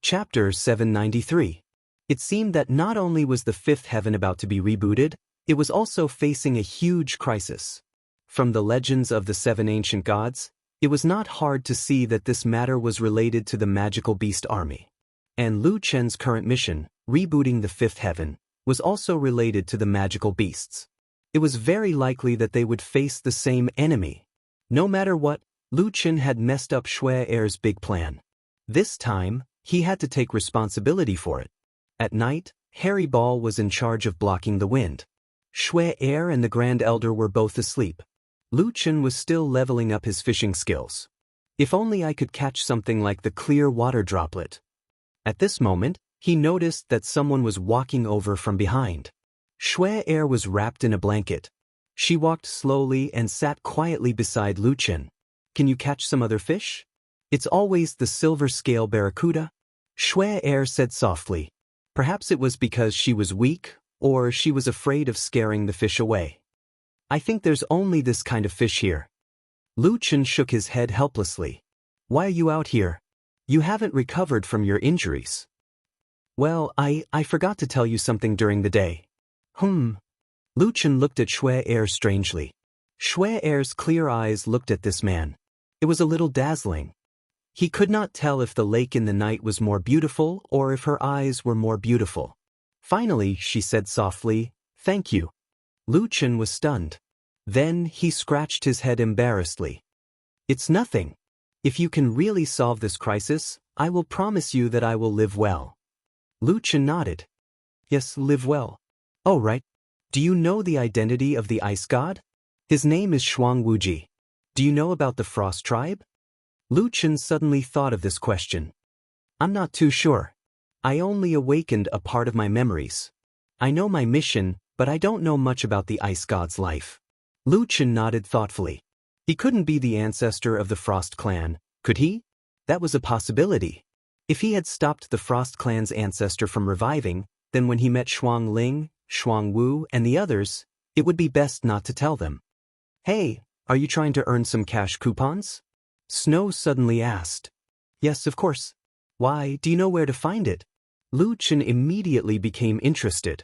Chapter 793. It seemed that not only was the fifth heaven about to be rebooted, it was also facing a huge crisis. From the legends of the seven ancient gods, it was not hard to see that this matter was related to the magical beast army. And Lu Chen's current mission, rebooting the fifth heaven, was also related to the magical beasts. It was very likely that they would face the same enemy. No matter what, Lu Chen had messed up Shui Er's big plan. This time, he had to take responsibility for it. At night, Harry Ball was in charge of blocking the wind. Shui Er and the Grand Elder were both asleep. Lu Chen was still leveling up his fishing skills. If only I could catch something like the clear water droplet. At this moment, he noticed that someone was walking over from behind. Shui Er was wrapped in a blanket. She walked slowly and sat quietly beside Lu Chen. "Can you catch some other fish? It's always the silver scale barracuda," Shui Er said softly. Perhaps it was because she was weak, or she was afraid of scaring the fish away. "I think there's only this kind of fish here." Lu Chen shook his head helplessly. "Why are you out here? You haven't recovered from your injuries." "Well, I forgot to tell you something during the day." Lu Chen looked at Shui Er strangely. Shui Er's clear eyes looked at this man. It was a little dazzling. He could not tell if the lake in the night was more beautiful or if her eyes were more beautiful. Finally, she said softly, "Thank you." Lu Chen was stunned. Then he scratched his head embarrassedly. "It's nothing. If you can really solve this crisis, I will promise you that I will live well." Lu Chen nodded. "Yes, live well. Oh, right. Do you know the identity of the ice god? His name is Shuang Wuji. Do you know about the Frost tribe?" Lu Chen suddenly thought of this question. "I'm not too sure. I only awakened a part of my memories. I know my mission, but I don't know much about the ice god's life." Lu Chen nodded thoughtfully. He couldn't be the ancestor of the Frost clan, could he? That was a possibility. If he had stopped the Frost clan's ancestor from reviving, then when he met Shuang Ling, Shuang Wu, and the others, it would be best not to tell them. "Hey, are you trying to earn some cash coupons?" Snow suddenly asked. "Yes, of course. Why, do you know where to find it?" Lu Chen immediately became interested.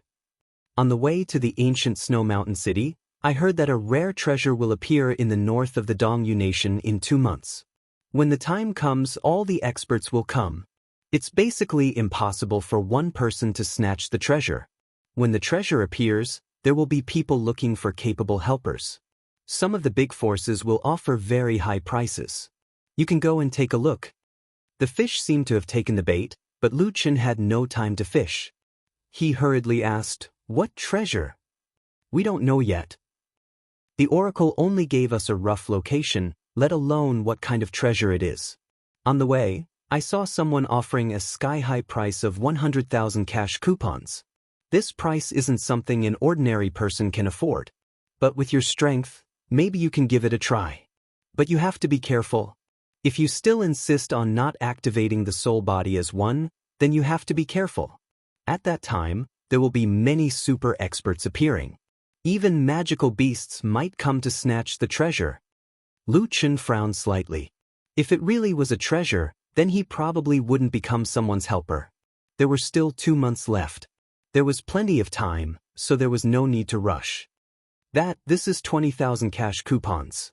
"On the way to the ancient Snow Mountain City, I heard that a rare treasure will appear in the north of the Dongyu Nation in 2 months. When the time comes, all the experts will come. It's basically impossible for one person to snatch the treasure. When the treasure appears, there will be people looking for capable helpers. Some of the big forces will offer very high prices. You can go and take a look." The fish seemed to have taken the bait, but Lu Chen had no time to fish. He hurriedly asked, "What treasure?" "We don't know yet. The oracle only gave us a rough location, let alone what kind of treasure it is. On the way, I saw someone offering a sky-high price of 100,000 cash coupons. This price isn't something an ordinary person can afford. But with your strength, maybe you can give it a try. But you have to be careful. If you still insist on not activating the soul body as one, then you have to be careful. At that time, there will be many super experts appearing. Even magical beasts might come to snatch the treasure." Lu Chen frowned slightly. If it really was a treasure, then he probably wouldn't become someone's helper. There were still 2 months left. There was plenty of time, so there was no need to rush. This is 20,000 cash coupons."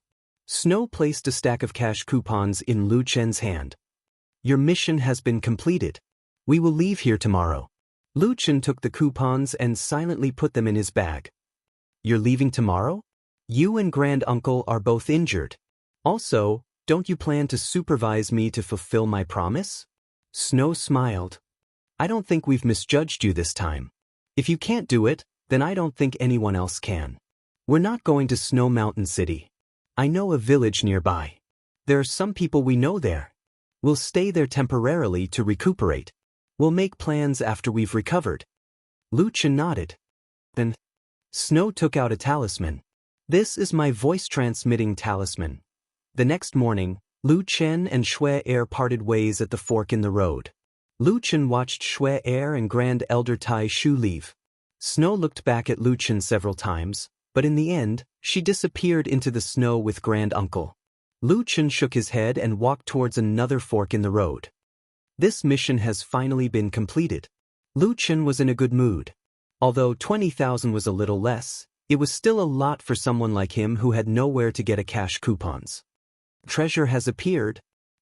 Snow placed a stack of cash coupons in Lu Chen's hand. "Your mission has been completed. We will leave here tomorrow." Lu Chen took the coupons and silently put them in his bag. "You're leaving tomorrow? You and Grand Uncle are both injured. Also, don't you plan to supervise me to fulfill my promise?" Snow smiled. "I don't think we've misjudged you this time. If you can't do it, then I don't think anyone else can. We're not going to Snow Mountain City. I know a village nearby. There are some people we know there. We'll stay there temporarily to recuperate. We'll make plans after we've recovered." Lu Chen nodded. Then, Snow took out a talisman. "This is my voice-transmitting talisman." The next morning, Lu Chen and Shui Er parted ways at the fork in the road. Lu Chen watched Shui Er and Grand Elder Tai Shu leave. Snow looked back at Lu Chen several times, but in the end, she disappeared into the snow with Grand Uncle. Lu Chen shook his head and walked towards another fork in the road. This mission has finally been completed. Lu Chen was in a good mood. Although 20,000 was a little less, it was still a lot for someone like him who had nowhere to get a cash coupons. Treasure has appeared.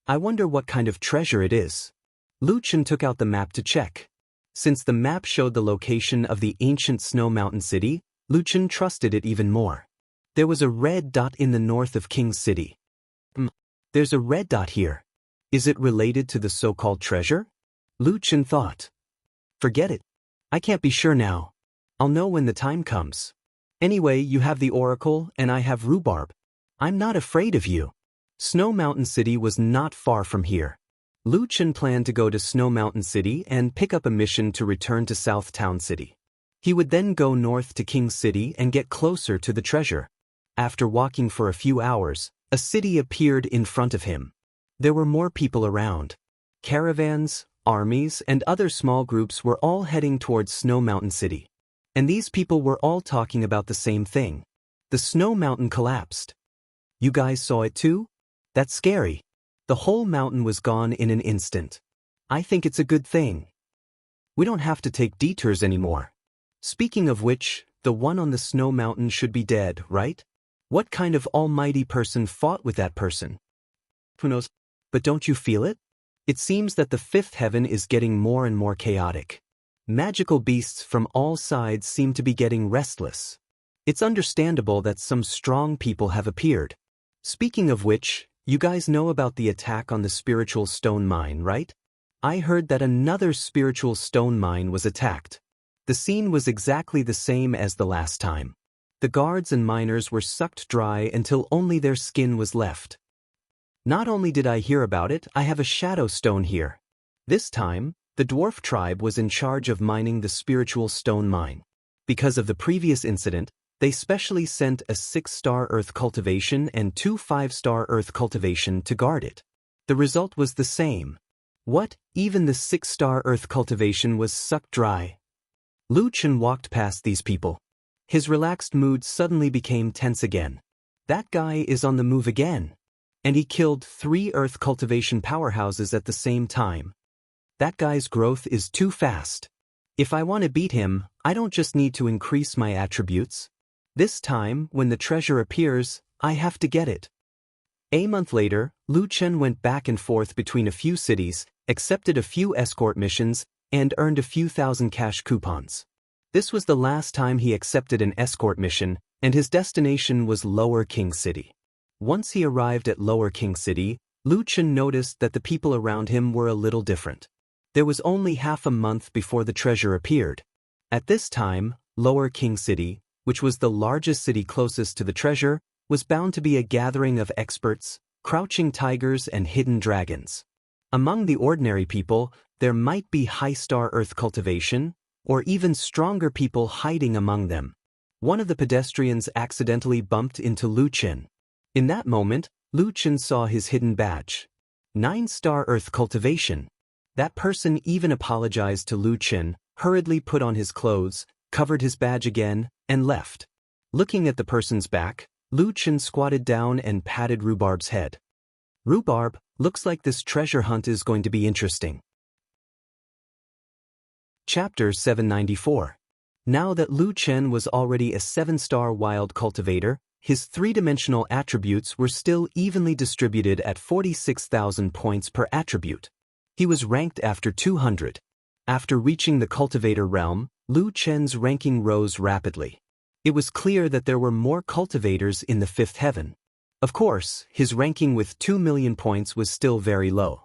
I wonder what kind of treasure it is. Lu Chen took out the map to check. Since the map showed the location of the ancient Snow Mountain City, Lu Chen trusted it even more. There was a red dot in the north of King's City. There's a red dot here. Is it related to the so-called treasure? Lu Chen thought. Forget it. I can't be sure now. I'll know when the time comes. Anyway, you have the oracle and I have rhubarb. I'm not afraid of you. Snow Mountain City was not far from here. Lu Chen planned to go to Snow Mountain City and pick up a mission to return to South Town City. He would then go north to King's City and get closer to the treasure. After walking for a few hours, a city appeared in front of him. There were more people around. Caravans, armies, and other small groups were all heading towards Snow Mountain City. And these people were all talking about the same thing. The Snow Mountain collapsed. You guys saw it too? That's scary. The whole mountain was gone in an instant. I think it's a good thing. We don't have to take detours anymore. Speaking of which, the one on the Snow Mountain should be dead, right? What kind of almighty person fought with that person? Who knows? But don't you feel it? It seems that the fifth heaven is getting more and more chaotic. Magical beasts from all sides seem to be getting restless. It's understandable that some strong people have appeared. Speaking of which, you guys know about the attack on the spiritual stone mine, right? I heard that another spiritual stone mine was attacked. The scene was exactly the same as the last time. The guards and miners were sucked dry until only their skin was left. Not only did I hear about it, I have a shadow stone here. This time, the dwarf tribe was in charge of mining the spiritual stone mine. Because of the previous incident, they specially sent a 6-star earth cultivation and 2 5-star earth cultivation to guard it. The result was the same. What? Even the 6-star earth cultivation was sucked dry. Lu Chen walked past these people. His relaxed mood suddenly became tense again. That guy is on the move again. And he killed 3 earth cultivation powerhouses at the same time. That guy's growth is too fast. If I want to beat him, I don't just need to increase my attributes. This time, when the treasure appears, I have to get it. A month later, Lu Chen went back and forth between a few cities, accepted a few escort missions, and earned a few thousand cash coupons. This was the last time he accepted an escort mission, and his destination was Lower King City. Once he arrived at Lower King City, Lu Chen noticed that the people around him were a little different. There was only half a month before the treasure appeared. At this time, Lower King City, which was the largest city closest to the treasure, was bound to be a gathering of experts, crouching tigers and hidden dragons. Among the ordinary people, there might be high-star earth cultivation, or even stronger people hiding among them. One of the pedestrians accidentally bumped into Lu Chen. In that moment, Lu Chen saw his hidden badge. 9-star earth cultivation. That person even apologized to Lu Chen, hurriedly put on his clothes, covered his badge again, and left. Looking at the person's back, Lu Chen squatted down and patted Rhubarb's head. Rhubarb, looks like this treasure hunt is going to be interesting. Chapter 794. Now that Lu Chen was already a 7-star wild cultivator, his 3-dimensional attributes were still evenly distributed at 46,000 points per attribute. He was ranked after 200. After reaching the cultivator realm, Lu Chen's ranking rose rapidly. It was clear that there were more cultivators in the 5th heaven. Of course, his ranking with 2 million points was still very low.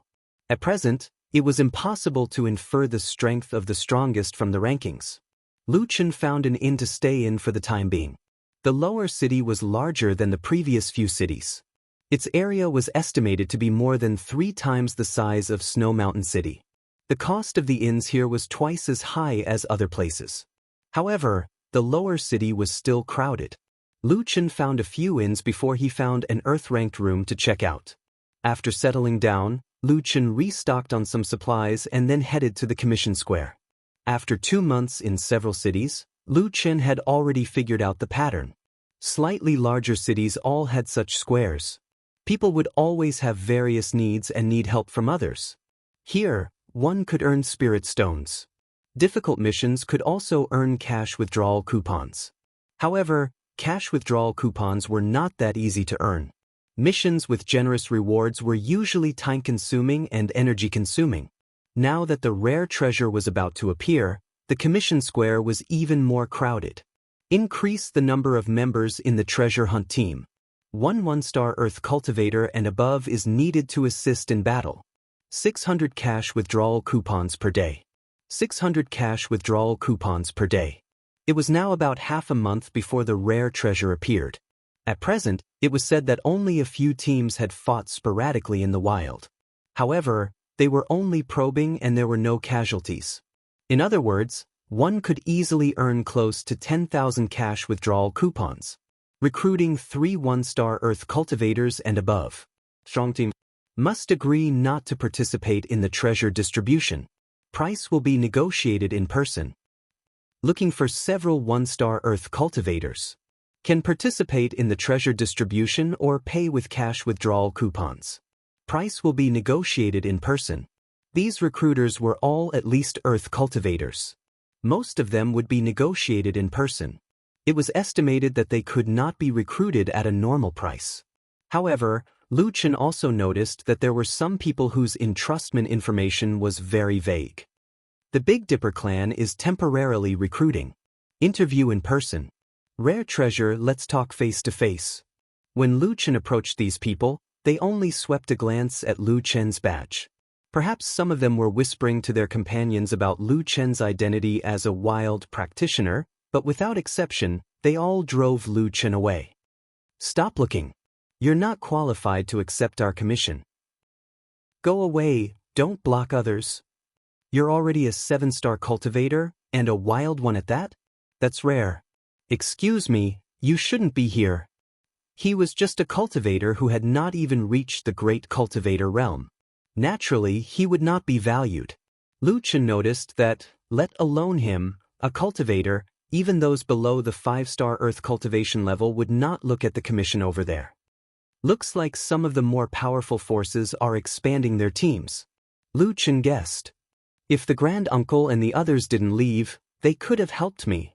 At present, it was impossible to infer the strength of the strongest from the rankings. Lu Chen found an inn to stay in for the time being. The lower city was larger than the previous few cities. Its area was estimated to be more than 3 times the size of Snow Mountain City. The cost of the inns here was twice as high as other places. However, the lower city was still crowded. Lu Chen found a few inns before he found an earth-ranked room to check out. After settling down, Lu Chen restocked on some supplies and then headed to the Commission Square. After 2 months in several cities, Lu Chen had already figured out the pattern. Slightly larger cities all had such squares. People would always have various needs and need help from others. Here, one could earn spirit stones. Difficult missions could also earn cash withdrawal coupons. However, cash withdrawal coupons were not that easy to earn. Missions with generous rewards were usually time-consuming and energy-consuming. Now that the rare treasure was about to appear, the commission square was even more crowded. Increase the number of members in the treasure hunt team. One 1-star Earth cultivator and above is needed to assist in battle. 600 cash withdrawal coupons per day. 600 cash withdrawal coupons per day. It was now about half a month before the rare treasure appeared. At present, it was said that only a few teams had fought sporadically in the wild. However, they were only probing and there were no casualties. In other words, one could easily earn close to 10,000 cash withdrawal coupons. Recruiting 3 1-star Earth cultivators and above. Strong team must agree not to participate in the treasure distribution. Price will be negotiated in person. Looking for several 1-star Earth cultivators. Can participate in the treasure distribution or pay with cash withdrawal coupons. Price will be negotiated in person. These recruiters were all at least Earth cultivators. Most of them would be negotiated in person. It was estimated that they could not be recruited at a normal price. However, Lu Chen also noticed that there were some people whose entrustment information was very vague. The Big Dipper clan is temporarily recruiting. Interview in person. Rare treasure, let's talk face to face. When Lu Chen approached these people, they only swept a glance at Lu Chen's badge. Perhaps some of them were whispering to their companions about Lu Chen's identity as a wild practitioner, but without exception, they all drove Lu Chen away. Stop looking. You're not qualified to accept our commission. Go away, don't block others. You're already a 7-star cultivator, and a wild one at that? That's rare. Excuse me, you shouldn't be here. He was just a cultivator who had not even reached the great cultivator realm. Naturally, he would not be valued. Lu Chen noticed that, let alone him, a cultivator, even those below the 5-star Earth cultivation level would not look at the commission over there. Looks like some of the more powerful forces are expanding their teams. Lu Chen guessed. If the Grand Uncle and the others didn't leave, they could have helped me.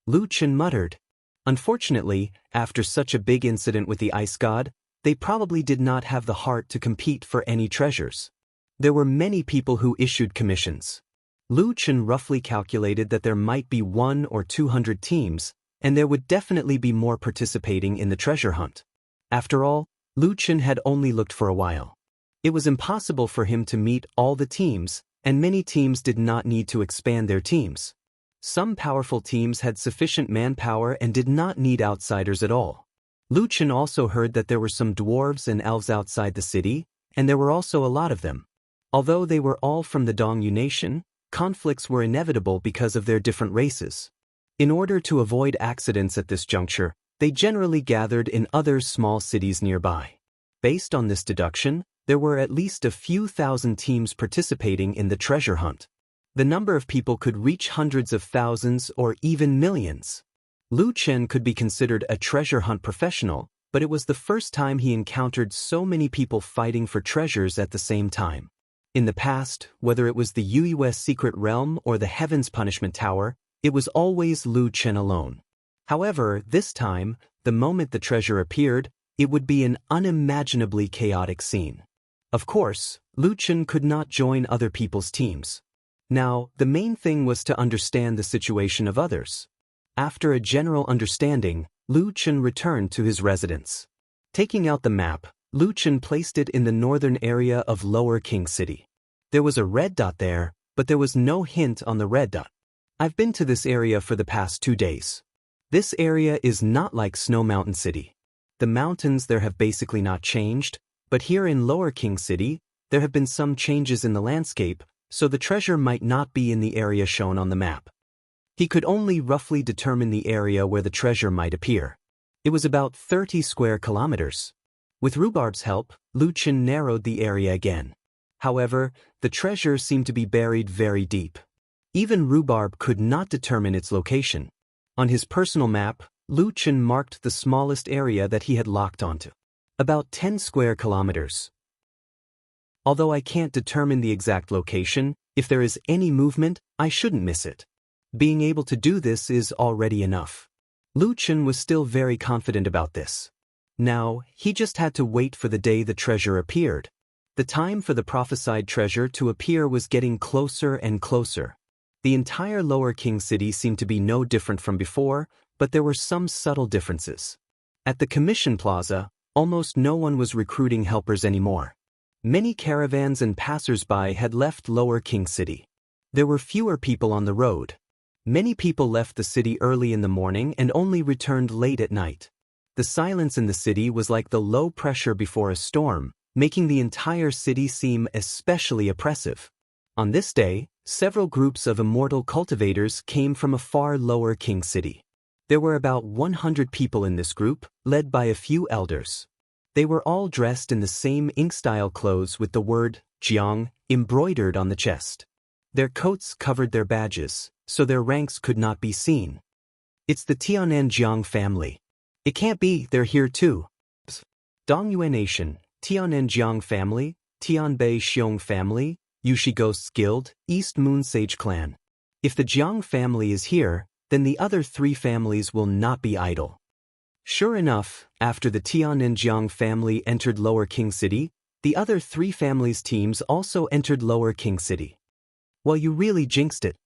Lu Chen muttered. Unfortunately, after such a big incident with the Ice God, they probably did not have the heart to compete for any treasures. There were many people who issued commissions. Lu Chen roughly calculated that there might be 100 or 200 teams, and there would definitely be more participating in the treasure hunt. After all, Lu Chen had only looked for a while. It was impossible for him to meet all the teams, and many teams did not need to expand their teams. Some powerful teams had sufficient manpower and did not need outsiders at all. Lu Chen also heard that there were some dwarves and elves outside the city, and there were also a lot of them. Although they were all from the Dongyu nation, conflicts were inevitable because of their different races. In order to avoid accidents at this juncture, they generally gathered in other small cities nearby. Based on this deduction, there were at least a few thousand teams participating in the treasure hunt. The number of people could reach hundreds of thousands or even millions. Lu Chen could be considered a treasure hunt professional, but it was the first time he encountered so many people fighting for treasures at the same time. In the past, whether it was the UUS Secret Realm or the Heaven's Punishment Tower, it was always Lu Chen alone. However, this time, the moment the treasure appeared, it would be an unimaginably chaotic scene. Of course, Lu Chen could not join other people's teams. Now, the main thing was to understand the situation of others. After a general understanding, Lu Chen returned to his residence. Taking out the map, Lu Chen placed it in the northern area of Lower King City. There was a red dot there, but there was no hint on the red dot. I've been to this area for the past 2 days. This area is not like Snow Mountain City. The mountains there have basically not changed, but here in Lower King City, there have been some changes in the landscape, so the treasure might not be in the area shown on the map. He could only roughly determine the area where the treasure might appear. It was about 30 square kilometers. With Rhubarb's help, Lu Chen narrowed the area again. However, the treasure seemed to be buried very deep. Even Rhubarb could not determine its location. On his personal map, Lu Chen marked the smallest area that he had locked onto. About 10 square kilometers. Although I can't determine the exact location, if there is any movement, I shouldn't miss it. Being able to do this is already enough. Lu Chen was still very confident about this. Now, he just had to wait for the day the treasure appeared. The time for the prophesied treasure to appear was getting closer and closer. The entire Lower King City seemed to be no different from before, but there were some subtle differences. At the Commission Plaza, almost no one was recruiting helpers anymore. Many caravans and passers-by had left Lower King City. There were fewer people on the road. Many people left the city early in the morning and only returned late at night. The silence in the city was like the low pressure before a storm, making the entire city seem especially oppressive. On this day, several groups of immortal cultivators came from a far Lower King City. There were about 100 people in this group, led by a few elders. They were all dressed in the same ink-style clothes with the word Jiang embroidered on the chest. Their coats covered their badges, so their ranks could not be seen. It's the Tianan Jiang family. It can't be, they're here too. Dongyue Nation, Tianan Jiang family, Tianbei Xiong family, Yushi Ghosts Guild, East Moon Sage Clan. If the Jiang family is here, then the other three families will not be idle. Sure enough, after the Tiananjiang family entered Lower King City, the other three families' teams also entered Lower King City. Well, you really jinxed it.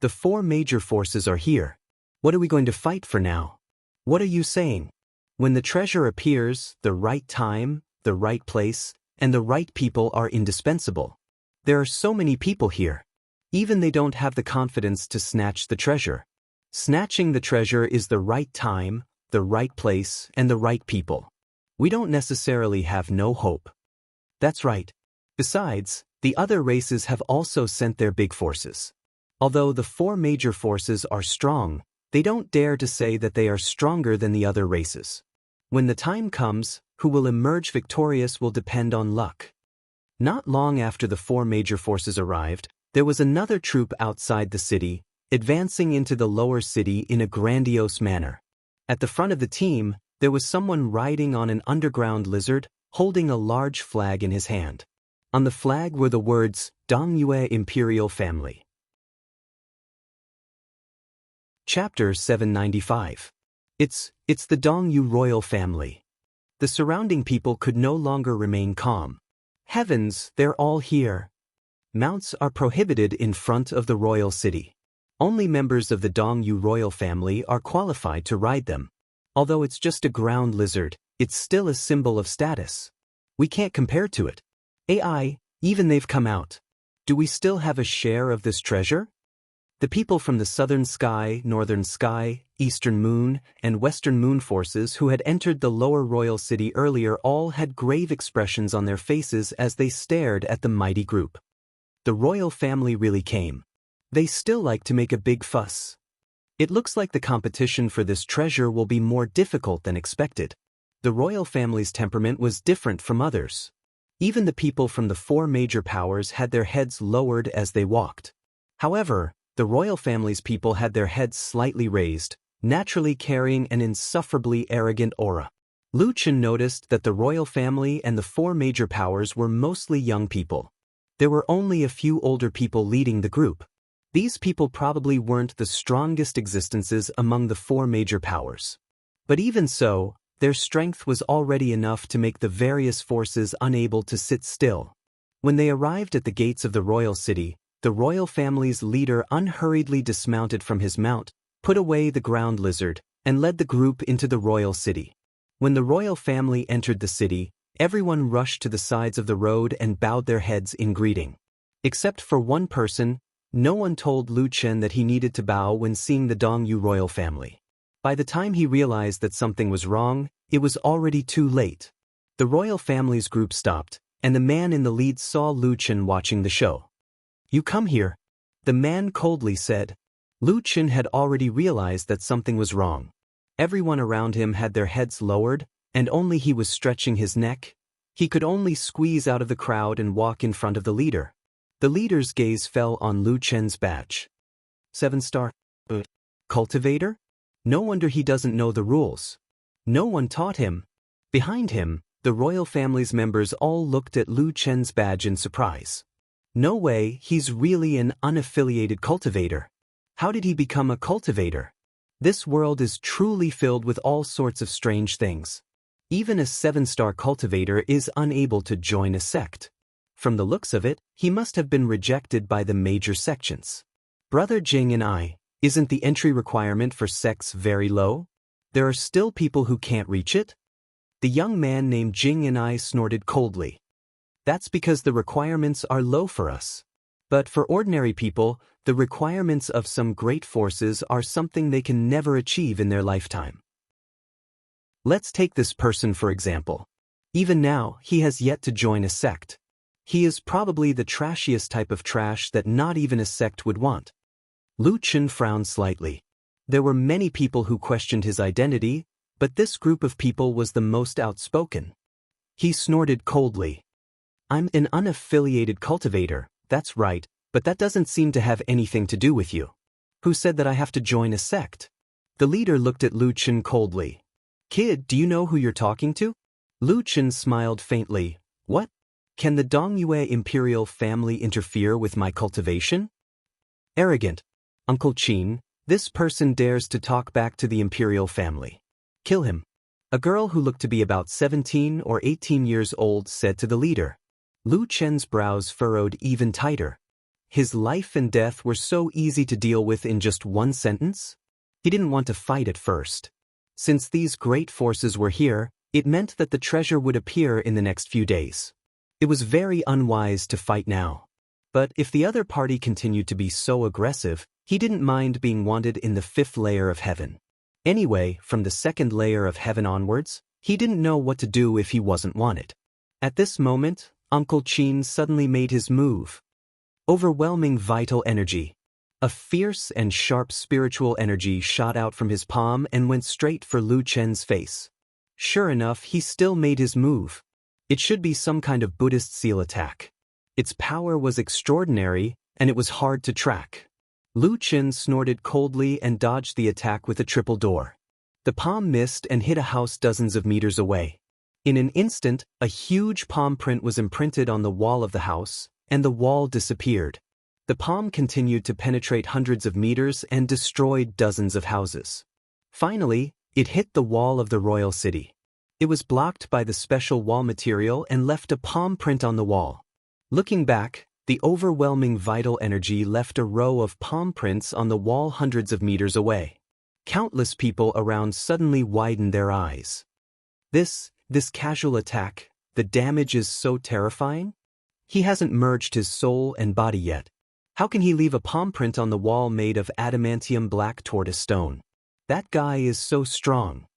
The four major forces are here. What are we going to fight for now? What are you saying? When the treasure appears, the right time, the right place, and the right people are indispensable. There are so many people here. Even they don't have the confidence to snatch the treasure. Snatching the treasure is the right time, the right place, and the right people. We don't necessarily have no hope. That's right. Besides, the other races have also sent their big forces. Although the four major forces are strong, they don't dare to say that they are stronger than the other races. When the time comes, who will emerge victorious will depend on luck. Not long after the four major forces arrived, there was another troop outside the city, advancing into the lower city in a grandiose manner. At the front of the team, there was someone riding on an underground lizard, holding a large flag in his hand. On the flag were the words, Dongyue Imperial Family. Chapter 795. It's the Dongyu royal family. The surrounding people could no longer remain calm. Heavens, they're all here. Mounts are prohibited in front of the royal city. Only members of the Dongyu royal family are qualified to ride them. Although it's just a ground lizard, it's still a symbol of status. We can't compare to it. AI, even they've come out. Do we still have a share of this treasure? The people from the Southern Sky, Northern Sky, Eastern Moon, and Western Moon forces who had entered the lower royal city earlier all had grave expressions on their faces as they stared at the mighty group. The royal family really came. They still like to make a big fuss. It looks like the competition for this treasure will be more difficult than expected. The royal family's temperament was different from others. Even the people from the four major powers had their heads lowered as they walked. However, the royal family's people had their heads slightly raised, naturally carrying an insufferably arrogant aura. Lu Chen noticed that the royal family and the four major powers were mostly young people. There were only a few older people leading the group. These people probably weren't the strongest existences among the four major powers. But even so, their strength was already enough to make the various forces unable to sit still. When they arrived at the gates of the royal city, the royal family's leader unhurriedly dismounted from his mount, put away the ground lizard, and led the group into the royal city. When the royal family entered the city, everyone rushed to the sides of the road and bowed their heads in greeting. Except for one person, no one told Lu Chen that he needed to bow when seeing the Dongyu royal family. By the time he realized that something was wrong, it was already too late. The royal family's group stopped, and the man in the lead saw Lu Chen watching the show. "You come here," the man coldly said. Lu Chen had already realized that something was wrong. Everyone around him had their heads lowered, and only he was stretching his neck. He could only squeeze out of the crowd and walk in front of the leader. The leader's gaze fell on Lu Chen's badge. 7-star. Cultivator? No wonder he doesn't know the rules. No one taught him. Behind him, The royal family's members all looked at Lu Chen's badge in surprise. No way, he's really an unaffiliated cultivator. How did he become a cultivator? This world is truly filled with all sorts of strange things. Even a 7-star cultivator is unable to join a sect. From the looks of it, he must have been rejected by the major sections. Brother Jing and I, isn't the entry requirement for sects very low? There are still people who can't reach it? The young man named Jing and I snorted coldly. That's because the requirements are low for us. But for ordinary people, the requirements of some great forces are something they can never achieve in their lifetime. Let's take this person for example. Even now, he has yet to join a sect. He is probably the trashiest type of trash that not even a sect would want. Lu Chen frowned slightly. There were many people who questioned his identity, but this group of people was the most outspoken. He snorted coldly. I'm an unaffiliated cultivator, that's right, but that doesn't seem to have anything to do with you. Who said that I have to join a sect? The leader looked at Lu Chen coldly. Kid, do you know who you're talking to? Lu Chen smiled faintly. What? Can the Dongyue imperial family interfere with my cultivation? Arrogant. Uncle Qin, this person dares to talk back to the imperial family. Kill him. A girl who looked to be about 17 or 18 years old said to the leader. Lu Chen's brows furrowed even tighter. His life and death were so easy to deal with in just one sentence? He didn't want to fight at first. Since these great forces were here, it meant that the treasure would appear in the next few days. It was very unwise to fight now. But if the other party continued to be so aggressive, he didn't mind being wanted in the 5th layer of heaven. Anyway, from the 2nd layer of heaven onwards, he didn't know what to do if he wasn't wanted. At this moment, Uncle Qin suddenly made his move. Overwhelming vital energy. A fierce and sharp spiritual energy shot out from his palm and went straight for Lu Chen's face. Sure enough, he still made his move. It should be some kind of Buddhist seal attack. Its power was extraordinary, and it was hard to track. Lu Chen snorted coldly and dodged the attack with a triple door. The palm missed and hit a house dozens of meters away. In an instant, a huge palm print was imprinted on the wall of the house, and the wall disappeared. The palm continued to penetrate hundreds of meters and destroyed dozens of houses. Finally, it hit the wall of the royal city. It was blocked by the special wall material and left a palm print on the wall. Looking back, the overwhelming vital energy left a row of palm prints on the wall hundreds of meters away. Countless people around suddenly widened their eyes. This casual attack, the damage is so terrifying? He hasn't merged his soul and body yet. How can he leave a palm print on the wall made of adamantium black tortoise stone? That guy is so strong.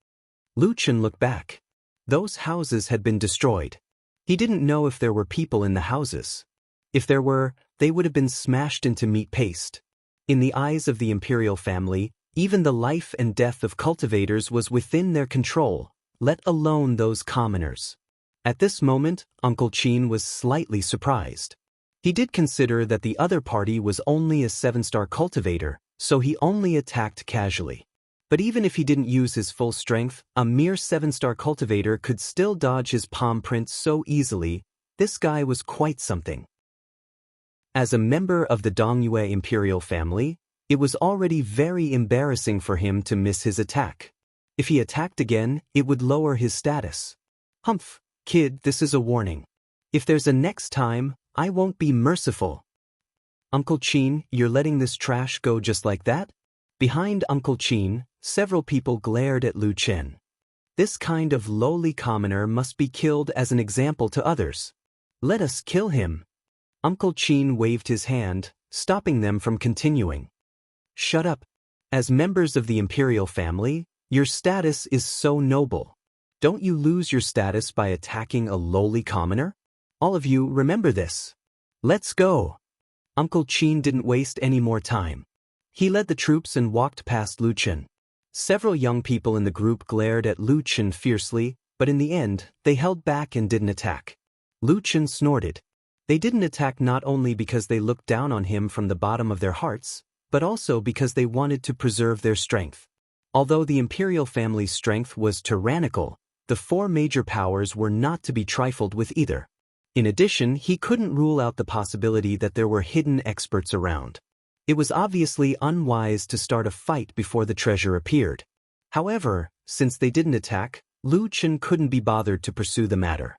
Lu Chen looked back. Those houses had been destroyed. He didn't know if there were people in the houses. If there were, they would have been smashed into meat paste. In the eyes of the imperial family, even the life and death of cultivators was within their control, let alone those commoners. At this moment, Uncle Qin was slightly surprised. He did consider that the other party was only a 7-star cultivator, so he only attacked casually. But even if he didn't use his full strength, a mere 7-star cultivator could still dodge his palm print so easily. This guy was quite something. As a member of the Dongyue imperial family, it was already very embarrassing for him to miss his attack. If he attacked again, it would lower his status. Humph, kid, this is a warning. If there's a next time, I won't be merciful. Uncle Qin, you're letting this trash go just like that? Behind Uncle Qin, several people glared at Lu Chen. This kind of lowly commoner must be killed as an example to others. Let us kill him. Uncle Qin waved his hand, stopping them from continuing. Shut up. As members of the imperial family, your status is so noble. Don't you lose your status by attacking a lowly commoner? All of you remember this. Let's go. Uncle Qin didn't waste any more time. He led the troops and walked past Lu Chen. Several young people in the group glared at Lu Chen fiercely, but in the end, they held back and didn't attack. Lu Chen snorted. They didn't attack not only because they looked down on him from the bottom of their hearts, but also because they wanted to preserve their strength. Although the imperial family's strength was tyrannical, the four major powers were not to be trifled with either. In addition, he couldn't rule out the possibility that there were hidden experts around. It was obviously unwise to start a fight before the treasure appeared. However, since they didn't attack, Lu Chen couldn't be bothered to pursue the matter.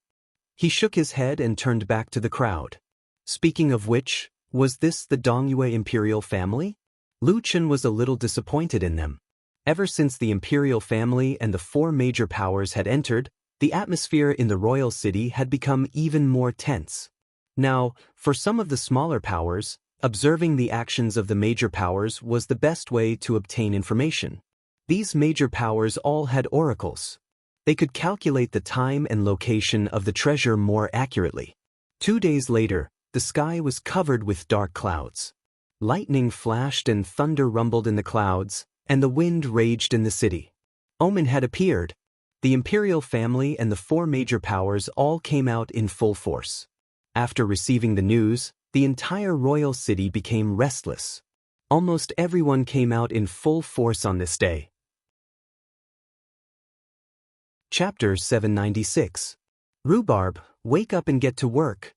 He shook his head and turned back to the crowd. Speaking of which, was this the Dongyue imperial family? Lu Chen was a little disappointed in them. Ever since the imperial family and the four major powers had entered, the atmosphere in the royal city had become even more tense. Now, for some of the smaller powers, observing the actions of the major powers was the best way to obtain information. These major powers all had oracles. They could calculate the time and location of the treasure more accurately. 2 days later, the sky was covered with dark clouds. Lightning flashed and thunder rumbled in the clouds, and the wind raged in the city. Omen had appeared. The imperial family and the four major powers all came out in full force. After receiving the news, the entire royal city became restless. Almost everyone came out in full force on this day. Chapter 796. Rhubarb, wake up and get to work.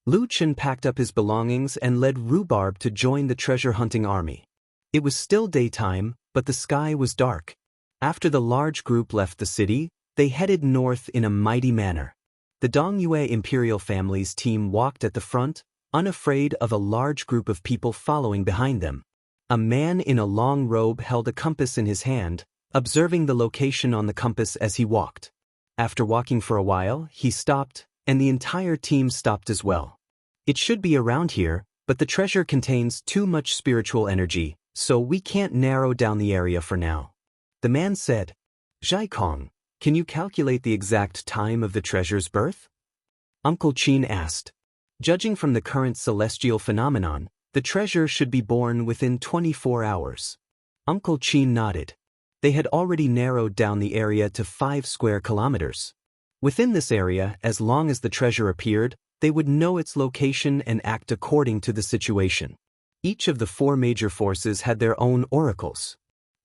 Lu Chen packed up his belongings and led Rhubarb to join the treasure-hunting army. It was still daytime, but the sky was dark. After the large group left the city, they headed north in a mighty manner. The Dongyue imperial family's team walked at the front, unafraid of a large group of people following behind them. A man in a long robe held a compass in his hand, observing the location on the compass as he walked. After walking for a while, he stopped, and the entire team stopped as well. It should be around here, but the treasure contains too much spiritual energy, so we can't narrow down the area for now. The man said, "Zhaikong, can you calculate the exact time of the treasure's birth?" Uncle Qin asked. Judging from the current celestial phenomenon, the treasure should be born within 24 hours. Uncle Qin nodded. They had already narrowed down the area to 5 square kilometers. Within this area, as long as the treasure appeared, they would know its location and act according to the situation. Each of the four major forces had their own oracles.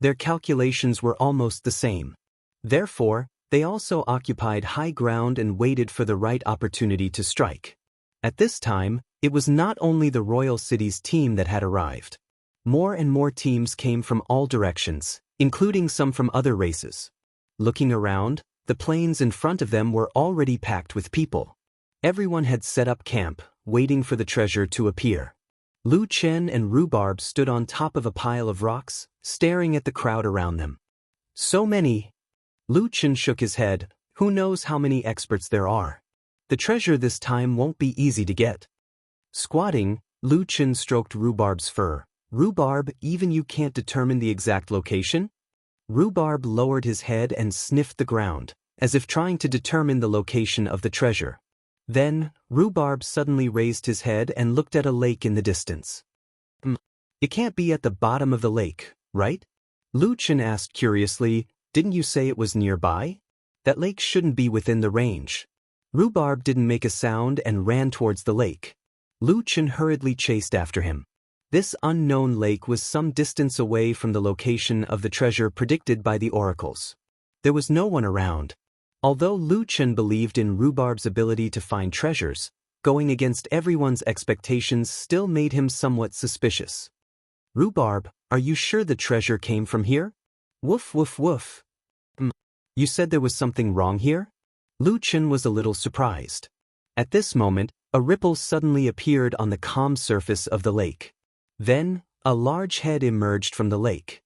Their calculations were almost the same. Therefore, they also occupied high ground and waited for the right opportunity to strike. At this time, it was not only the royal city's team that had arrived. More and more teams came from all directions, including some from other races. Looking around, the plains in front of them were already packed with people. Everyone had set up camp, waiting for the treasure to appear. Lu Chen and Rhubarb stood on top of a pile of rocks, staring at the crowd around them. So many. Lu Chen shook his head. Who knows how many experts there are? The treasure this time won't be easy to get. Squatting, Lu Chen stroked Rhubarb's fur. "Rhubarb, even you can't determine the exact location?" Rhubarb lowered his head and sniffed the ground, as if trying to determine the location of the treasure. Then, Rhubarb suddenly raised his head and looked at a lake in the distance. It can't be at the bottom of the lake, right?" Lu Chen asked curiously. "Didn't you say it was nearby? That lake shouldn't be within the range." Rhubarb didn't make a sound and ran towards the lake. Lu Chen hurriedly chased after him. This unknown lake was some distance away from the location of the treasure predicted by the oracles. There was no one around. Although Lu Chen believed in Rhubarb's ability to find treasures, going against everyone's expectations still made him somewhat suspicious. "Rhubarb, are you sure the treasure came from here?" "Woof woof woof." You said there was something wrong here?" Lu Chen was a little surprised. At this moment, a ripple suddenly appeared on the calm surface of the lake. Then, a large head emerged from the lake.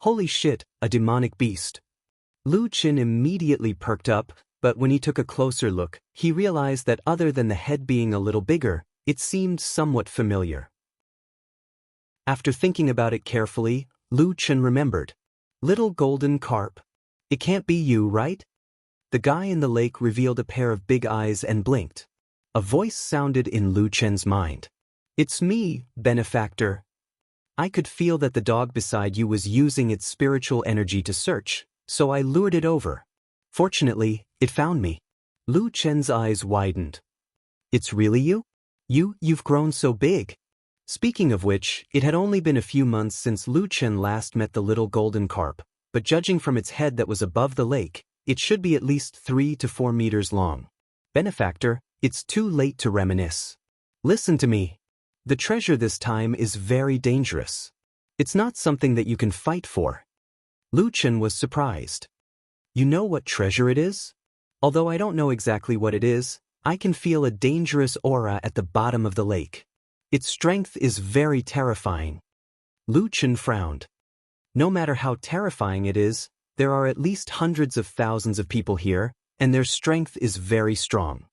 "Holy shit, a demonic beast." Lu Chen immediately perked up, but when he took a closer look, he realized that other than the head being a little bigger, it seemed somewhat familiar. After thinking about it carefully, Lu Chen remembered. "Little golden carp. It can't be you, right?" The guy in the lake revealed a pair of big eyes and blinked. A voice sounded in Lu Chen's mind. "It's me, benefactor. I could feel that the dog beside you was using its spiritual energy to search, so I lured it over. Fortunately, it found me." Lu Chen's eyes widened. "It's really you? You've grown so big." Speaking of which, it had only been a few months since Lu Chen last met the little golden carp, but judging from its head that was above the lake, It should be at least 3 to 4 meters long. Benefactor, it's too late to reminisce. Listen to me. The treasure this time is very dangerous. It's not something that you can fight for. Lu Chen was surprised. You know what treasure it is? Although I don't know exactly what it is, I can feel a dangerous aura at the bottom of the lake. Its strength is very terrifying. Lu Chen frowned. No matter how terrifying it is, there are at least hundreds of thousands of people here, and their strength is very strong.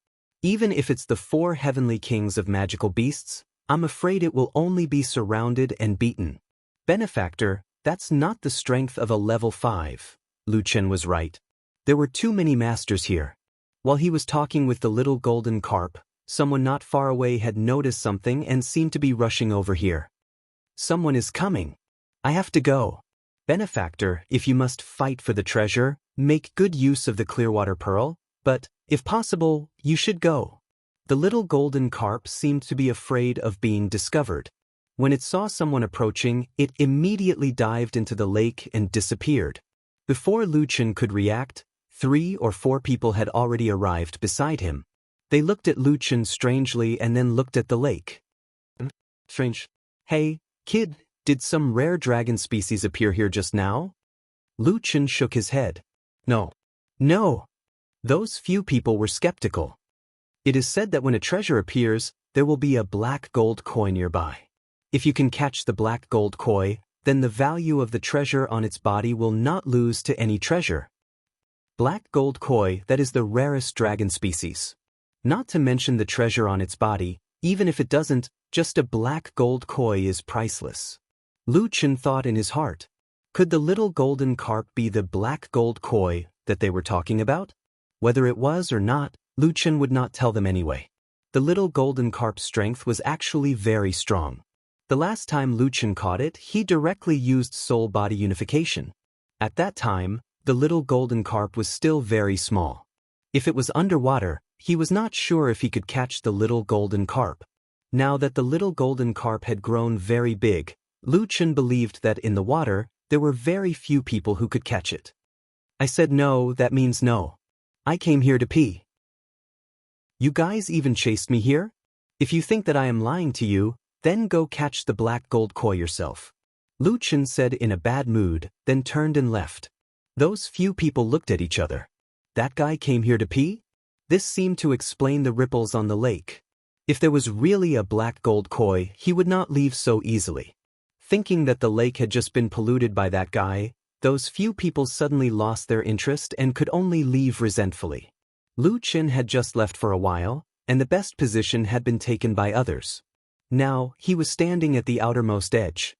Even if it's the 4 heavenly kings of magical beasts, I'm afraid it will only be surrounded and beaten. Benefactor, that's not the strength of a level 5. Lu Chen was right. There were too many masters here. While he was talking with the little golden carp, someone not far away had noticed something and seemed to be rushing over here. Someone is coming. I have to go. Benefactor, if you must fight for the treasure, make good use of the Clearwater Pearl, but, if possible, you should go. The little golden carp seemed to be afraid of being discovered. When it saw someone approaching, it immediately dived into the lake and disappeared. Before Lu Chen could react, 3 or 4 people had already arrived beside him. They looked at Lu Chen strangely and then looked at the lake. Strange. Hey, kid, did some rare dragon species appear here just now? Lu Chen shook his head. No. No. Those few people were skeptical. It is said that when a treasure appears, there will be a black gold coin nearby. If you can catch the black gold coin, then the value of the treasure on its body will not lose to any treasure. Black gold koi, that is the rarest dragon species. Not to mention the treasure on its body, even if it doesn't, just a black gold koi is priceless. Lu Chen thought in his heart. Could the little golden carp be the black gold koi that they were talking about? Whether it was or not, Lu Chen would not tell them anyway. The little golden carp's strength was actually very strong. The last time Lu Chen caught it, he directly used soul-body unification. At that time, the little golden carp was still very small. If it was underwater, he was not sure if he could catch the little golden carp. Now that the little golden carp had grown very big, Lu Chen believed that in the water, there were very few people who could catch it. I said no, that means no. I came here to pee. You guys even chased me here? If you think that I am lying to you, then go catch the black gold koi yourself. Lu Chen said in a bad mood, then turned and left. Those few people looked at each other. That guy came here to pee? This seemed to explain the ripples on the lake. If there was really a black gold koi, he would not leave so easily. Thinking that the lake had just been polluted by that guy, those few people suddenly lost their interest and could only leave resentfully. Lu Chen had just left for a while, and the best position had been taken by others. Now, he was standing at the outermost edge.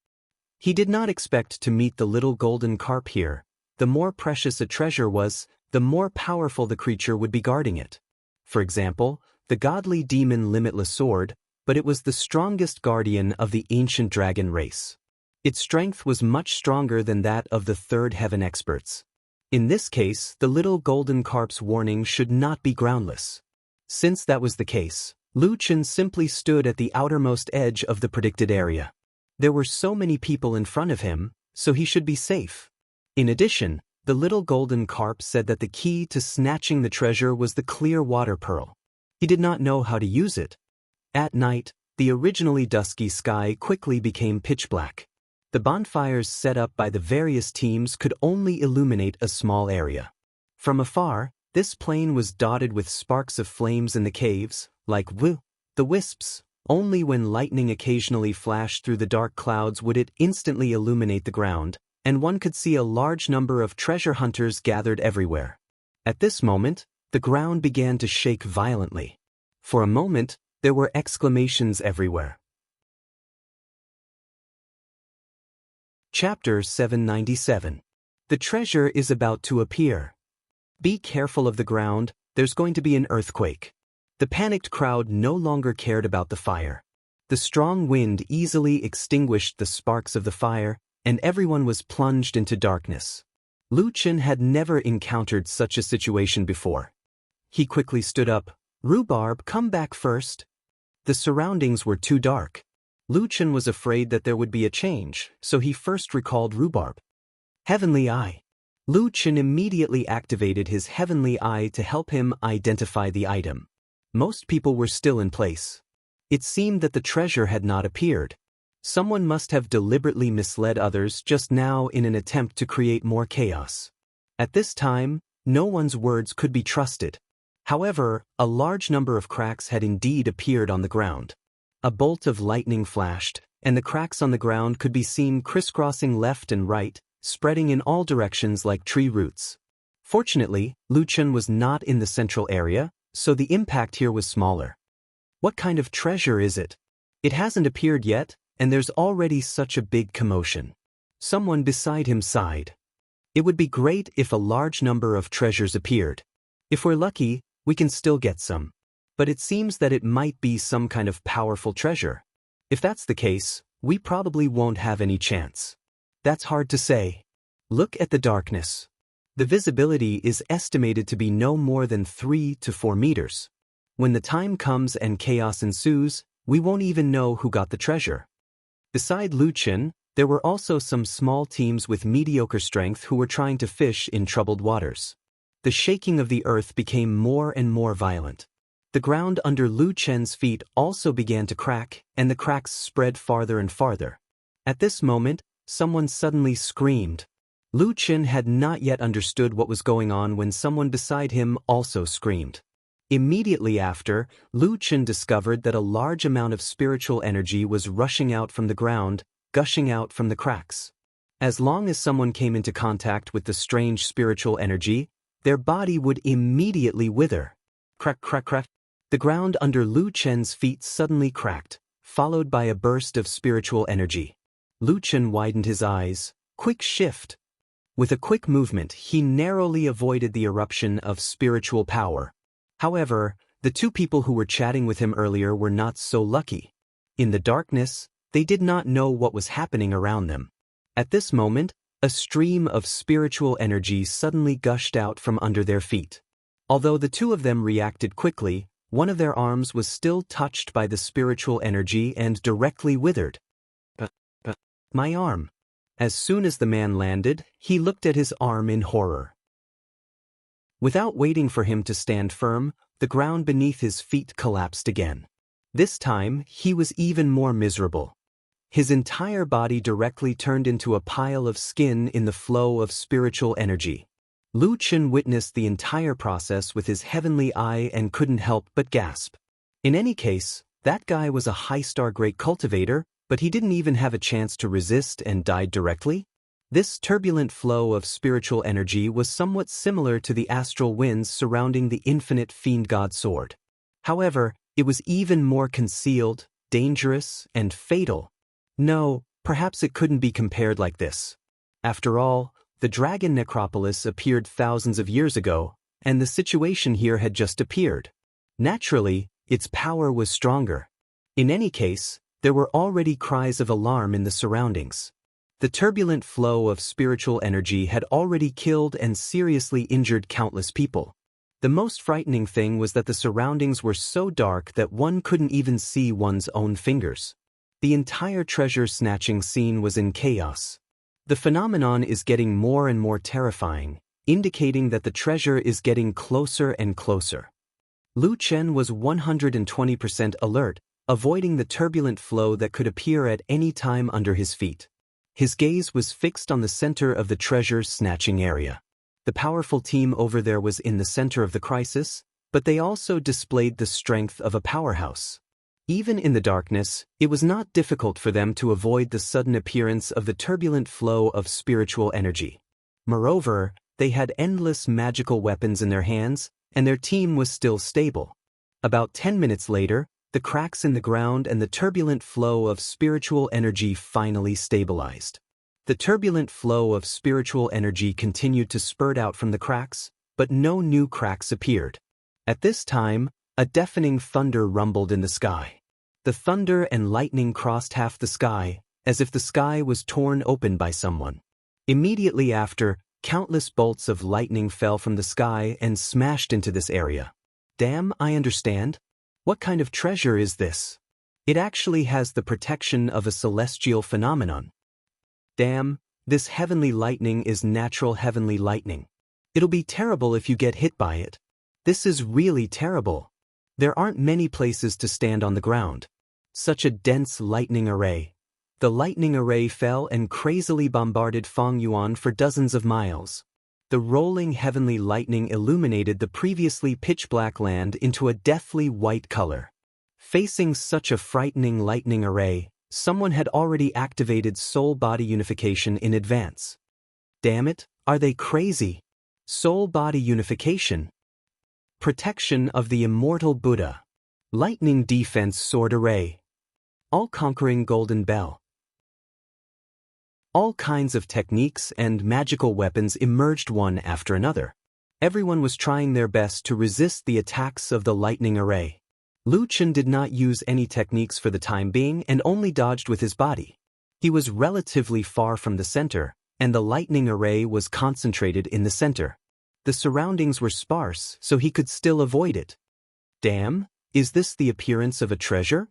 He did not expect to meet the little golden carp here. The more precious a treasure was, the more powerful the creature would be guarding it. For example, the godly demon Limitless Sword, but it was the strongest guardian of the ancient dragon race. Its strength was much stronger than that of the third heaven experts. In this case, the little golden carp's warning should not be groundless. Since that was the case, Lu Chen simply stood at the outermost edge of the predicted area. There were so many people in front of him, so he should be safe. In addition, the little golden carp said that the key to snatching the treasure was the clear water pearl. He did not know how to use it. At night, the originally dusky sky quickly became pitch black. The bonfires set up by the various teams could only illuminate a small area. From afar, this plain was dotted with sparks of flames in the caves, like the wisps. Only when lightning occasionally flashed through the dark clouds would it instantly illuminate the ground, and one could see a large number of treasure hunters gathered everywhere. At this moment, the ground began to shake violently. For a moment, there were exclamations everywhere. Chapter 797. The treasure is about to appear. Be careful of the ground, there's going to be an earthquake. The panicked crowd no longer cared about the fire. The strong wind easily extinguished the sparks of the fire, and everyone was plunged into darkness. Lu Chen had never encountered such a situation before. He quickly stood up. Rhubarb, come back first. The surroundings were too dark. Lu Chen was afraid that there would be a change, so he first recalled Rhubarb. Heavenly Eye. Lu Chen immediately activated his heavenly eye to help him identify the item. Most people were still in place. It seemed that the treasure had not appeared. Someone must have deliberately misled others just now in an attempt to create more chaos. At this time, no one's words could be trusted. However, a large number of cracks had indeed appeared on the ground. A bolt of lightning flashed, and the cracks on the ground could be seen crisscrossing left and right, spreading in all directions like tree roots. Fortunately, Lu Chen was not in the central area, so the impact here was smaller. What kind of treasure is it? It hasn't appeared yet, and there's already such a big commotion. Someone beside him sighed. It would be great if a large number of treasures appeared. If we're lucky, we can still get some. But it seems that it might be some kind of powerful treasure. If that's the case, we probably won't have any chance. That's hard to say. Look at the darkness. The visibility is estimated to be no more than 3 to 4 meters. When the time comes and chaos ensues, we won't even know who got the treasure. Beside Lu Chen, there were also some small teams with mediocre strength who were trying to fish in troubled waters. The shaking of the earth became more and more violent. The ground under Lu Chen's feet also began to crack, and the cracks spread farther and farther. At this moment, someone suddenly screamed. Lu Chen had not yet understood what was going on when someone beside him also screamed. Immediately after, Lu Chen discovered that a large amount of spiritual energy was rushing out from the ground, gushing out from the cracks. As long as someone came into contact with the strange spiritual energy, their body would immediately wither. Crack, crack, crack. The ground under Lu Chen's feet suddenly cracked, followed by a burst of spiritual energy. Lu Chen widened his eyes. Quick shift. With a quick movement, he narrowly avoided the eruption of spiritual power. However, the two people who were chatting with him earlier were not so lucky. In the darkness, they did not know what was happening around them. At this moment, a stream of spiritual energy suddenly gushed out from under their feet. Although the two of them reacted quickly, one of their arms was still touched by the spiritual energy and directly withered. My arm. As soon as the man landed, he looked at his arm in horror. Without waiting for him to stand firm, the ground beneath his feet collapsed again. This time, he was even more miserable. His entire body directly turned into a pile of skin in the flow of spiritual energy. Lu Chen witnessed the entire process with his heavenly eye and couldn't help but gasp. In any case, that guy was a high-star great cultivator, but he didn't even have a chance to resist and died directly? This turbulent flow of spiritual energy was somewhat similar to the astral winds surrounding the infinite fiend god sword. However, it was even more concealed, dangerous, and fatal. No, perhaps it couldn't be compared like this. After all, the dragon necropolis appeared thousands of years ago, and the situation here had just appeared. Naturally, its power was stronger. In any case, there were already cries of alarm in the surroundings. The turbulent flow of spiritual energy had already killed and seriously injured countless people. The most frightening thing was that the surroundings were so dark that one couldn't even see one's own fingers. The entire treasure-snatching scene was in chaos. The phenomenon is getting more and more terrifying, indicating that the treasure is getting closer and closer. Lu Chen was 120% alert, avoiding the turbulent flow that could appear at any time under his feet. His gaze was fixed on the center of the treasure-snatching area. The powerful team over there was in the center of the crisis, but they also displayed the strength of a powerhouse. Even in the darkness, it was not difficult for them to avoid the sudden appearance of the turbulent flow of spiritual energy. Moreover, they had endless magical weapons in their hands, and their team was still stable. About 10 minutes later, the cracks in the ground and the turbulent flow of spiritual energy finally stabilized. The turbulent flow of spiritual energy continued to spurt out from the cracks, but no new cracks appeared. At this time, a deafening thunder rumbled in the sky. The thunder and lightning crossed half the sky, as if the sky was torn open by someone. Immediately after, countless bolts of lightning fell from the sky and smashed into this area. Damn, I understand. What kind of treasure is this? It actually has the protection of a celestial phenomenon. Damn, This heavenly lightning is natural heavenly lightning. It'll be terrible if you get hit by it. This is really terrible. There aren't many places to stand on the ground. Such a dense lightning array. The lightning array fell and crazily bombarded Fengyuan for dozens of miles. The rolling heavenly lightning illuminated the previously pitch-black land into a deathly white color. Facing such a frightening lightning array, someone had already activated soul-body unification in advance. Damn it, are they crazy? Soul-body unification. Protection of the immortal Buddha. Lightning defense sword array. All-conquering golden bell. All kinds of techniques and magical weapons emerged one after another. Everyone was trying their best to resist the attacks of the lightning array. Lu Chen did not use any techniques for the time being and only dodged with his body. He was relatively far from the center, and the lightning array was concentrated in the center. The surroundings were sparse, so he could still avoid it. Damn, is this the appearance of a treasure?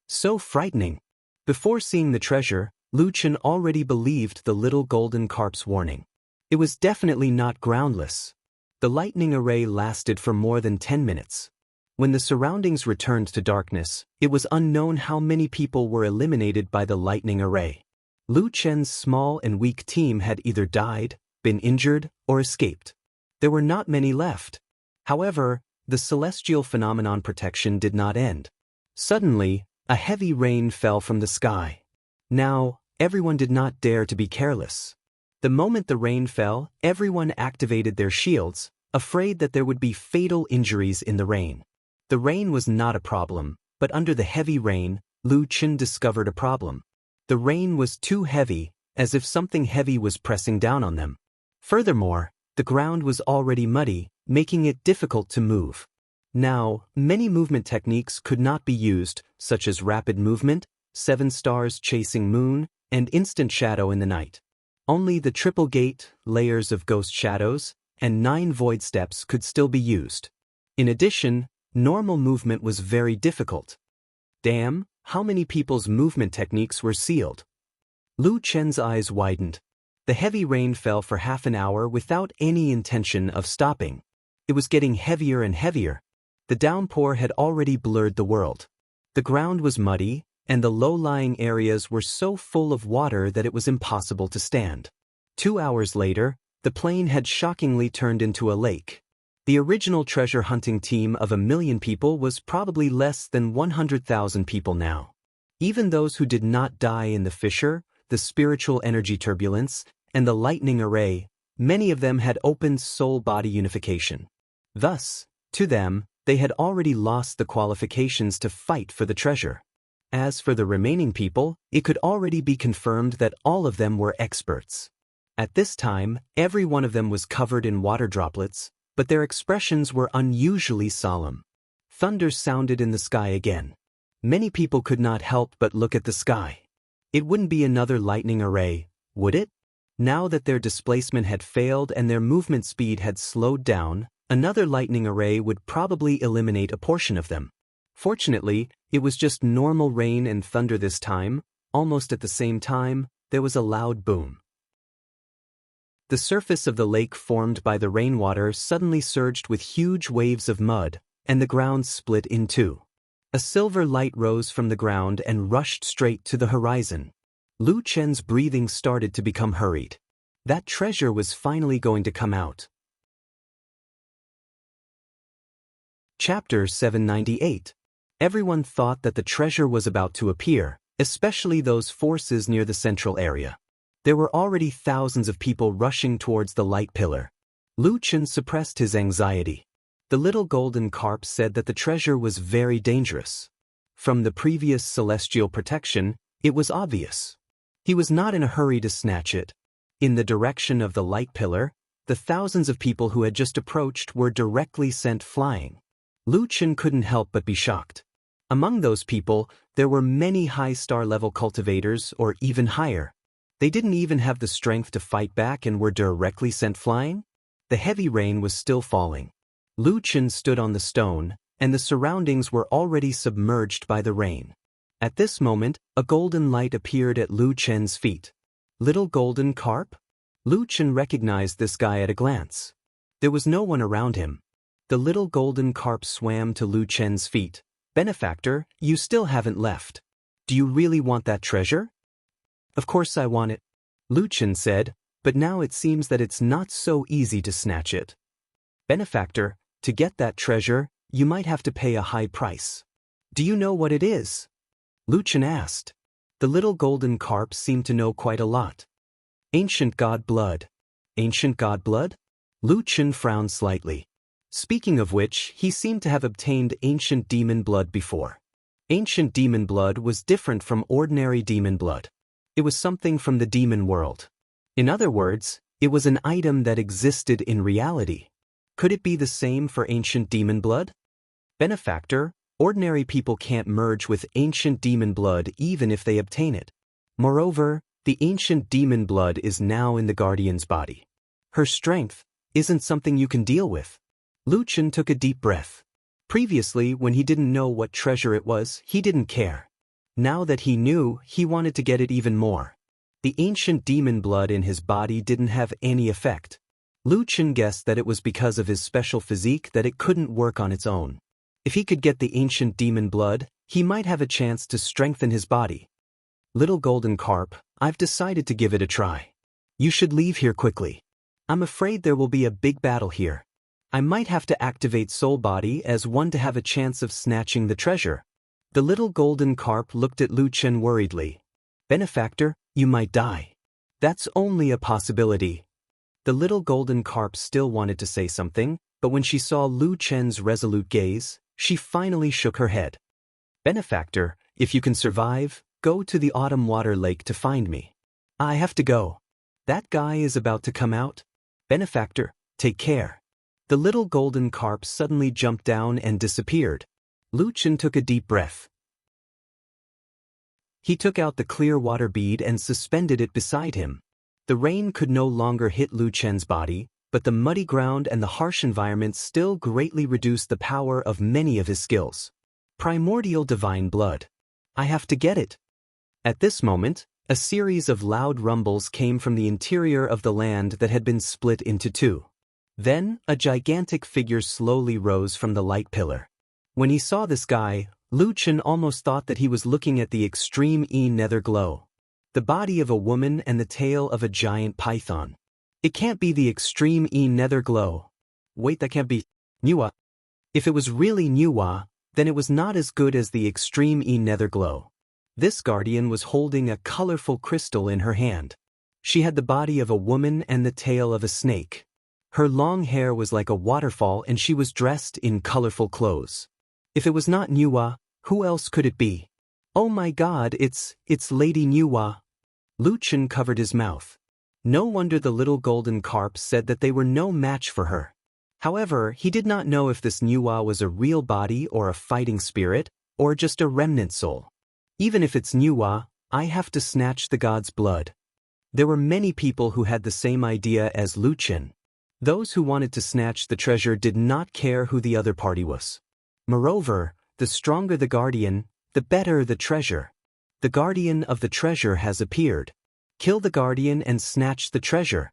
So frightening. Before seeing the treasure, Lu Chen already believed the little golden carp's warning. It was definitely not groundless. The lightning array lasted for more than 10 minutes. When the surroundings returned to darkness, it was unknown how many people were eliminated by the lightning array. Lu Chen's small and weak team had either died, been injured, or escaped. There were not many left. However, the celestial phenomenon protection did not end. Suddenly, a heavy rain fell from the sky. Now, everyone did not dare to be careless. The moment the rain fell, everyone activated their shields, afraid that there would be fatal injuries in the rain. The rain was not a problem, but under the heavy rain, Lu Chen discovered a problem. The rain was too heavy, as if something heavy was pressing down on them. Furthermore, the ground was already muddy, making it difficult to move. Now, many movement techniques could not be used, such as rapid movement, 7 stars chasing moon, and instant shadow in the night. Only the triple gate, layers of ghost shadows, and 9 void steps could still be used. In addition, normal movement was very difficult. Damn, how many people's movement techniques were sealed? Lu Chen's eyes widened. The heavy rain fell for half an hour without any intention of stopping. It was getting heavier and heavier. The downpour had already blurred the world. The ground was muddy, and the low-lying areas were so full of water that it was impossible to stand. 2 hours later, the plain had shockingly turned into a lake. The original treasure hunting team of 1 million people was probably less than 100,000 people now. Even those who did not die in the fissure, the spiritual energy turbulence, and the lightning array, many of them had opened soul-body unification. Thus, to them, they had already lost the qualifications to fight for the treasure. As for the remaining people, it could already be confirmed that all of them were experts. At this time, every one of them was covered in water droplets, but their expressions were unusually solemn. Thunder sounded in the sky again. Many people could not help but look at the sky. It wouldn't be another lightning array, would it? Now that their displacement had failed and their movement speed had slowed down, another lightning array would probably eliminate a portion of them. Fortunately, it was just normal rain and thunder this time. Almost at the same time, there was a loud boom. The surface of the lake formed by the rainwater suddenly surged with huge waves of mud, and the ground split in two. A silver light rose from the ground and rushed straight to the horizon. Lu Chen's breathing started to become hurried. That treasure was finally going to come out. Chapter 798. Everyone thought that the treasure was about to appear, especially those forces near the central area. There were already thousands of people rushing towards the light pillar. Lu Chen suppressed his anxiety. The little golden carp said that the treasure was very dangerous. From the previous celestial protection, it was obvious. He was not in a hurry to snatch it. In the direction of the light pillar, the thousands of people who had just approached were directly sent flying. Lu Chen couldn't help but be shocked. Among those people, there were many high star level cultivators or even higher. They didn't even have the strength to fight back and were directly sent flying? The heavy rain was still falling. Lu Chen stood on the stone, and the surroundings were already submerged by the rain. At this moment, a golden light appeared at Lu Chen's feet. Little golden carp? Lu Chen recognized this guy at a glance. There was no one around him. The little golden carp swam to Lu Chen's feet. Benefactor, you still haven't left. Do you really want that treasure? Of course I want it, Lu Chen said, but now it seems that it's not so easy to snatch it. Benefactor, to get that treasure, you might have to pay a high price. Do you know what it is? Lu Chen asked. The little golden carp seemed to know quite a lot. Ancient god blood. Ancient god blood? Lu Chen frowned slightly. Speaking of which, he seemed to have obtained ancient demon blood before. Ancient demon blood was different from ordinary demon blood. It was something from the demon world. In other words, it was an item that existed in reality. Could it be the same for ancient demon blood? Benefactor, ordinary people can't merge with ancient demon blood even if they obtain it. Moreover, the ancient demon blood is now in the guardian's body. Her strength isn't something you can deal with. Lu Chen took a deep breath. Previously, when he didn't know what treasure it was, he didn't care. Now that he knew, he wanted to get it even more. The ancient demon blood in his body didn't have any effect. Lu Chen guessed that it was because of his special physique that it couldn't work on its own. If he could get the ancient demon blood, he might have a chance to strengthen his body. Little golden carp, I've decided to give it a try. You should leave here quickly. I'm afraid there will be a big battle here. I might have to activate soul body as one to have a chance of snatching the treasure. The little golden carp looked at Lu Chen worriedly. Benefactor, you might die. That's only a possibility. The little golden carp still wanted to say something, but when she saw Lu Chen's resolute gaze, she finally shook her head. Benefactor, if you can survive, go to the autumn water lake to find me. I have to go. That guy is about to come out. Benefactor, take care. The little golden carp suddenly jumped down and disappeared. Lu Chen took a deep breath. He took out the clear water bead and suspended it beside him. The rain could no longer hit Lu Chen's body, but the muddy ground and the harsh environment still greatly reduced the power of many of his skills. Primordial divine blood. I have to get it. At this moment, a series of loud rumbles came from the interior of the land that had been split into two. Then, a gigantic figure slowly rose from the light pillar. When he saw this guy, Lu Chen almost thought that he was looking at the extreme nether glow. The body of a woman and the tail of a giant python. It can't be the extreme nether glow. Wait, that can't be Nuwa. If it was really Nuwa, then it was not as good as the extreme nether glow. This guardian was holding a colorful crystal in her hand. She had the body of a woman and the tail of a snake. Her long hair was like a waterfall and she was dressed in colorful clothes. If it was not Nuwa, who else could it be? Oh my god, it's Lady Nuwa. Lu Chen covered his mouth. No wonder the little golden carp said that they were no match for her. However, he did not know if this Nuwa was a real body or a fighting spirit, or just a remnant soul. Even if it's Nuwa, I have to snatch the god's blood. There were many people who had the same idea as Lu Chen. Those who wanted to snatch the treasure did not care who the other party was. Moreover, the stronger the guardian, the better the treasure. The guardian of the treasure has appeared. Kill the guardian and snatch the treasure.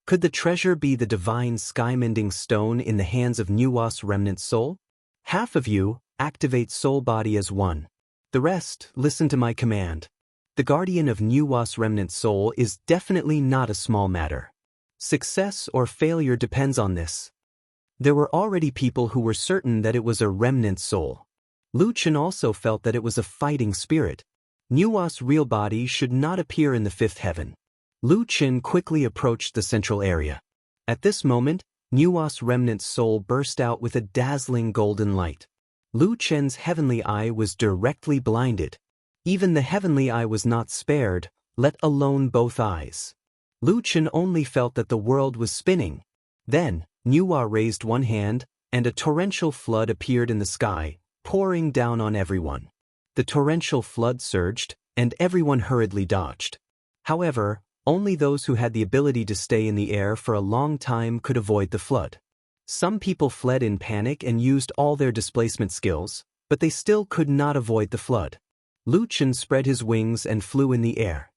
Could the treasure be the divine sky-mending stone in the hands of Nuwa's remnant soul? Half of you, activate soul body as one. The rest, listen to my command. The guardian of Nuwa's remnant soul is definitely not a small matter. Success or failure depends on this. There were already people who were certain that it was a remnant soul. Lu Chen also felt that it was a fighting spirit. Nuwa's real body should not appear in the fifth heaven. Lu Chen quickly approached the central area. At this moment, Nuwa's remnant soul burst out with a dazzling golden light. Lu Chen's heavenly eye was directly blinded. Even the heavenly eye was not spared, let alone both eyes. Lu Chen only felt that the world was spinning. Then, Nuwa raised one hand, and a torrential flood appeared in the sky, pouring down on everyone. The torrential flood surged, and everyone hurriedly dodged. However, only those who had the ability to stay in the air for a long time could avoid the flood. Some people fled in panic and used all their displacement skills, but they still could not avoid the flood. Lu Chen spread his wings and flew in the air.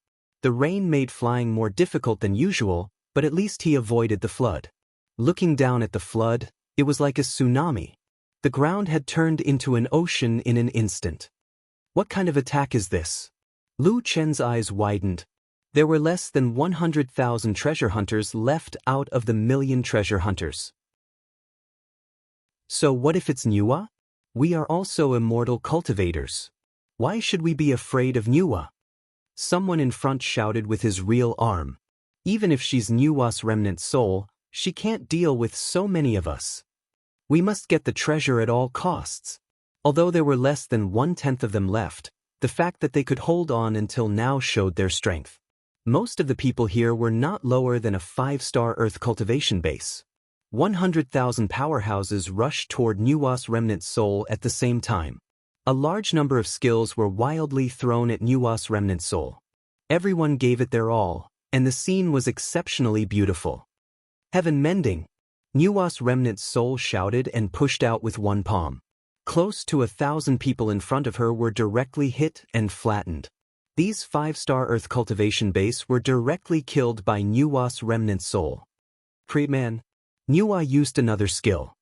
The rain made flying more difficult than usual, but at least he avoided the flood. Looking down at the flood, it was like a tsunami. The ground had turned into an ocean in an instant. What kind of attack is this? Lu Chen's eyes widened. There were less than 100,000 treasure hunters left out of the million treasure hunters. So what if it's Nuwa? We are also immortal cultivators. Why should we be afraid of Nuwa? Someone in front shouted with his real arm. Even if she's Nuwa's remnant soul, she can't deal with so many of us. We must get the treasure at all costs. Although there were less than 1/10 of them left, the fact that they could hold on until now showed their strength. Most of the people here were not lower than a 5-star earth cultivation base. 100,000 powerhouses rushed toward Nuwa's remnant soul at the same time. A large number of skills were wildly thrown at Nuwa's remnant soul. Everyone gave it their all, and the scene was exceptionally beautiful. Heaven mending! Nuwa's remnant soul shouted and pushed out with one palm. Close to 1,000 people in front of her were directly hit and flattened. These 5-star earth cultivation base were directly killed by Nuwa's remnant soul. Pre-man. Nuwa used another skill.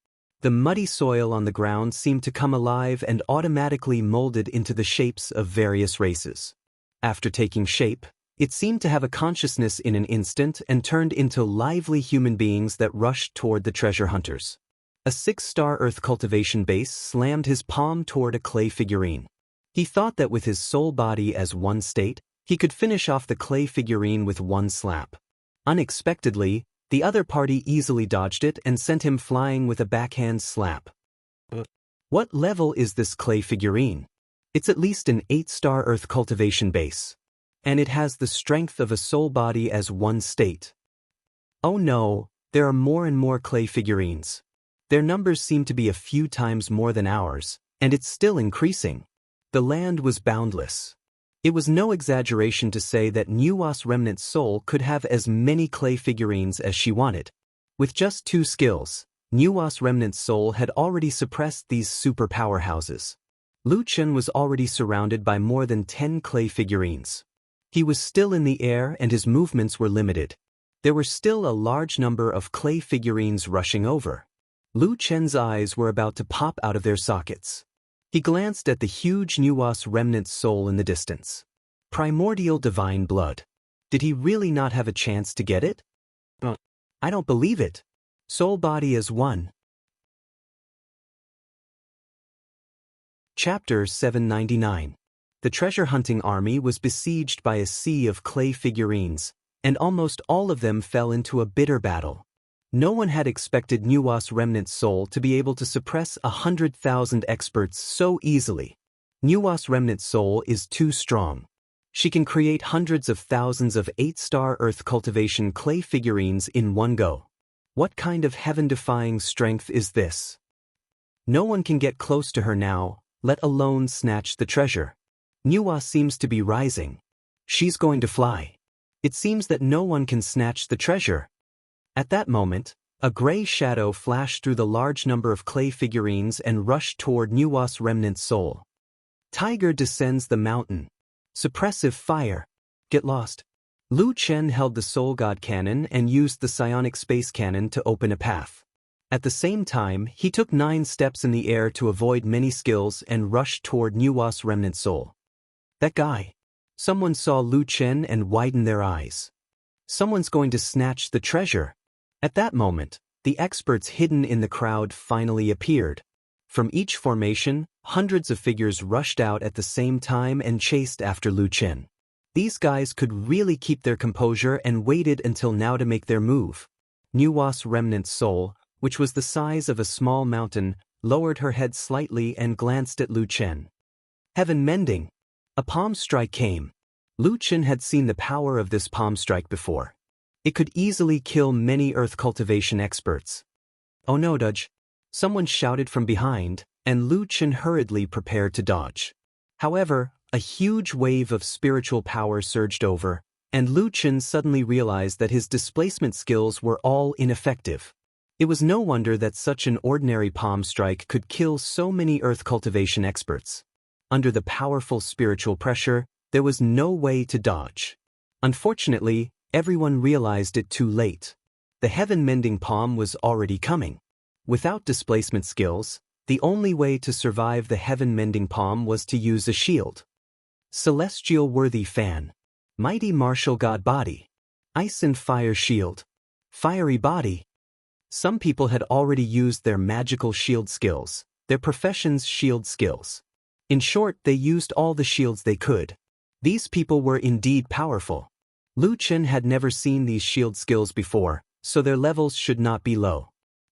The muddy soil on the ground seemed to come alive and automatically molded into the shapes of various races. After taking shape, it seemed to have a consciousness in an instant and turned into lively human beings that rushed toward the treasure hunters. A 6-star earth cultivation base slammed his palm toward a clay figurine. He thought that with his soul body as one state, he could finish off the clay figurine with one slap. Unexpectedly, the other party easily dodged it and sent him flying with a backhand slap. What level is this clay figurine? It's at least an 8-star earth cultivation base. And it has the strength of a soul body as one state. Oh no, there are more and more clay figurines. Their numbers seem to be a few times more than ours, and it's still increasing. The land was boundless. It was no exaggeration to say that Nuwa's remnant soul could have as many clay figurines as she wanted. With just 2 skills, Nuwa's remnant soul had already suppressed these super powerhouses. Lu Chen was already surrounded by more than 10 clay figurines. He was still in the air and his movements were limited. There were still a large number of clay figurines rushing over. Lu Chen's eyes were about to pop out of their sockets. He glanced at the huge Nuwa's remnant soul in the distance. Primordial divine blood. Did he really not have a chance to get it? I don't believe it. Soul body as one. Chapter 799. The treasure hunting army was besieged by a sea of clay figurines, and almost all of them fell into a bitter battle. No one had expected Nuwa's remnant soul to be able to suppress 100,000 experts so easily. Nuwa's remnant soul is too strong. She can create hundreds of thousands of 8-star earth cultivation clay figurines in one go. What kind of heaven-defying strength is this? No one can get close to her now, let alone snatch the treasure. Nuwa seems to be rising. She's going to fly. It seems that no one can snatch the treasure. At that moment, a gray shadow flashed through the large number of clay figurines and rushed toward Nuwa's remnant soul. Tiger descends the mountain. Suppressive fire. Get lost. Lu Chen held the soul god cannon and used the psionic space cannon to open a path. At the same time, he took 9 steps in the air to avoid many skills and rushed toward Nuwa's remnant soul. That guy. Someone saw Lu Chen and widened their eyes. Someone's going to snatch the treasure. At that moment, the experts hidden in the crowd finally appeared. From each formation, hundreds of figures rushed out at the same time and chased after Lu Chen. These guys could really keep their composure and waited until now to make their move. Nuwa's remnant soul, which was the size of a small mountain, lowered her head slightly and glanced at Lu Chen. Heaven mending! A palm strike came. Lu Chen had seen the power of this palm strike before. It could easily kill many earth cultivation experts. Oh no, Dodge! Someone shouted from behind, and Lu Chen hurriedly prepared to dodge. However, a huge wave of spiritual power surged over, and Lu Chen suddenly realized that his displacement skills were all ineffective. It was no wonder that such an ordinary palm strike could kill so many earth cultivation experts. Under the powerful spiritual pressure, there was no way to dodge. Unfortunately, everyone realized it too late. The heaven-mending palm was already coming. Without displacement skills, the only way to survive the heaven-mending palm was to use a shield. Celestial worthy fan. Mighty martial god body. Ice and fire shield. Fiery body. Some people had already used their magical shield skills, their profession's shield skills. In short, they used all the shields they could. These people were indeed powerful. Lu Chen had never seen these shield skills before, so their levels should not be low.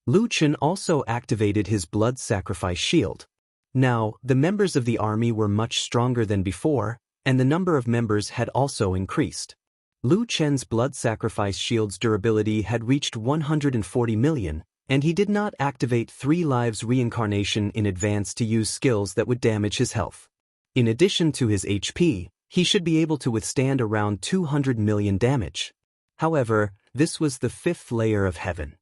Lu Chen also activated his blood sacrifice shield. Now, the members of the army were much stronger than before, and the number of members had also increased. Lu Chen's blood sacrifice shield's durability had reached 140 million, and he did not activate 3 lives reincarnation in advance to use skills that would damage his health. In addition to his HP, he should be able to withstand around 200 million damage. However, this was the 5th layer of heaven.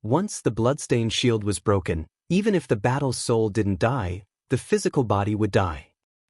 Once the bloodstained shield was broken, even if the battle soul didn't die, the physical body would die.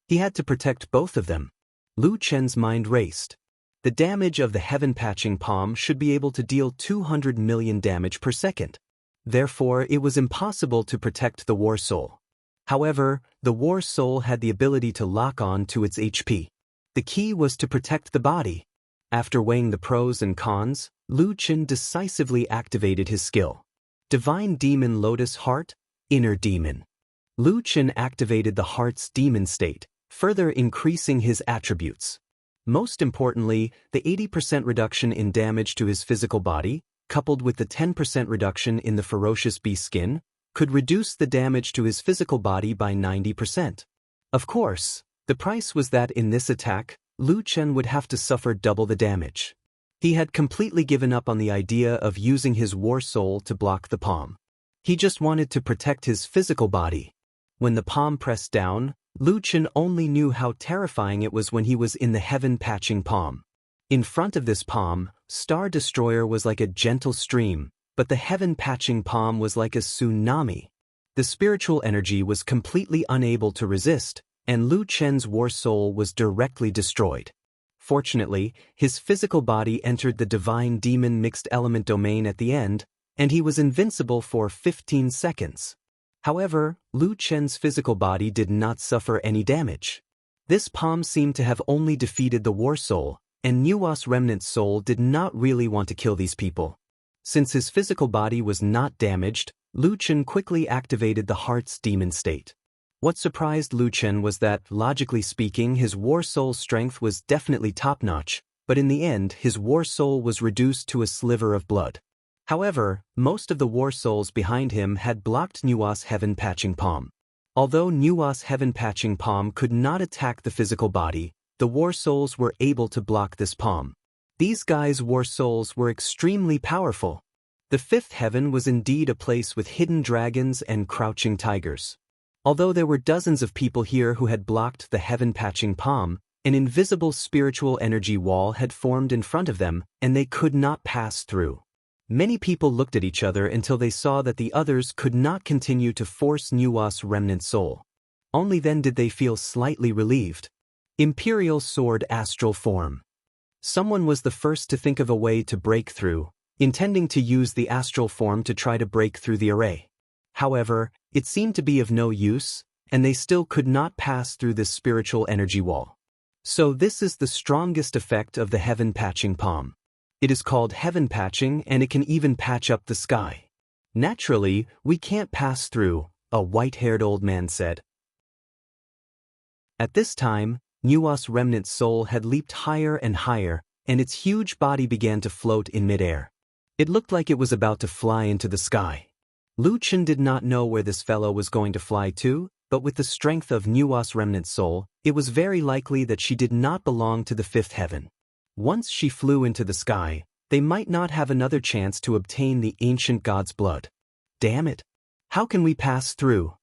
He had to protect both of them. Lu Chen's mind raced. The damage of the heaven-patching palm should be able to deal 200 million damage per second. Therefore, it was impossible to protect the war soul. However, the war soul had the ability to lock on to its HP. The key was to protect the body. After weighing the pros and cons, Lu Chen decisively activated his skill. Divine Demon Lotus Heart, Inner Demon. Lu Chen activated the heart's demon state, further increasing his attributes. Most importantly, the 80% reduction in damage to his physical body, coupled with the 10% reduction in the ferocious beast skin, could reduce the damage to his physical body by 90%. Of course, the price was that in this attack, Lu Chen would have to suffer double the damage. He had completely given up on the idea of using his war soul to block the palm. He just wanted to protect his physical body. When the palm pressed down, Lu Chen only knew how terrifying it was when he was in the heaven-patching palm. In front of this palm, Star Destroyer was like a gentle stream, but the heaven-patching palm was like a tsunami. The spiritual energy was completely unable to resist, and Lu Chen's war soul was directly destroyed. Fortunately, his physical body entered the divine demon mixed element domain at the end, and he was invincible for 15 seconds. However, Lu Chen's physical body did not suffer any damage. This palm seemed to have only defeated the war soul, and Nuwa's remnant soul did not really want to kill these people. Since his physical body was not damaged, Lu Chen quickly activated the heart's demon state. What surprised Lu Chen was that, logically speaking, his war soul's strength was definitely top-notch, but in the end his war soul was reduced to a sliver of blood. However, most of the war souls behind him had blocked Nuwa's heaven-patching palm. Although Nuwa's heaven-patching palm could not attack the physical body, the war souls were able to block this palm. These guys' war souls were extremely powerful. The 5th heaven was indeed a place with hidden dragons and crouching tigers. Although there were dozens of people here who had blocked the heaven-patching palm, an invisible spiritual energy wall had formed in front of them, and they could not pass through. Many people looked at each other until they saw that the others could not continue to force Nuwa's remnant soul. Only then did they feel slightly relieved. Imperial Sword Astral Form. Someone was the first to think of a way to break through, intending to use the astral form to try to break through the array. However, it seemed to be of no use, and they still could not pass through this spiritual energy wall. So this is the strongest effect of the heaven-patching palm. It is called heaven patching, and it can even patch up the sky. Naturally, we can't pass through, a white-haired old man said. At this time, Nuwa's remnant soul had leaped higher and higher, and its huge body began to float in midair. It looked like it was about to fly into the sky. Lu Chen did not know where this fellow was going to fly to, but with the strength of Nuwa's remnant soul, it was very likely that she did not belong to the 5th heaven. Once she flew into the sky, they might not have another chance to obtain the ancient god's blood. Damn it! How can we pass through?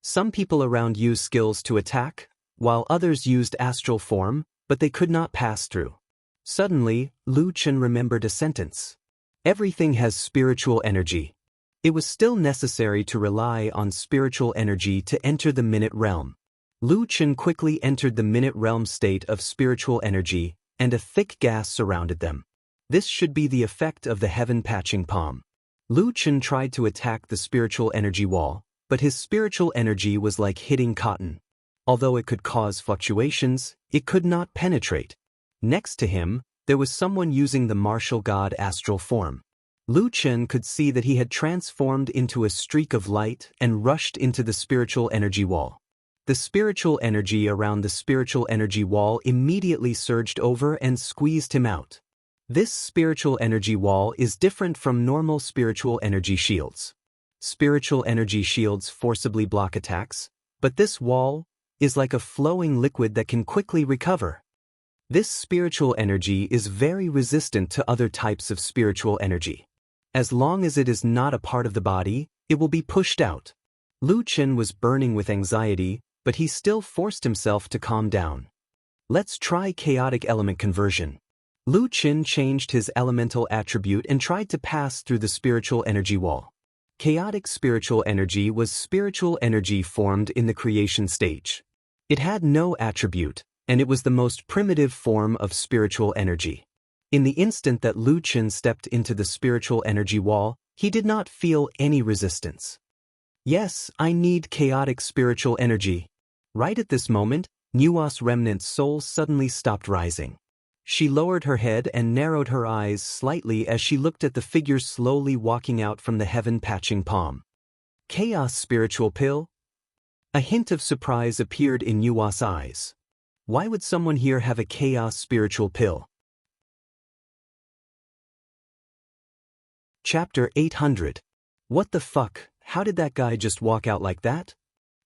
Some people around used skills to attack, while others used astral form, but they could not pass through. Suddenly, Lu Chen remembered a sentence. Everything has spiritual energy. It was still necessary to rely on spiritual energy to enter the minute realm. Lu Chen quickly entered the minute realm state of spiritual energy, and a thick gas surrounded them. This should be the effect of the heaven-patching palm. Lu Chen tried to attack the spiritual energy wall, but his spiritual energy was like hitting cotton. Although it could cause fluctuations, it could not penetrate. Next to him, there was someone using the martial god astral form. Lu Chen could see that he had transformed into a streak of light and rushed into the spiritual energy wall. The spiritual energy around the spiritual energy wall immediately surged over and squeezed him out. This spiritual energy wall is different from normal spiritual energy shields. Spiritual energy shields forcibly block attacks, but this wall is like a flowing liquid that can quickly recover. This spiritual energy is very resistant to other types of spiritual energy. As long as it is not a part of the body, it will be pushed out. Lu Chen was burning with anxiety, but he still forced himself to calm down. Let's try chaotic element conversion. Lu Chen changed his elemental attribute and tried to pass through the spiritual energy wall. Chaotic spiritual energy was spiritual energy formed in the creation stage. It had no attribute, and it was the most primitive form of spiritual energy. In the instant that Lu Chen stepped into the spiritual energy wall, he did not feel any resistance. Yes, I need chaotic spiritual energy. Right at this moment, Nua's remnant soul suddenly stopped rising. She lowered her head and narrowed her eyes slightly as she looked at the figure slowly walking out from the heaven-patching palm. Chaos spiritual pill? A hint of surprise appeared in Nua's eyes. Why would someone here have a chaos spiritual pill? Chapter 800. What the fuck? How did that guy just walk out like that?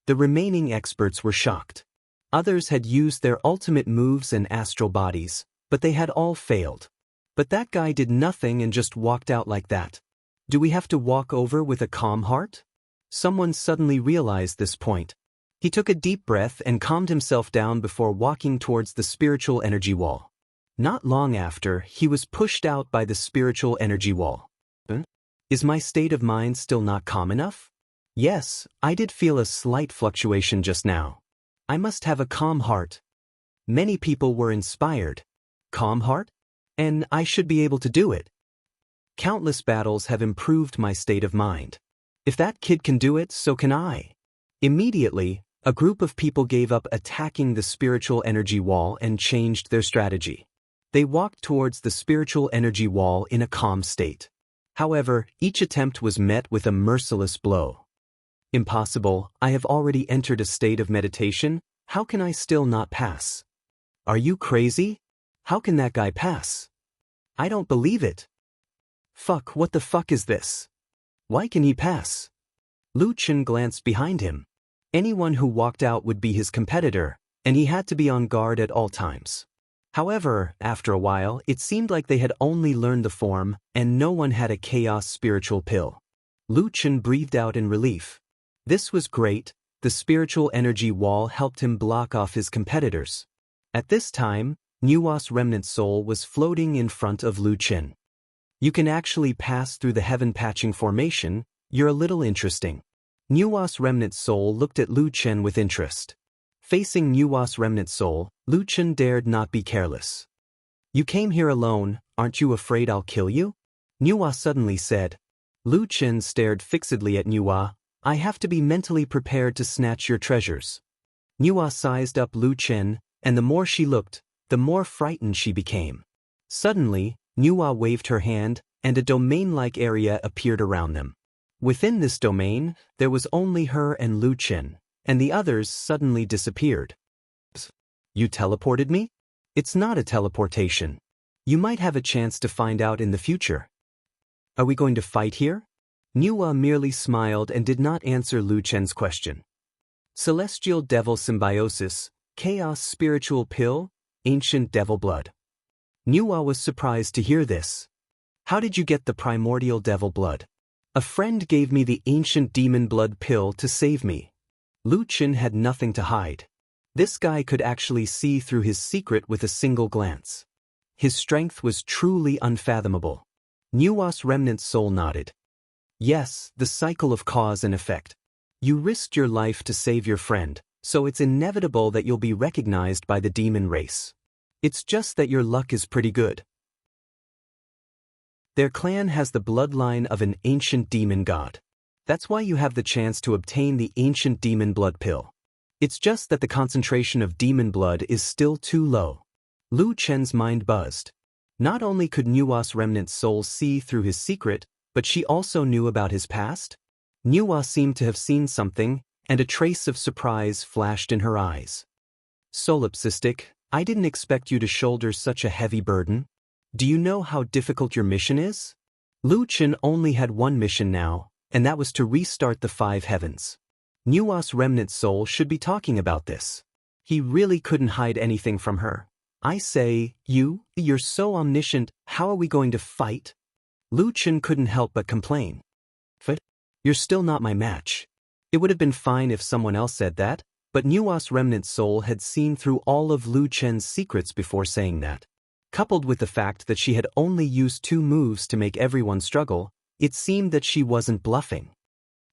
The remaining experts were shocked. Others had used their ultimate moves and astral bodies, but they had all failed. But that guy did nothing and just walked out like that. Do we have to walk over with a calm heart? Someone suddenly realized this point. He took a deep breath and calmed himself down before walking towards the spiritual energy wall. Not long after, he was pushed out by the spiritual energy wall. Is my state of mind still not calm enough? Yes, I did feel a slight fluctuation just now. I must have a calm heart. Many people were inspired. Calm heart? And I should be able to do it. Countless battles have improved my state of mind. If that kid can do it, so can I. Immediately, a group of people gave up attacking the spiritual energy wall and changed their strategy. They walked towards the spiritual energy wall in a calm state. However, each attempt was met with a merciless blow. Impossible, I have already entered a state of meditation, how can I still not pass? Are you crazy? How can that guy pass? I don't believe it. Fuck, what the fuck is this? Why can he pass? Lu Chen glanced behind him. Anyone who walked out would be his competitor, and he had to be on guard at all times. However, after a while, it seemed like they had only learned the form, and no one had a chaos spiritual pill. Lu Chen breathed out in relief. This was great, the spiritual energy wall helped him block off his competitors. At this time, Nua's remnant soul was floating in front of Lu Chen. You can actually pass through the heaven-patching formation, you're a little interesting. Nua's remnant soul looked at Lu Chen with interest. Facing Nua's remnant soul, Lu Chen dared not be careless. You came here alone, aren't you afraid I'll kill you? Nua suddenly said. Lu Chen stared fixedly at Nua. I have to be mentally prepared to snatch your treasures. Nua sized up Lu Chen, and the more she looked, the more frightened she became. Suddenly, Nua waved her hand, and a domain-like area appeared around them. Within this domain, there was only her and Lu Chen, and the others suddenly disappeared. You teleported me? It's not a teleportation. You might have a chance to find out in the future. Are we going to fight here? Nua merely smiled and did not answer Lu Chen's question. Celestial Devil Symbiosis, Chaos Spiritual Pill, Ancient Devil Blood. Nua was surprised to hear this. How did you get the primordial devil blood? A friend gave me the ancient demon blood pill to save me. Lu Chen had nothing to hide. This guy could actually see through his secret with a single glance. His strength was truly unfathomable. Nua's remnant soul nodded. Yes, the cycle of cause and effect. You risked your life to save your friend, so it's inevitable that you'll be recognized by the demon race. It's just that your luck is pretty good. Their clan has the bloodline of an ancient demon god. That's why you have the chance to obtain the ancient demon blood pill. It's just that the concentration of demon blood is still too low. Lu Chen's mind buzzed. Not only could Nua's remnant soul see through his secret, but she also knew about his past. Nua seemed to have seen something, and a trace of surprise flashed in her eyes. Solipsistic, I didn't expect you to shoulder such a heavy burden. Do you know how difficult your mission is? Lu Chen only had one mission now, and that was to restart the 5 heavens. Nua's remnant soul should be talking about this. He really couldn't hide anything from her. I say, you're so omniscient, how are we going to fight? Lu Chen couldn't help but complain. You're still not my match. It would have been fine if someone else said that, but Nua's remnant soul had seen through all of Lu Chen's secrets before saying that. Coupled with the fact that she had only used 2 moves to make everyone struggle, it seemed that she wasn't bluffing.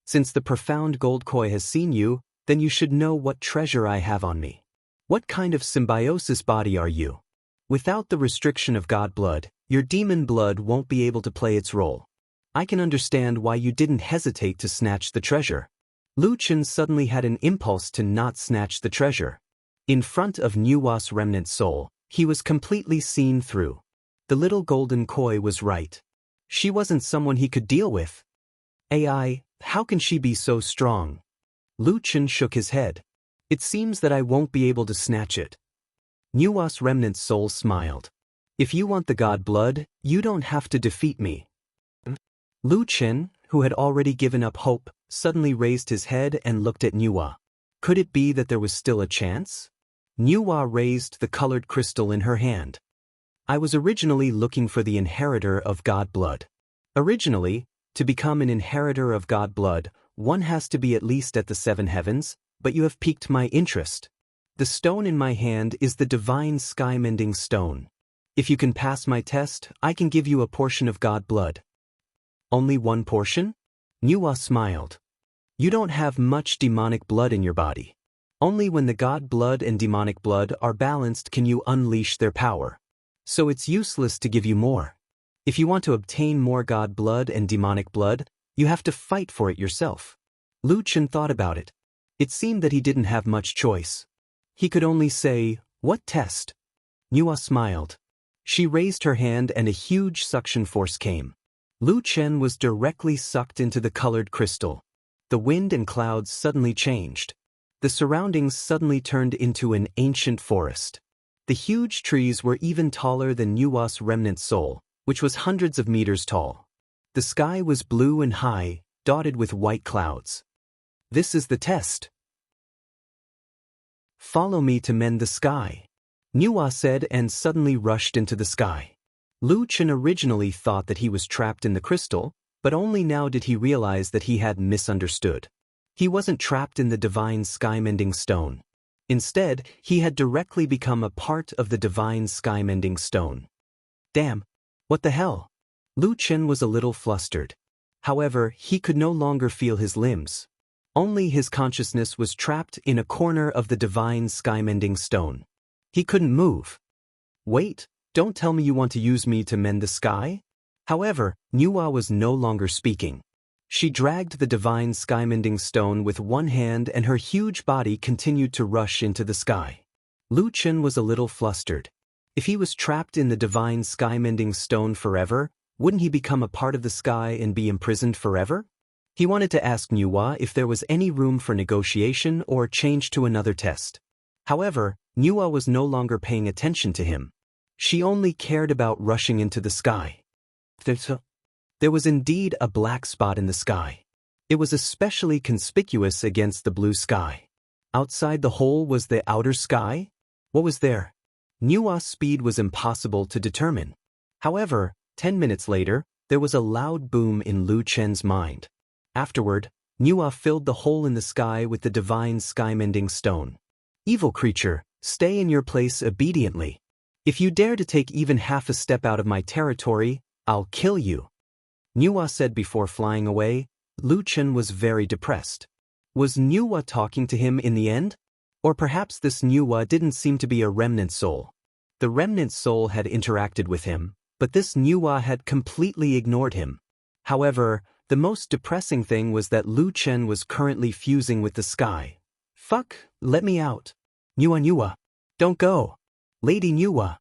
Since the profound gold koi has seen you, then you should know what treasure I have on me. What kind of symbiosis body are you? Without the restriction of god blood, your demon blood won't be able to play its role. I can understand why you didn't hesitate to snatch the treasure. Lu Chen suddenly had an impulse to not snatch the treasure. In front of Nua's remnant soul, he was completely seen through. The little golden koi was right. She wasn't someone he could deal with. AI, how can she be so strong? Lu Chen shook his head. It seems that I won't be able to snatch it. Nua's remnant soul smiled. If you want the god blood, you don't have to defeat me. Lu Chen, who had already given up hope, suddenly raised his head and looked at Nua. Could it be that there was still a chance? Nua raised the colored crystal in her hand. I was originally looking for the inheritor of god blood. Originally, to become an inheritor of god blood, one has to be at least at the 7 heavens, but you have piqued my interest. The stone in my hand is the divine sky-mending stone. If you can pass my test, I can give you a portion of god blood. Only 1 portion? Nua smiled. You don't have much demonic blood in your body. Only when the god blood and demonic blood are balanced can you unleash their power. So it's useless to give you more. If you want to obtain more god blood and demonic blood, you have to fight for it yourself. Lu Chen thought about it. It seemed that he didn't have much choice. He could only say, what test? Nua smiled. She raised her hand and a huge suction force came. Lu Chen was directly sucked into the colored crystal. The wind and clouds suddenly changed. The surroundings suddenly turned into an ancient forest. The huge trees were even taller than Nua's remnant soul, which was hundreds of meters tall. The sky was blue and high, dotted with white clouds. This is the test. Follow me to mend the sky, Nua said and suddenly rushed into the sky. Lu Chen originally thought that he was trapped in the crystal, but only now did he realize that he had misunderstood. He wasn't trapped in the divine sky-mending stone. Instead, he had directly become a part of the divine sky-mending stone. Damn, what the hell? Lu Chen was a little flustered. However, he could no longer feel his limbs. Only his consciousness was trapped in a corner of the divine sky-mending stone. He couldn't move. Wait, don't tell me you want to use me to mend the sky? However, Nua was no longer speaking. She dragged the divine sky-mending stone with one hand and her huge body continued to rush into the sky. Lu Chen was a little flustered. If he was trapped in the divine sky-mending stone forever, wouldn't he become a part of the sky and be imprisoned forever? He wanted to ask Nua if there was any room for negotiation or change to another test. However, Nua was no longer paying attention to him. She only cared about rushing into the sky. There was indeed a black spot in the sky. It was especially conspicuous against the blue sky. Outside the hole was the outer sky? What was there? Nua's speed was impossible to determine. However, 10 minutes later, there was a loud boom in Lu Chen's mind. Afterward, Nua filled the hole in the sky with the divine sky-mending stone. Evil creature, stay in your place obediently. If you dare to take even half a step out of my territory, I'll kill you. Nua said before flying away. Lu Chen was very depressed. Was Nua talking to him in the end? Or perhaps this Nuwa didn't seem to be a remnant soul. The remnant soul had interacted with him, but this Nuwa had completely ignored him. However, the most depressing thing was that Lu Chen was currently fusing with the sky. Fuck, let me out. Nuwa Nuwa. Don't go. Lady Nuwa.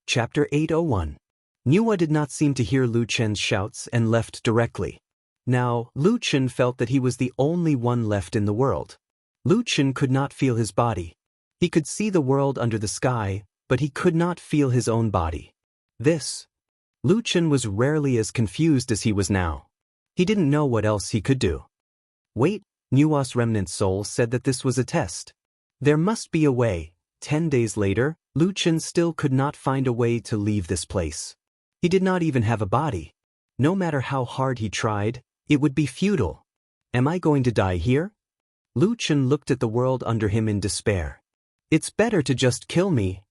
Chapter 801. Nuwa did not seem to hear Lu Chen's shouts and left directly. Now, Lu Chen felt that he was the only one left in the world. Lu Chen could not feel his body. He could see the world under the sky, but he could not feel his own body. Lu Chen was rarely as confused as he was now. He didn't know what else he could do. Wait, Nuwa's remnant soul said that this was a test. There must be a way. 10 days later, Lu Chen still could not find a way to leave this place. He did not even have a body. No matter how hard he tried, it would be futile. Am I going to die here? Lu Chen looked at the world under him in despair. It's better to just kill me.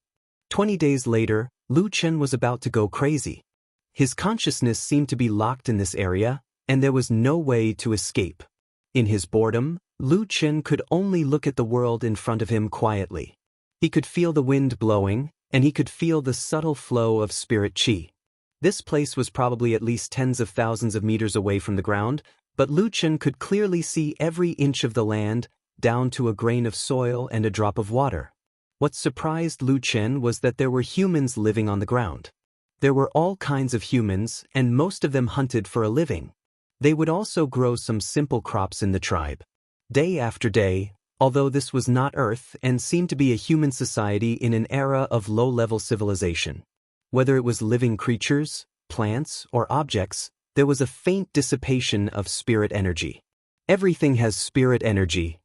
20 days later, Lu Chen was about to go crazy. His consciousness seemed to be locked in this area, and there was no way to escape. In his boredom, Lu Chen could only look at the world in front of him quietly. He could feel the wind blowing, and he could feel the subtle flow of spirit qi. This place was probably at least tens of thousands of meters away from the ground, but Lu Chen could clearly see every inch of the land, down to a grain of soil and a drop of water. What surprised Lu Chen was that there were humans living on the ground. There were all kinds of humans, and most of them hunted for a living. They would also grow some simple crops in the tribe. Day after day, although this was not Earth and seemed to be a human society in an era of low-level civilization. Whether it was living creatures, plants, or objects, there was a faint dissipation of spirit energy. Everything has spirit energy.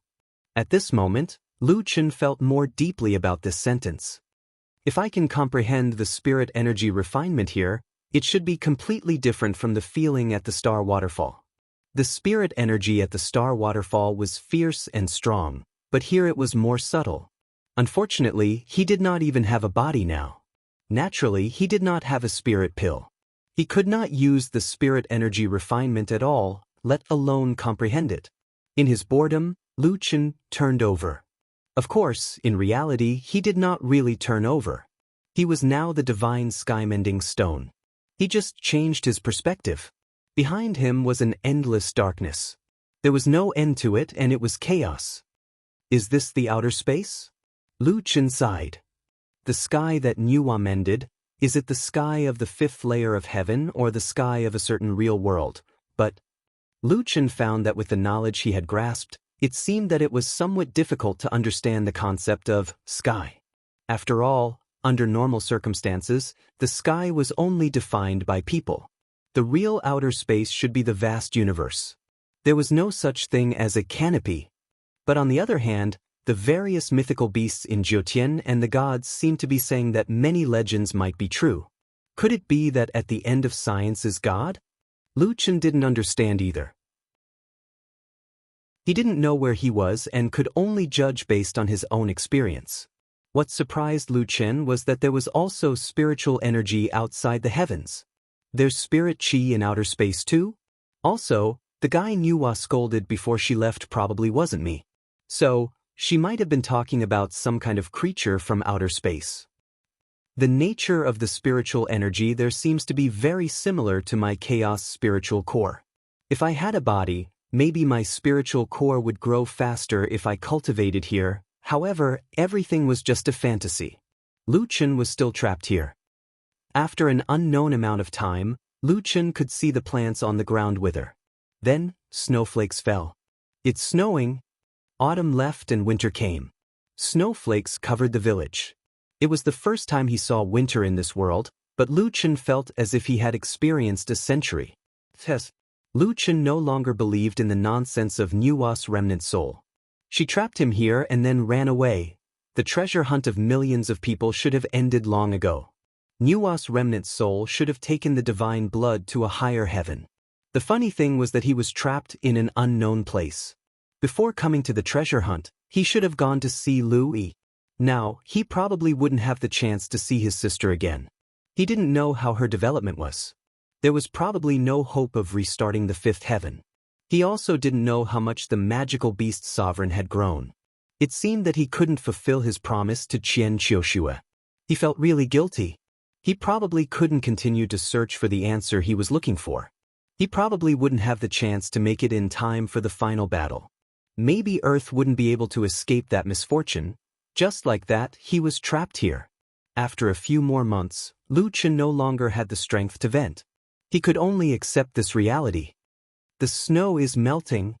At this moment, Lu Chen felt more deeply about this sentence. If I can comprehend the spirit energy refinement here, it should be completely different from the feeling at the star waterfall. The spirit energy at the star waterfall was fierce and strong, but here it was more subtle. Unfortunately, he did not even have a body now. Naturally, he did not have a spirit pill. He could not use the spirit energy refinement at all, let alone comprehend it. In his boredom, Lu Chen turned over. Of course, in reality, he did not really turn over. He was now the divine sky-mending stone. He just changed his perspective. Behind him was an endless darkness. There was no end to it, and it was chaos. Is this the outer space? Lu Chen sighed. The sky that Nuwa mended, is it the sky of the fifth layer of heaven or the sky of a certain real world? But Lu Chen found that with the knowledge he had grasped, it seemed that it was somewhat difficult to understand the concept of sky. After all, under normal circumstances, the sky was only defined by people. The real outer space should be the vast universe. There was no such thing as a canopy. But on the other hand, the various mythical beasts in Jiutian and the gods seemed to be saying that many legends might be true. Could it be that at the end of science is God? Lu Chen didn't understand either. He didn't know where he was and could only judge based on his own experience. What surprised Lu Chen was that there was also spiritual energy outside the heavens. There's spirit qi in outer space too? Also, the guy Nuwa scolded before she left probably wasn't me. So, she might have been talking about some kind of creature from outer space. The nature of the spiritual energy there seems to be very similar to my chaos spiritual core. If I had a body, maybe my spiritual core would grow faster if I cultivated here. However, everything was just a fantasy. Lu Chen was still trapped here. After an unknown amount of time, Lu Chen could see the plants on the ground wither. Then, snowflakes fell. It's snowing. Autumn left and winter came. Snowflakes covered the village. It was the first time he saw winter in this world, but Lu Chen felt as if he had experienced a century. Lu Chen no longer believed in the nonsense of Nuwa's remnant soul. She trapped him here and then ran away. The treasure hunt of millions of people should have ended long ago. Nuwa's remnant soul should have taken the divine blood to a higher heaven. The funny thing was that he was trapped in an unknown place. Before coming to the treasure hunt, he should have gone to see Lu Yi. Now, he probably wouldn't have the chance to see his sister again. He didn't know how her development was. There was probably no hope of restarting the fifth heaven. He also didn't know how much the magical beast sovereign had grown. It seemed that he couldn't fulfill his promise to Qian Qiushue. He felt really guilty. He probably couldn't continue to search for the answer he was looking for. He probably wouldn't have the chance to make it in time for the final battle. Maybe Earth wouldn't be able to escape that misfortune. Just like that, he was trapped here. After a few more months, Lu Chen no longer had the strength to vent. He could only accept this reality. The snow is melting.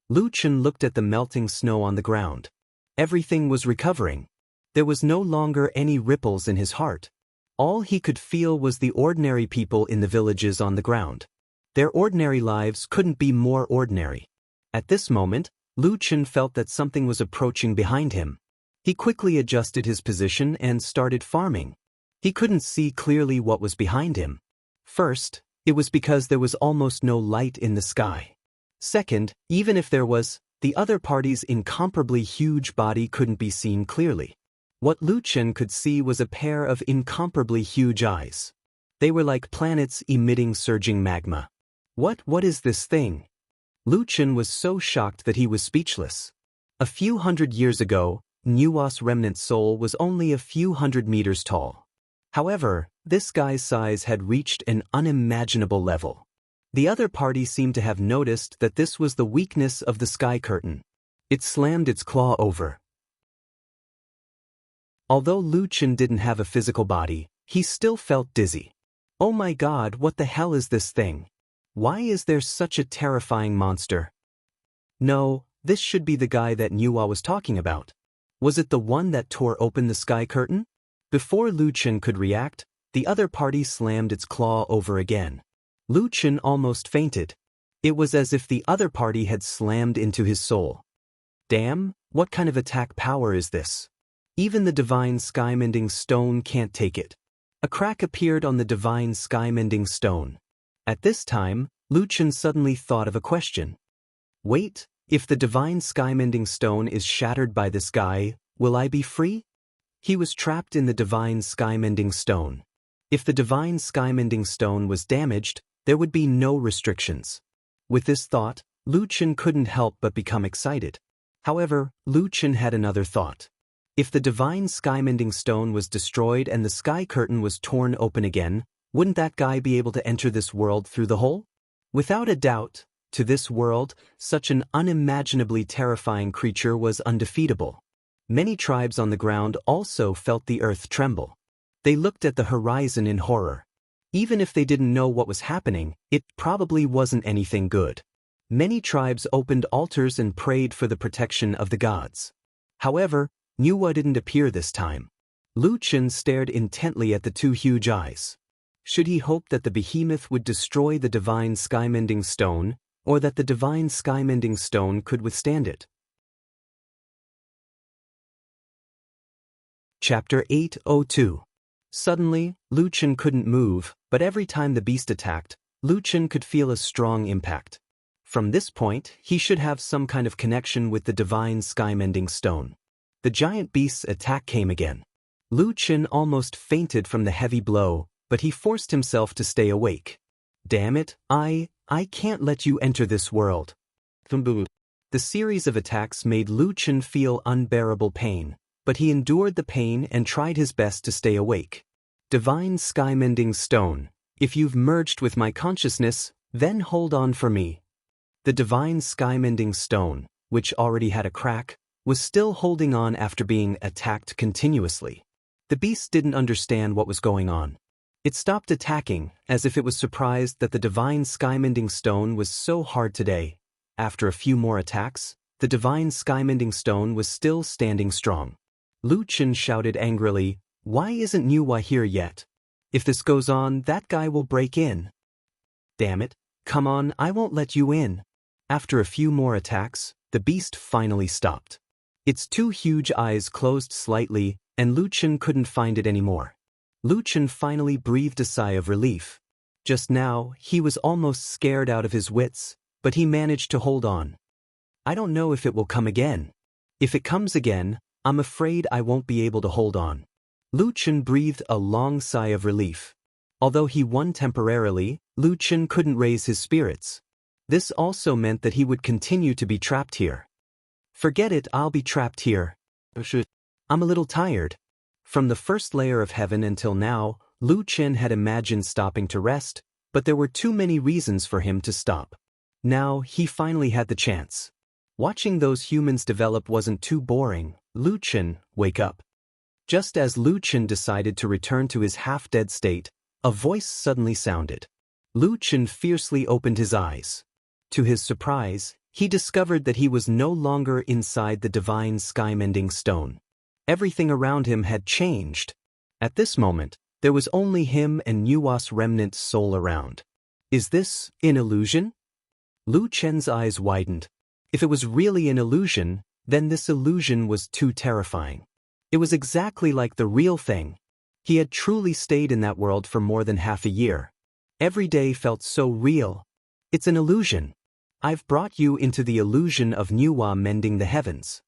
Lu Chen looked at the melting snow on the ground. Everything was recovering. There was no longer any ripples in his heart. All he could feel was the ordinary people in the villages on the ground. Their ordinary lives couldn't be more ordinary. At this moment, Lu Chen felt that something was approaching behind him. He quickly adjusted his position and started farming. He couldn't see clearly what was behind him. First, it was because there was almost no light in the sky. Second, even if there was, the other party's incomparably huge body couldn't be seen clearly. What Lu Chen could see was a pair of incomparably huge eyes. They were like planets emitting surging magma. What is this thing? Lu Chen was so shocked that he was speechless. A few hundred years ago, Nuwa's remnant soul was only a few hundred meters tall. However, this guy's size had reached an unimaginable level. The other party seemed to have noticed that this was the weakness of the sky curtain. It slammed its claw over. Although Lu Chen didn't have a physical body, he still felt dizzy. Oh my God, what the hell is this thing? Why is there such a terrifying monster? No, this should be the guy that Nuwa was talking about. Was it the one that tore open the sky curtain? Before Lu Chen could react, the other party slammed its claw over again. Lu Chen almost fainted. It was as if the other party had slammed into his soul. Damn, what kind of attack power is this? Even the divine sky-mending stone can't take it. A crack appeared on the divine sky-mending stone. At this time, Lu Chen suddenly thought of a question. Wait, if the divine sky-mending stone is shattered by this guy, will I be free? He was trapped in the divine sky-mending stone. If the divine sky-mending stone was damaged, there would be no restrictions. With this thought, Lu Chen couldn't help but become excited. However, Lu Chen had another thought. If the divine sky-mending stone was destroyed and the sky curtain was torn open again, wouldn't that guy be able to enter this world through the hole? Without a doubt, to this world, such an unimaginably terrifying creature was undefeatable. Many tribes on the ground also felt the earth tremble. They looked at the horizon in horror. Even if they didn't know what was happening, it probably wasn't anything good. Many tribes opened altars and prayed for the protection of the gods. However, Nuwa didn't appear this time. Lu Chen stared intently at the two huge eyes. Should he hope that the behemoth would destroy the divine sky-mending stone, or that the divine sky-mending stone could withstand it? Chapter 802. Suddenly, Lu Chen couldn't move, but every time the beast attacked, Lu Chen could feel a strong impact. From this point, he should have some kind of connection with the divine sky-mending stone. The giant beast's attack came again. Lu Chen almost fainted from the heavy blow, but he forced himself to stay awake. Damn it, I can't let you enter this world. The series of attacks made Lu Chen feel unbearable pain, but he endured the pain and tried his best to stay awake. Divine sky-mending stone, if you've merged with my consciousness, then hold on for me. The divine sky-mending stone, which already had a crack, was still holding on after being attacked continuously. The beast didn't understand what was going on. It stopped attacking, as if it was surprised that the divine sky-mending stone was so hard today. After a few more attacks, the divine sky-mending stone was still standing strong. Lu Chen shouted angrily, "Why isn't Nuwa here yet? If this goes on, that guy will break in." Damn it, come on, I won't let you in. After a few more attacks, the beast finally stopped. Its two huge eyes closed slightly, and Lu Chen couldn't find it anymore. Lu Chen finally breathed a sigh of relief. Just now, he was almost scared out of his wits, but he managed to hold on. I don't know if it will come again. If it comes again, I'm afraid I won't be able to hold on. Lu Chen breathed a long sigh of relief. Although he won temporarily, Lu Chen couldn't raise his spirits. This also meant that he would continue to be trapped here. Forget it, I'll be trapped here. I'm a little tired. From the first layer of heaven until now, Lu Chen had imagined stopping to rest, but there were too many reasons for him to stop. Now, he finally had the chance. Watching those humans develop wasn't too boring. Lu Chen, wake up. Just as Lu Chen decided to return to his half-dead state, a voice suddenly sounded. Lu Chen fiercely opened his eyes. To his surprise, he discovered that he was no longer inside the divine sky-mending stone. Everything around him had changed. At this moment, there was only him and Nuwa's remnant soul around. Is this an illusion? Lu Chen's eyes widened. If it was really an illusion, then this illusion was too terrifying. It was exactly like the real thing. He had truly stayed in that world for more than half a year. Every day felt so real. It's an illusion. I've brought you into the illusion of Nuwa mending the heavens.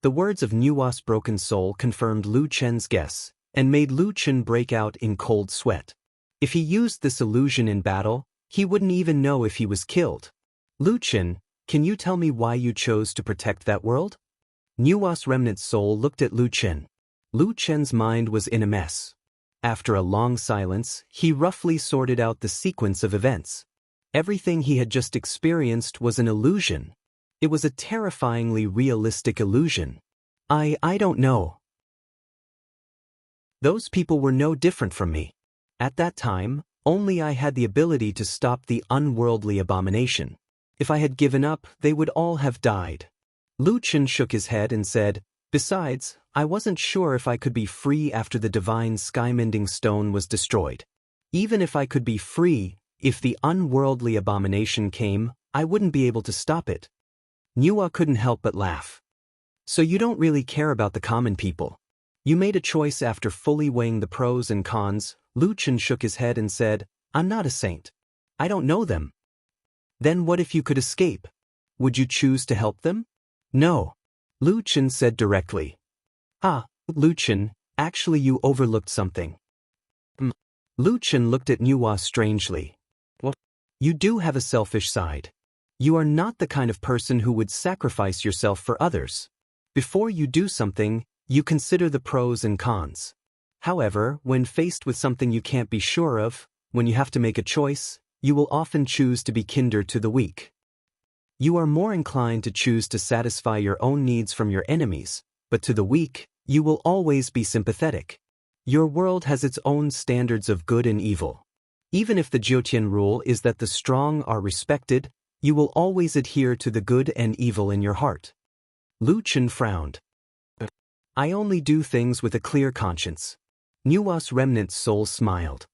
The words of Nuwa's broken soul confirmed Lu Chen's guess, and made Lu Chen break out in cold sweat. If he used this illusion in battle, he wouldn't even know if he was killed. Lu Chen, can you tell me why you chose to protect that world? Nuwa's remnant soul looked at Lu Chen. Lu Chen's mind was in a mess. After a long silence, he roughly sorted out the sequence of events. Everything he had just experienced was an illusion. It was a terrifyingly realistic illusion. I don't know. Those people were no different from me. At that time, only I had the ability to stop the unworldly abomination. If I had given up, they would all have died. Lu Chen shook his head and said, besides, I wasn't sure if I could be free after the divine sky-mending stone was destroyed. Even if I could be free, if the unworldly abomination came, I wouldn't be able to stop it. Nuwa couldn't help but laugh. So you don't really care about the common people. You made a choice after fully weighing the pros and cons. Lu Chen shook his head and said, I'm not a saint. I don't know them. Then what if you could escape? Would you choose to help them? No. Lu Chen said directly. Lu Chen, actually you overlooked something. Lu Chen looked at Nuwa strangely. What? You do have a selfish side. You are not the kind of person who would sacrifice yourself for others. Before you do something, you consider the pros and cons. However, when faced with something you can't be sure of, when you have to make a choice, you will often choose to be kinder to the weak. You are more inclined to choose to satisfy your own needs from your enemies, but to the weak, you will always be sympathetic. Your world has its own standards of good and evil. Even if the Jiutian rule is that the strong are respected, you will always adhere to the good and evil in your heart. Lu Chen frowned. I only do things with a clear conscience. Nuwa's remnant soul smiled.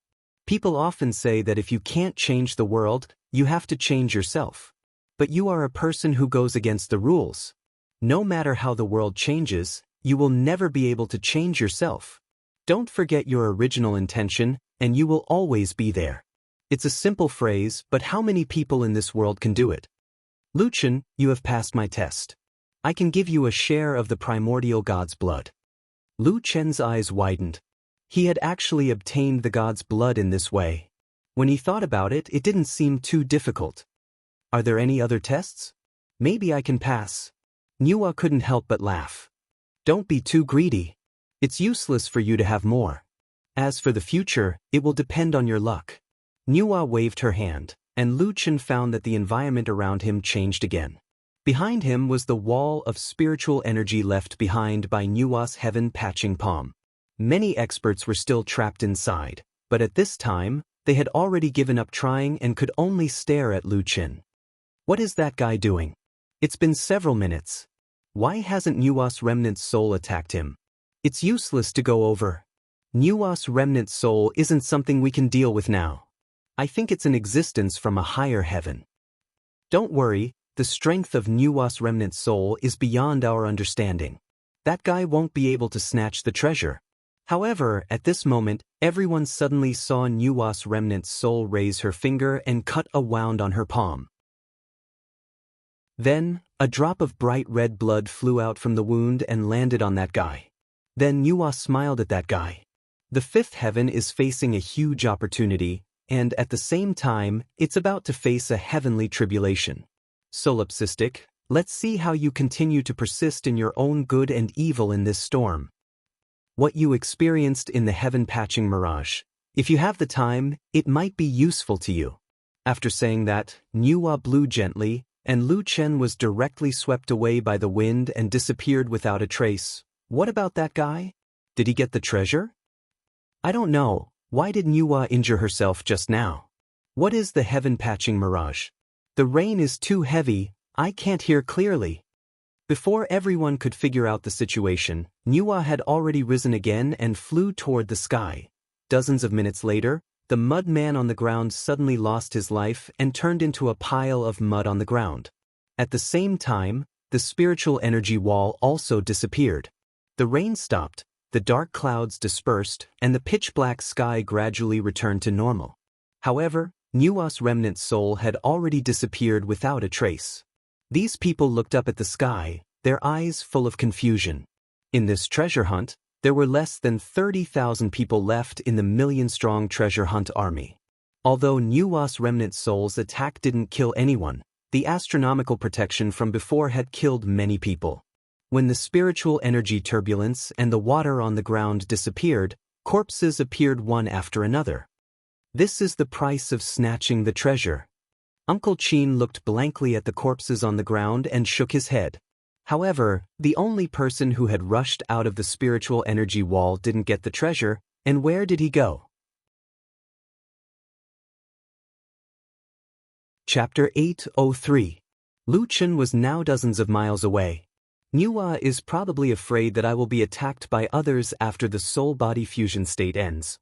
People often say that if you can't change the world, you have to change yourself. But you are a person who goes against the rules. No matter how the world changes, you will never be able to change yourself. Don't forget your original intention, and you will always be there. It's a simple phrase, but how many people in this world can do it? Lu Chen, you have passed my test. I can give you a share of the primordial god's blood. Lu Chen's eyes widened. He had actually obtained the god's blood in this way. When he thought about it, it didn't seem too difficult. Are there any other tests? Maybe I can pass. Nuwa couldn't help but laugh. Don't be too greedy. It's useless for you to have more. As for the future, it will depend on your luck. Nuwa waved her hand, and Lu Chen found that the environment around him changed again. Behind him was the wall of spiritual energy left behind by Nuwa's heaven patching palm. Many experts were still trapped inside, but at this time, they had already given up trying and could only stare at Lu Chen. What is that guy doing? It's been several minutes. Why hasn't Nuwa's remnant soul attacked him? It's useless to go over. Nuwa's remnant soul isn't something we can deal with now. I think it's an existence from a higher heaven. Don't worry, the strength of Nuwa's remnant soul is beyond our understanding. That guy won't be able to snatch the treasure. However, at this moment, everyone suddenly saw Nuwa's remnant soul raise her finger and cut a wound on her palm. Then, a drop of bright red blood flew out from the wound and landed on that guy. Then Nuwa smiled at that guy. The fifth heaven is facing a huge opportunity, and at the same time, it's about to face a heavenly tribulation. Solipsistic, let's see how you continue to persist in your own good and evil in this storm. What you experienced in the heaven-patching mirage. If you have the time, it might be useful to you. After saying that, Nuwa blew gently, and Lu Chen was directly swept away by the wind and disappeared without a trace. What about that guy? Did he get the treasure? I don't know. Why did Nuwa injure herself just now? What is the heaven-patching mirage? The rain is too heavy, I can't hear clearly. Before everyone could figure out the situation, Nuwa had already risen again and flew toward the sky. Dozens of minutes later, the mud man on the ground suddenly lost his life and turned into a pile of mud on the ground. At the same time, the spiritual energy wall also disappeared. The rain stopped, the dark clouds dispersed, and the pitch-black sky gradually returned to normal. However, Nuwa's remnant soul had already disappeared without a trace. These people looked up at the sky, their eyes full of confusion. In this treasure hunt, there were less than 30,000 people left in the million-strong treasure hunt army. Although Nuwa's remnant soul's attack didn't kill anyone, the astronomical protection from before had killed many people. When the spiritual energy turbulence and the water on the ground disappeared, corpses appeared one after another. This is the price of snatching the treasure. Uncle Chin looked blankly at the corpses on the ground and shook his head. However, the only person who had rushed out of the spiritual energy wall didn't get the treasure, and where did he go? Chapter 803. Lu Chen was now dozens of miles away. Nuwa is probably afraid that I will be attacked by others after the soul-body fusion state ends.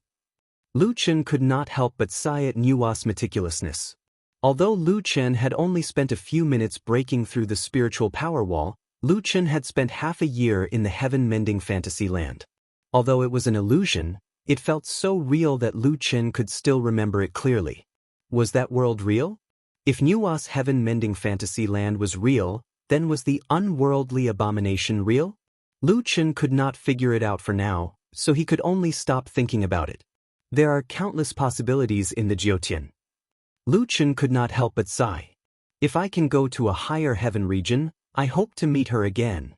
Lu Chen could not help but sigh at Nuwa's meticulousness. Although Lu Chen had only spent a few minutes breaking through the spiritual power wall, Lu Chen had spent half a year in the heaven-mending fantasy land. Although it was an illusion, it felt so real that Lu Chen could still remember it clearly. Was that world real? If Nuwa's heaven-mending fantasy land was real, then was the unworldly abomination real? Lu Chen could not figure it out for now, so he could only stop thinking about it. There are countless possibilities in the Jiutian. Lu Chen could not help but sigh. If I can go to a higher heaven region, I hope to meet her again.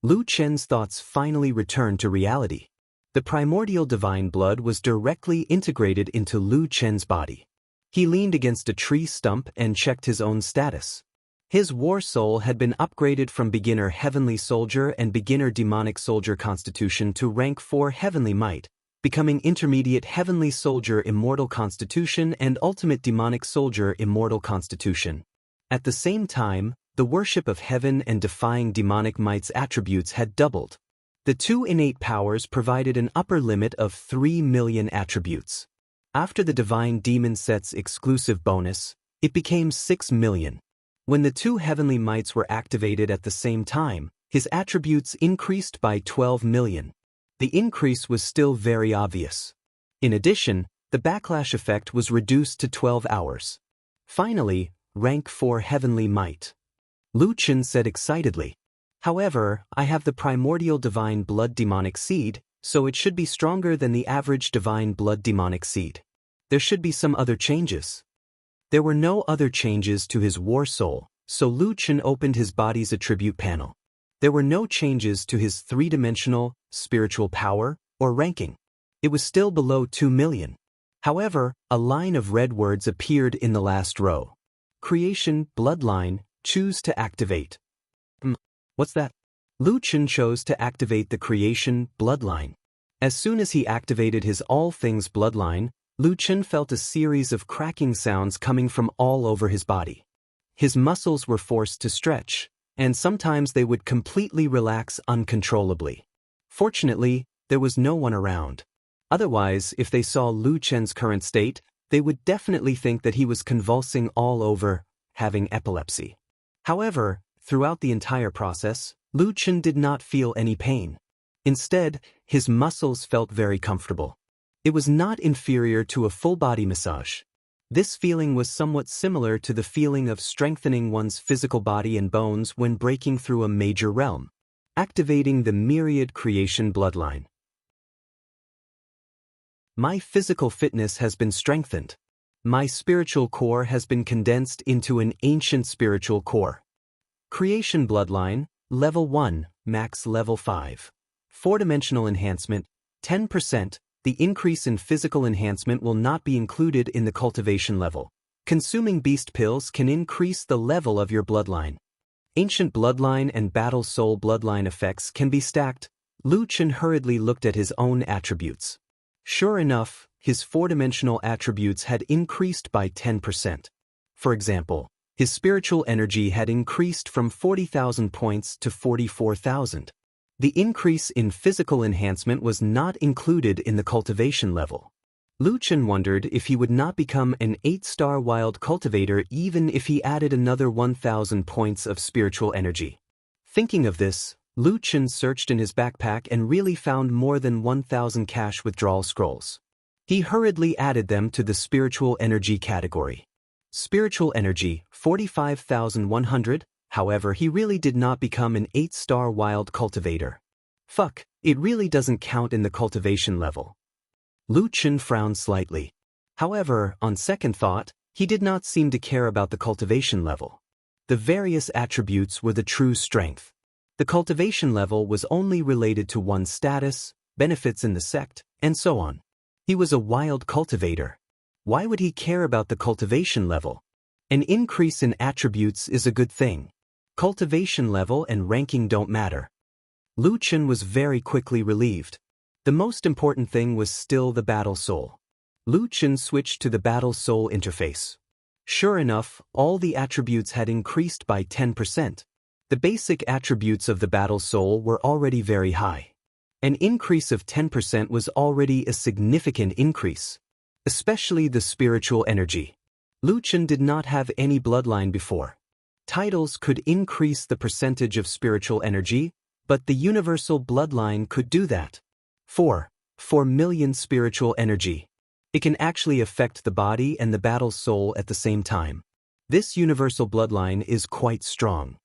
Lu Chen's thoughts finally returned to reality. The primordial divine blood was directly integrated into Lu Chen's body. He leaned against a tree stump and checked his own status. His war soul had been upgraded from beginner heavenly soldier and beginner demonic soldier constitution to rank 4 heavenly might, becoming intermediate heavenly soldier immortal constitution and ultimate demonic soldier immortal constitution. At the same time, the worship of heaven and defying demonic might's attributes had doubled. The 2 innate powers provided an upper limit of 3 million attributes. After the divine demon set's exclusive bonus, it became 6 million. When the 2 heavenly mights were activated at the same time, his attributes increased by 12 million. The increase was still very obvious. In addition, the backlash effect was reduced to 12 hours. Finally, rank 4 heavenly might. Lu Chen said excitedly. However, I have the primordial divine blood demonic seed, so it should be stronger than the average divine blood demonic seed. There should be some other changes. There were no other changes to his war soul, so Lu Chen opened his body's attribute panel. There were no changes to his 3-dimensional, spiritual power, or ranking. It was still below 2 million. However, a line of red words appeared in the last row. Creation, bloodline, choose to activate. What's that? Lu Chen chose to activate the creation, bloodline. As soon as he activated his all things bloodline, Lu Chen felt a series of cracking sounds coming from all over his body. His muscles were forced to stretch, and sometimes they would completely relax uncontrollably. Fortunately, there was no one around. Otherwise, if they saw Lu Chen's current state, they would definitely think that he was convulsing all over, having epilepsy. However, throughout the entire process, Lu Chen did not feel any pain. Instead, his muscles felt very comfortable. It was not inferior to a full-body massage. This feeling was somewhat similar to the feeling of strengthening one's physical body and bones when breaking through a major realm, activating the myriad creation bloodline. My physical fitness has been strengthened. My spiritual core has been condensed into an ancient spiritual core. Creation bloodline, level 1, max level 5. 4-dimensional enhancement, 10%. The increase in physical enhancement will not be included in the cultivation level. Consuming beast pills can increase the level of your bloodline. Ancient bloodline and battle soul bloodline effects can be stacked. Lu Chen hurriedly looked at his own attributes. Sure enough, his 4-dimensional attributes had increased by 10%. For example, his spiritual energy had increased from 40,000 points to 44,000. The increase in physical enhancement was not included in the cultivation level. Lu Chen wondered if he would not become an 8-star wild cultivator even if he added another 1,000 points of spiritual energy. Thinking of this, Lu Chen searched in his backpack and really found more than 1,000 cash withdrawal scrolls. He hurriedly added them to the spiritual energy category. Spiritual energy, 45,100. However, he really did not become an 8-star wild cultivator. Fuck, it really doesn't count in the cultivation level. Lu Chen frowned slightly. However, on second thought, he did not seem to care about the cultivation level. The various attributes were the true strength. The cultivation level was only related to one's status, benefits in the sect, and so on. He was a wild cultivator. Why would he care about the cultivation level? An increase in attributes is a good thing. Cultivation level and ranking don't matter. Lu Chen was very quickly relieved. The most important thing was still the battle soul. Lu Chen switched to the battle soul interface. Sure enough, all the attributes had increased by 10%. The basic attributes of the battle soul were already very high. An increase of 10% was already a significant increase. Especially the spiritual energy. Lu Chen did not have any bloodline before. Titles could increase the percentage of spiritual energy, but the universal bloodline could do that. 4 million spiritual energy. It can actually affect the body and the battle soul at the same time. This universal bloodline is quite strong.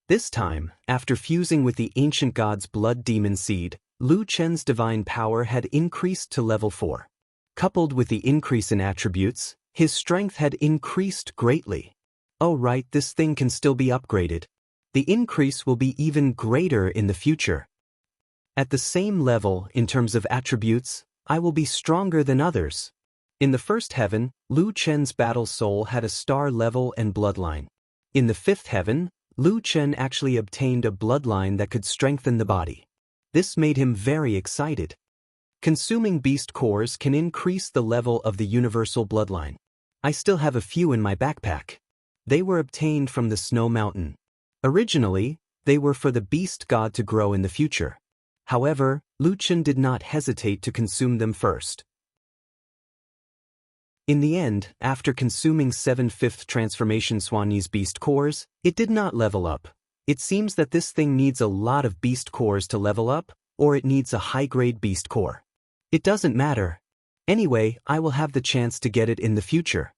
This time, after fusing with the ancient god's blood demon seed, Lu Chen's divine power had increased to level 4. Coupled with the increase in attributes, his strength had increased greatly. Oh right, this thing can still be upgraded. The increase will be even greater in the future. At the same level, in terms of attributes, I will be stronger than others. In the first heaven, Lu Chen's battle soul had a star level and bloodline. In the fifth heaven, Lu Chen actually obtained a bloodline that could strengthen the body. This made him very excited. Consuming beast cores can increase the level of the universal bloodline. I still have a few in my backpack. They were obtained from the Snow Mountain. Originally, they were for the beast god to grow in the future. However, Lu Chen did not hesitate to consume them first. In the end, after consuming 7 5th transformation Swanese beast cores, it did not level up. It seems that this thing needs a lot of beast cores to level up, or it needs a high-grade beast core. It doesn't matter. Anyway, I will have the chance to get it in the future.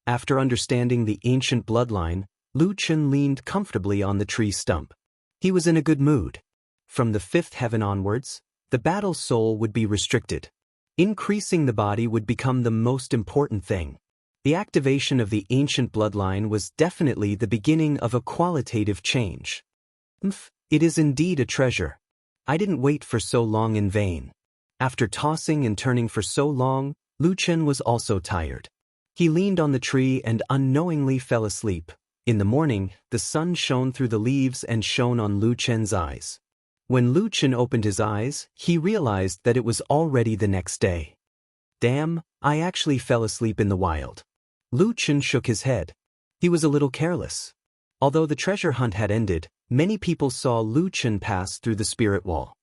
After understanding the ancient bloodline, Lu Chen leaned comfortably on the tree stump. He was in a good mood. From the 5th heaven onwards, the battle soul would be restricted. Increasing the body would become the most important thing. The activation of the ancient bloodline was definitely the beginning of a qualitative change. It is indeed a treasure. I didn't wait for so long in vain. After tossing and turning for so long, Lu Chen was also tired. He leaned on the tree and unknowingly fell asleep. In the morning, the sun shone through the leaves and shone on Lu Chen's eyes. When Lu Chen opened his eyes, he realized that it was already the next day. Damn, I actually fell asleep in the wild. Lu Chen shook his head. He was a little careless. Although the treasure hunt had ended, many people saw Lu Chen pass through the spirit wall.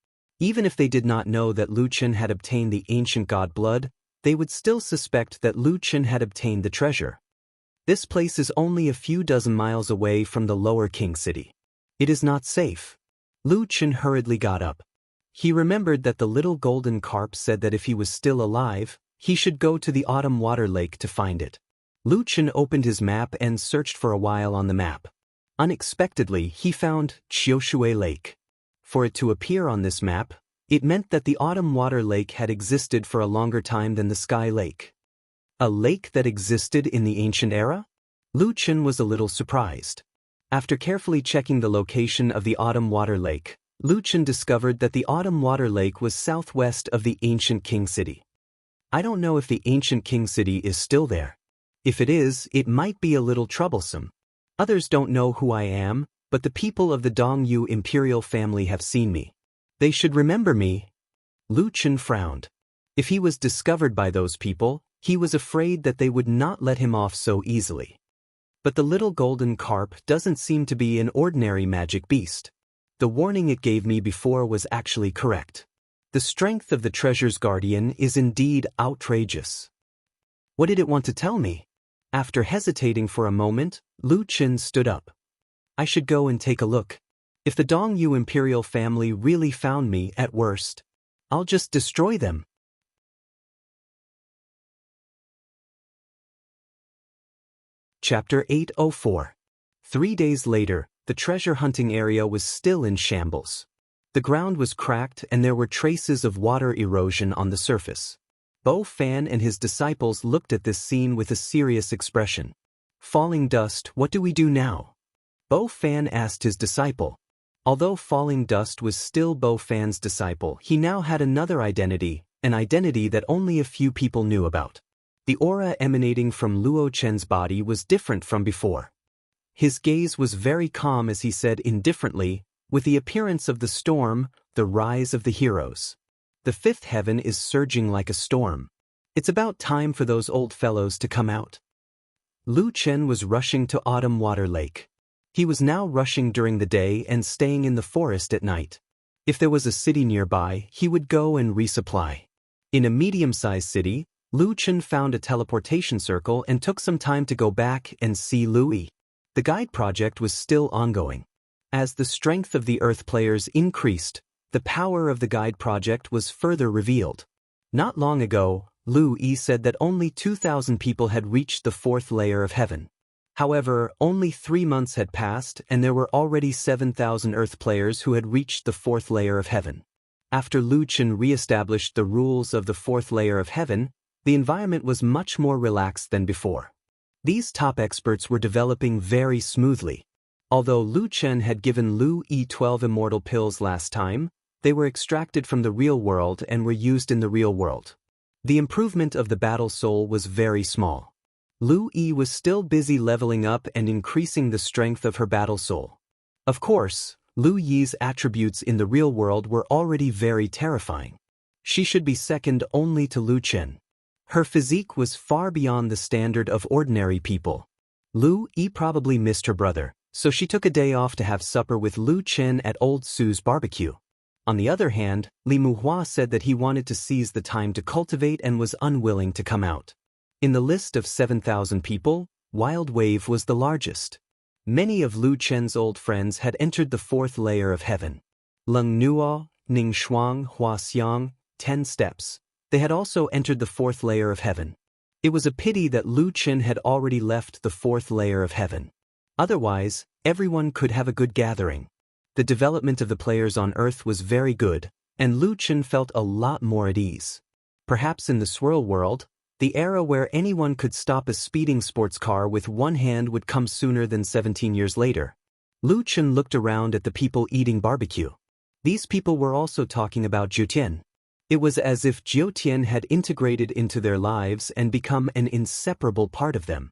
Even if they did not know that Lu Chen had obtained the ancient god blood, they would still suspect that Lu Chen had obtained the treasure. This place is only a few dozen miles away from the lower king city. It is not safe. Lu Chen hurriedly got up. He remembered that the little golden carp said that if he was still alive, he should go to the autumn water lake to find it. Lu Chen opened his map and searched for a while on the map. Unexpectedly, he found Qiushui Lake. For it to appear on this map, it meant that the autumn water lake had existed for a longer time than the sky lake. A lake that existed in the ancient era? Lu Chen was a little surprised. After carefully checking the location of the Autumn Water Lake, Lu Chen discovered that the Autumn Water Lake was southwest of the ancient King City. I don't know if the ancient King City is still there. If it is, it might be a little troublesome. Others don't know who I am, but the people of the Dongyu imperial family have seen me. They should remember me. Lu Chen frowned. If he was discovered by those people, he was afraid that they would not let him off so easily. But the little golden carp doesn't seem to be an ordinary magic beast. The warning it gave me before was actually correct. The strength of the treasure's guardian is indeed outrageous. What did it want to tell me? After hesitating for a moment, Lu Chen stood up. I should go and take a look. If the Dongyu imperial family really found me, at worst, I'll just destroy them. Chapter 804. 3 days later, the treasure hunting area was still in shambles. The ground was cracked and there were traces of water erosion on the surface. Bo Fan and his disciples looked at this scene with a serious expression. Falling Dust, what do we do now? Bo Fan asked his disciple. Although Falling Dust was still Bo Fan's disciple, he now had another identity, an identity that only a few people knew about. The aura emanating from Luo Chen's body was different from before. His gaze was very calm as he said indifferently, with the appearance of the storm, the rise of the heroes. The fifth heaven is surging like a storm. It's about time for those old fellows to come out. Lu Chen was rushing to Autumn Water Lake. He was now rushing during the day and staying in the forest at night. If there was a city nearby, he would go and resupply. In a medium-sized city, Lu Chen found a teleportation circle and took some time to go back and see Louis. The guide project was still ongoing. As the strength of the Earth players increased, the power of the guide project was further revealed. Not long ago, Lu Yi said that only 2,000 people had reached the fourth layer of heaven. However, only 3 months had passed and there were already 7,000 Earth players who had reached the fourth layer of heaven. After Lu Chen re-established the rules of the fourth layer of heaven, the environment was much more relaxed than before. These top experts were developing very smoothly. Although Lu Chen had given Lu Yi 12 immortal pills last time, they were extracted from the real world and were used in the real world. The improvement of the battle soul was very small. Lu Yi was still busy leveling up and increasing the strength of her battle soul. Of course, Lu Yi's attributes in the real world were already very terrifying. She should be second only to Lu Chen. Her physique was far beyond the standard of ordinary people. Lu Yi probably missed her brother, so she took a day off to have supper with Lu Chen at Old Sue's barbecue. On the other hand, Li Muhua said that he wanted to seize the time to cultivate and was unwilling to come out. In the list of 7,000 people, Wild Wave was the largest. Many of Lu Chen's old friends had entered the fourth layer of heaven. Leng Nuo, Ning Shuang, Hua Xiang, 10 steps. They had also entered the fourth layer of heaven. It was a pity that Lu Chen had already left the fourth layer of heaven. Otherwise, everyone could have a good gathering. The development of the players on Earth was very good, and Lu Chen felt a lot more at ease. Perhaps in the swirl world, the era where anyone could stop a speeding sports car with one hand would come sooner than 17 years later. Lu Chen looked around at the people eating barbecue. These people were also talking about Jiutian. It was as if Jiutian had integrated into their lives and become an inseparable part of them.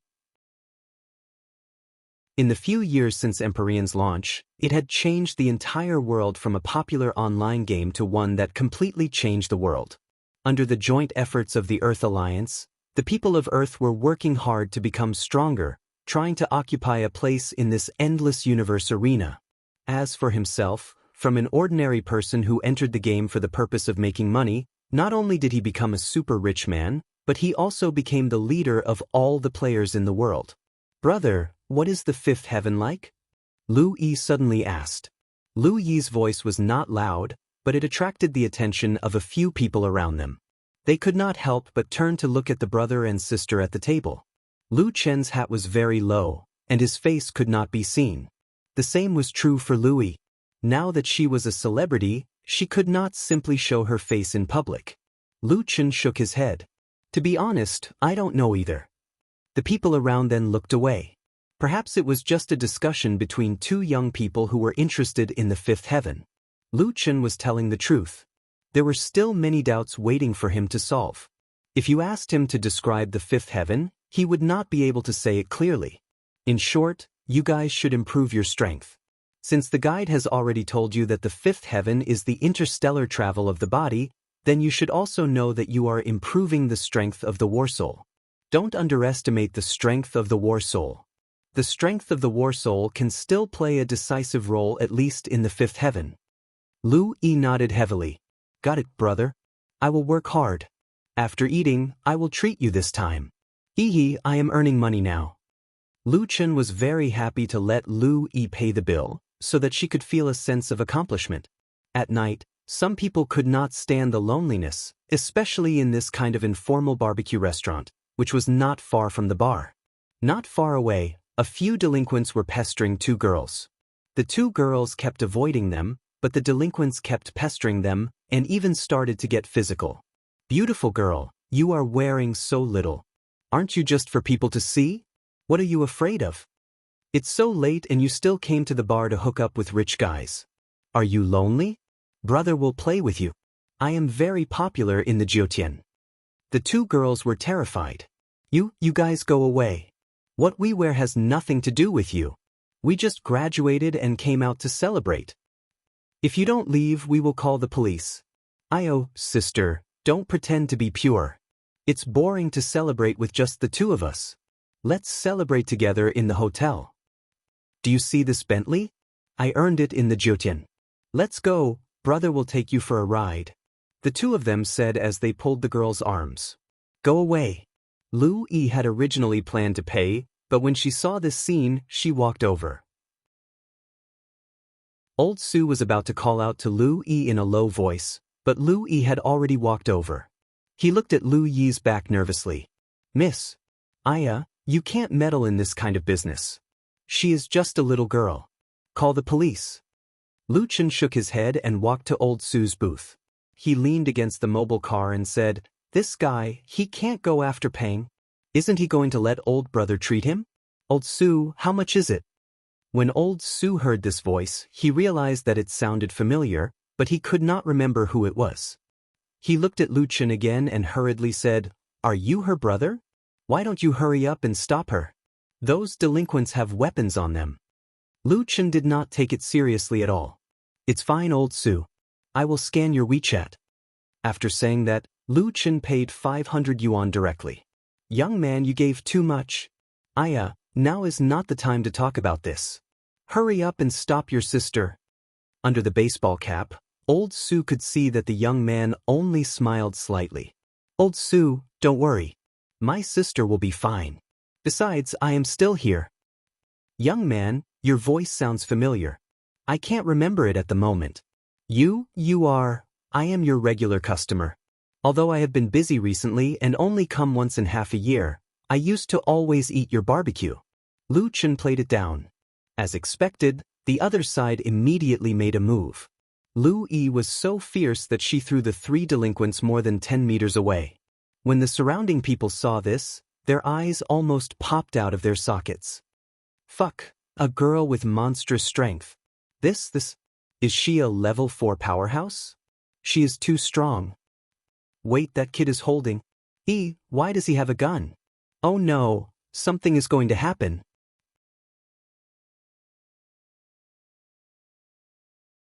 In the few years since Empyrean's launch, it had changed the entire world from a popular online game to one that completely changed the world. Under the joint efforts of the Earth Alliance, the people of Earth were working hard to become stronger, trying to occupy a place in this endless universe arena. As for himself, from an ordinary person who entered the game for the purpose of making money, not only did he become a super rich man, but he also became the leader of all the players in the world. Brother, what is the fifth heaven like? Lu Yi suddenly asked. Lu Yi's voice was not loud, but it attracted the attention of a few people around them. They could not help but turn to look at the brother and sister at the table. Lu Chen's hat was very low, and his face could not be seen. The same was true for Louis. Now that she was a celebrity, she could not simply show her face in public. Lu Chen shook his head. To be honest, I don't know either. The people around then looked away. Perhaps it was just a discussion between two young people who were interested in the fifth heaven. Lu Chen was telling the truth. There were still many doubts waiting for him to solve. If you asked him to describe the fifth heaven, he would not be able to say it clearly. In short, you guys should improve your strength. Since the guide has already told you that the fifth heaven is the interstellar travel of the body, then you should also know that you are improving the strength of the war soul. Don't underestimate the strength of the war soul. The strength of the war soul can still play a decisive role, at least in the fifth heaven. Lu Yi nodded heavily. Got it, brother. I will work hard. After eating, I will treat you this time. Hehe, I am earning money now. Lu Chen was very happy to let Lu Yi pay the bill, so that she could feel a sense of accomplishment. At night, some people could not stand the loneliness, especially in this kind of informal barbecue restaurant, which was not far from the bar. Not far away, a few delinquents were pestering two girls. The two girls kept avoiding them, but the delinquents kept pestering them, and even started to get physical. Beautiful girl, you are wearing so little. Aren't you just for people to see? What are you afraid of? It's so late and you still came to the bar to hook up with rich guys. Are you lonely? Brother will play with you. I am very popular in the Jiutian. The two girls were terrified. You guys go away. What we wear has nothing to do with you. We just graduated and came out to celebrate. If you don't leave, we will call the police. Sister, don't pretend to be pure. It's boring to celebrate with just the two of us. Let's celebrate together in the hotel. Do you see this Bentley? I earned it in the Jiutian. Let's go, brother will take you for a ride. The two of them said as they pulled the girl's arms. Go away. Lu Yi had originally planned to pay, but when she saw this scene, she walked over. Old Su was about to call out to Lu Yi in a low voice, but Lu Yi had already walked over. He looked at Lu Yi's back nervously. Miss, Aya, you can't meddle in this kind of business. She is just a little girl. Call the police. Lu Chen shook his head and walked to Old Su's booth. He leaned against the mobile car and said, This guy, he can't go after paying. Isn't he going to let old brother treat him? Old Su, how much is it? When Old Su heard this voice, he realized that it sounded familiar, but he could not remember who it was. He looked at Lu Chen again and hurriedly said, Are you her brother? Why don't you hurry up and stop her? Those delinquents have weapons on them. Lu Chen did not take it seriously at all. It's fine, Old Su. I will scan your WeChat. After saying that, Lu Chen paid 500 yuan directly. Young man, you gave too much. Aya, now is not the time to talk about this. Hurry up and stop your sister. Under the baseball cap, Old Su could see that the young man only smiled slightly. Old Su, don't worry. My sister will be fine. Besides, I am still here. Young man, your voice sounds familiar. I can't remember it at the moment. You are, I am your regular customer. Although I have been busy recently and only come once in half a year, I used to always eat your barbecue. Lu Chen played it down. As expected, the other side immediately made a move. Lu Yi was so fierce that she threw the three delinquents more than 10 meters away. When the surrounding people saw this, their eyes almost popped out of their sockets. Fuck, a girl with monstrous strength. Is she a level 4 powerhouse? She is too strong. Wait, that kid is holding. Why does he have a gun? Oh no, something is going to happen.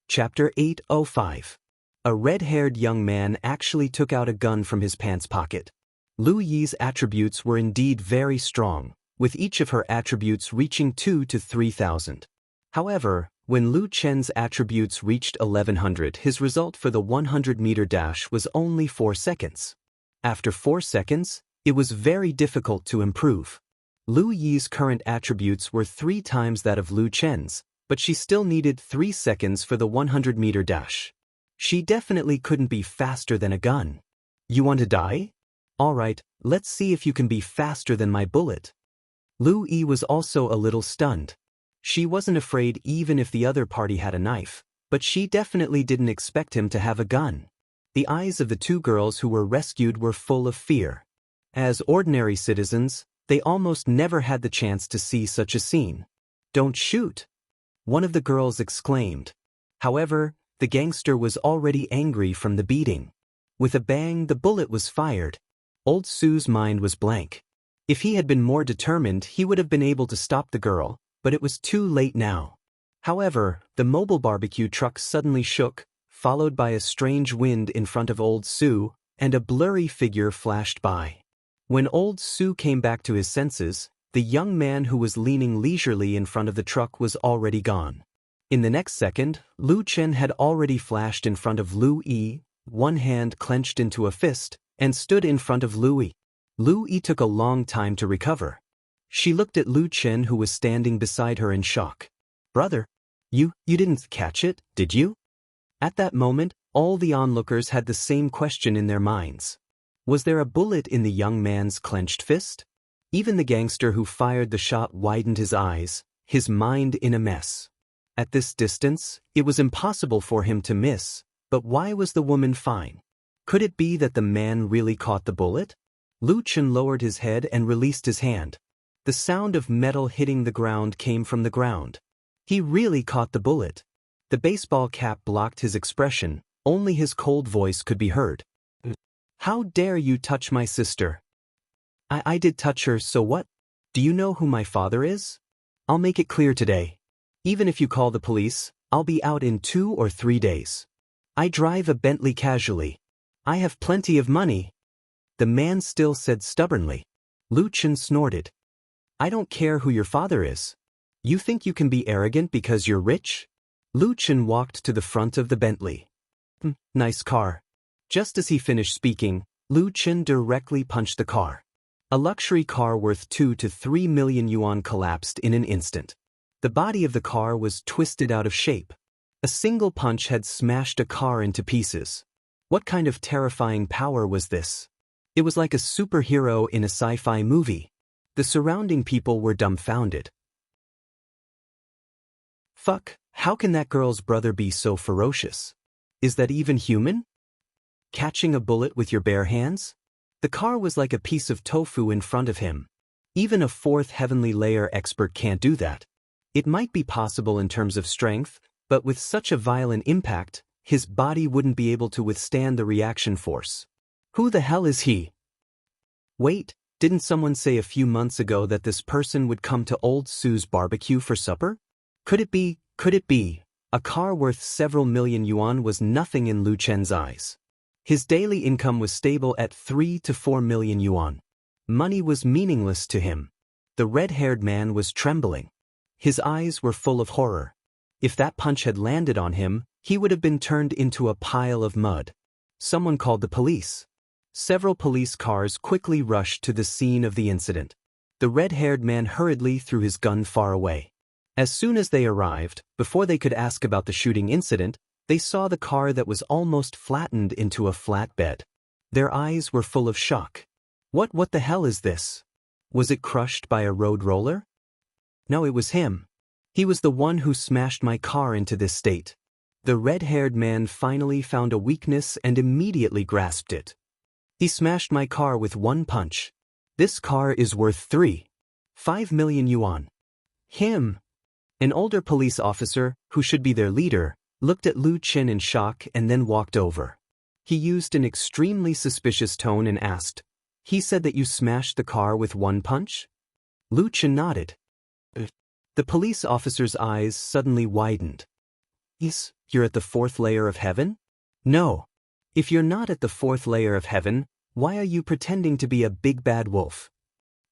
Chapter 805. A red-haired young man actually took out a gun from his pants pocket. Lu Yi's attributes were indeed very strong, with each of her attributes reaching 2,000 to 3,000. However, when Lu Chen's attributes reached 1100, his result for the 100-meter dash was only 4 seconds. After 4 seconds, it was very difficult to improve. Lu Yi's current attributes were 3 times that of Lu Chen's, but she still needed 3 seconds for the 100-meter dash. She definitely couldn't be faster than a gun. You want to die? Alright, let's see if you can be faster than my bullet. Lu Yi was also a little stunned. She wasn't afraid even if the other party had a knife, but she definitely didn't expect him to have a gun. The eyes of the two girls who were rescued were full of fear. As ordinary citizens, they almost never had the chance to see such a scene. "Don't shoot!" one of the girls exclaimed. However, the gangster was already angry from the beating. With a bang, the bullet was fired. Old Sue's mind was blank. If he had been more determined, he would have been able to stop the girl, but it was too late now. However, the mobile barbecue truck suddenly shook, followed by a strange wind in front of Old Sue, and a blurry figure flashed by. When Old Sue came back to his senses, the young man who was leaning leisurely in front of the truck was already gone. In the next second, Lu Chen had already flashed in front of Lu Yi, one hand clenched into a fist, and stood in front of Lu Yi. Lu Yi took a long time to recover. She looked at Lu Chen, who was standing beside her in shock. "Brother, you didn't catch it, did you?" At that moment, all the onlookers had the same question in their minds. Was there a bullet in the young man's clenched fist? Even the gangster who fired the shot widened his eyes, his mind in a mess. At this distance, it was impossible for him to miss, but why was the woman fine? Could it be that the man really caught the bullet? Lu Chen lowered his head and released his hand. The sound of metal hitting the ground came from the ground. He really caught the bullet. The baseball cap blocked his expression, only his cold voice could be heard. "How dare you touch my sister?" I did touch her, so what? Do you know who my father is? I'll make it clear today. Even if you call the police, I'll be out in 2 or 3 days. I drive a Bentley casually. I have plenty of money." The man still said stubbornly. Lu Chen snorted. "I don't care who your father is. You think you can be arrogant because you're rich?" Lu Chen walked to the front of the Bentley. Nice car." Just as he finished speaking, Lu Chen directly punched the car. A luxury car worth 2 to 3 million yuan collapsed in an instant. The body of the car was twisted out of shape. A single punch had smashed a car into pieces. What kind of terrifying power was this? It was like a superhero in a sci-fi movie. The surrounding people were dumbfounded. Fuck, how can that girl's brother be so ferocious? Is that even human? Catching a bullet with your bare hands? The car was like a piece of tofu in front of him. Even a 4th heavenly layer expert can't do that. It might be possible in terms of strength, but with such a violent impact, his body wouldn't be able to withstand the reaction force. Who the hell is he? Wait, didn't someone say a few months ago that this person would come to Old Sue's barbecue for supper? Could it be? A car worth several million yuan was nothing in Lu Chen's eyes. His daily income was stable at 3 to 4 million yuan. Money was meaningless to him. The red-haired man was trembling. His eyes were full of horror. If that punch had landed on him, he would have been turned into a pile of mud. Someone called the police. Several police cars quickly rushed to the scene of the incident. The red-haired man hurriedly threw his gun far away. As soon as they arrived, before they could ask about the shooting incident, they saw the car that was almost flattened into a flatbed. Their eyes were full of shock. What the hell is this? Was it crushed by a road roller? No, it was him. He was the one who smashed my car into this state. The red-haired man finally found a weakness and immediately grasped it. He smashed my car with one punch. This car is worth 5 million yuan. Him. An older police officer, who should be their leader, looked at Lu Chen in shock and then walked over. He used an extremely suspicious tone and asked, "He said that you smashed the car with one punch?" Lu Chen nodded. The police officer's eyes suddenly widened. You're at the 4th layer of heaven? No. If you're not at the 4th layer of heaven, why are you pretending to be a big bad wolf?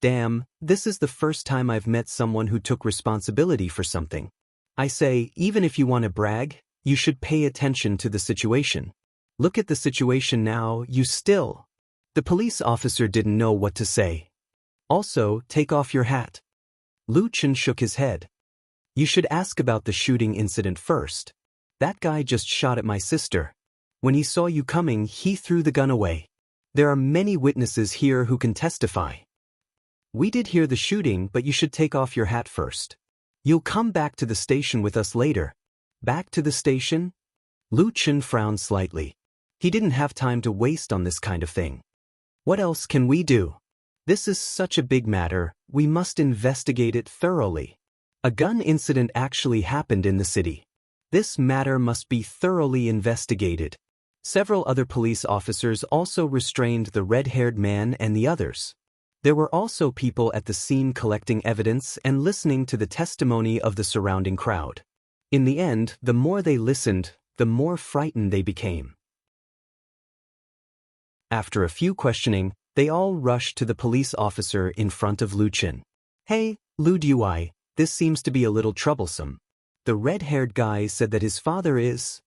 Damn, this is the first time I've met someone who took responsibility for something. I say, even if you want to brag, you should pay attention to the situation. Look at the situation now, The police officer didn't know what to say. Also, take off your hat. Lu Chen shook his head. You should ask about the shooting incident first. That guy just shot at my sister. When he saw you coming, he threw the gun away. There are many witnesses here who can testify. We did hear the shooting, but you should take off your hat first. You'll come back to the station with us later. Back to the station? Lu Chen frowned slightly. He didn't have time to waste on this kind of thing. What else can we do? This is such a big matter, we must investigate it thoroughly. A gun incident actually happened in the city. This matter must be thoroughly investigated. Several other police officers also restrained the red-haired man and the others. There were also people at the scene collecting evidence and listening to the testimony of the surrounding crowd. In the end, the more they listened, the more frightened they became. After a few questioning, they all rushed to the police officer in front of Lu Chen. "Hey, Lu Dui, this seems to be a little troublesome. The red-haired guy said that his father is..."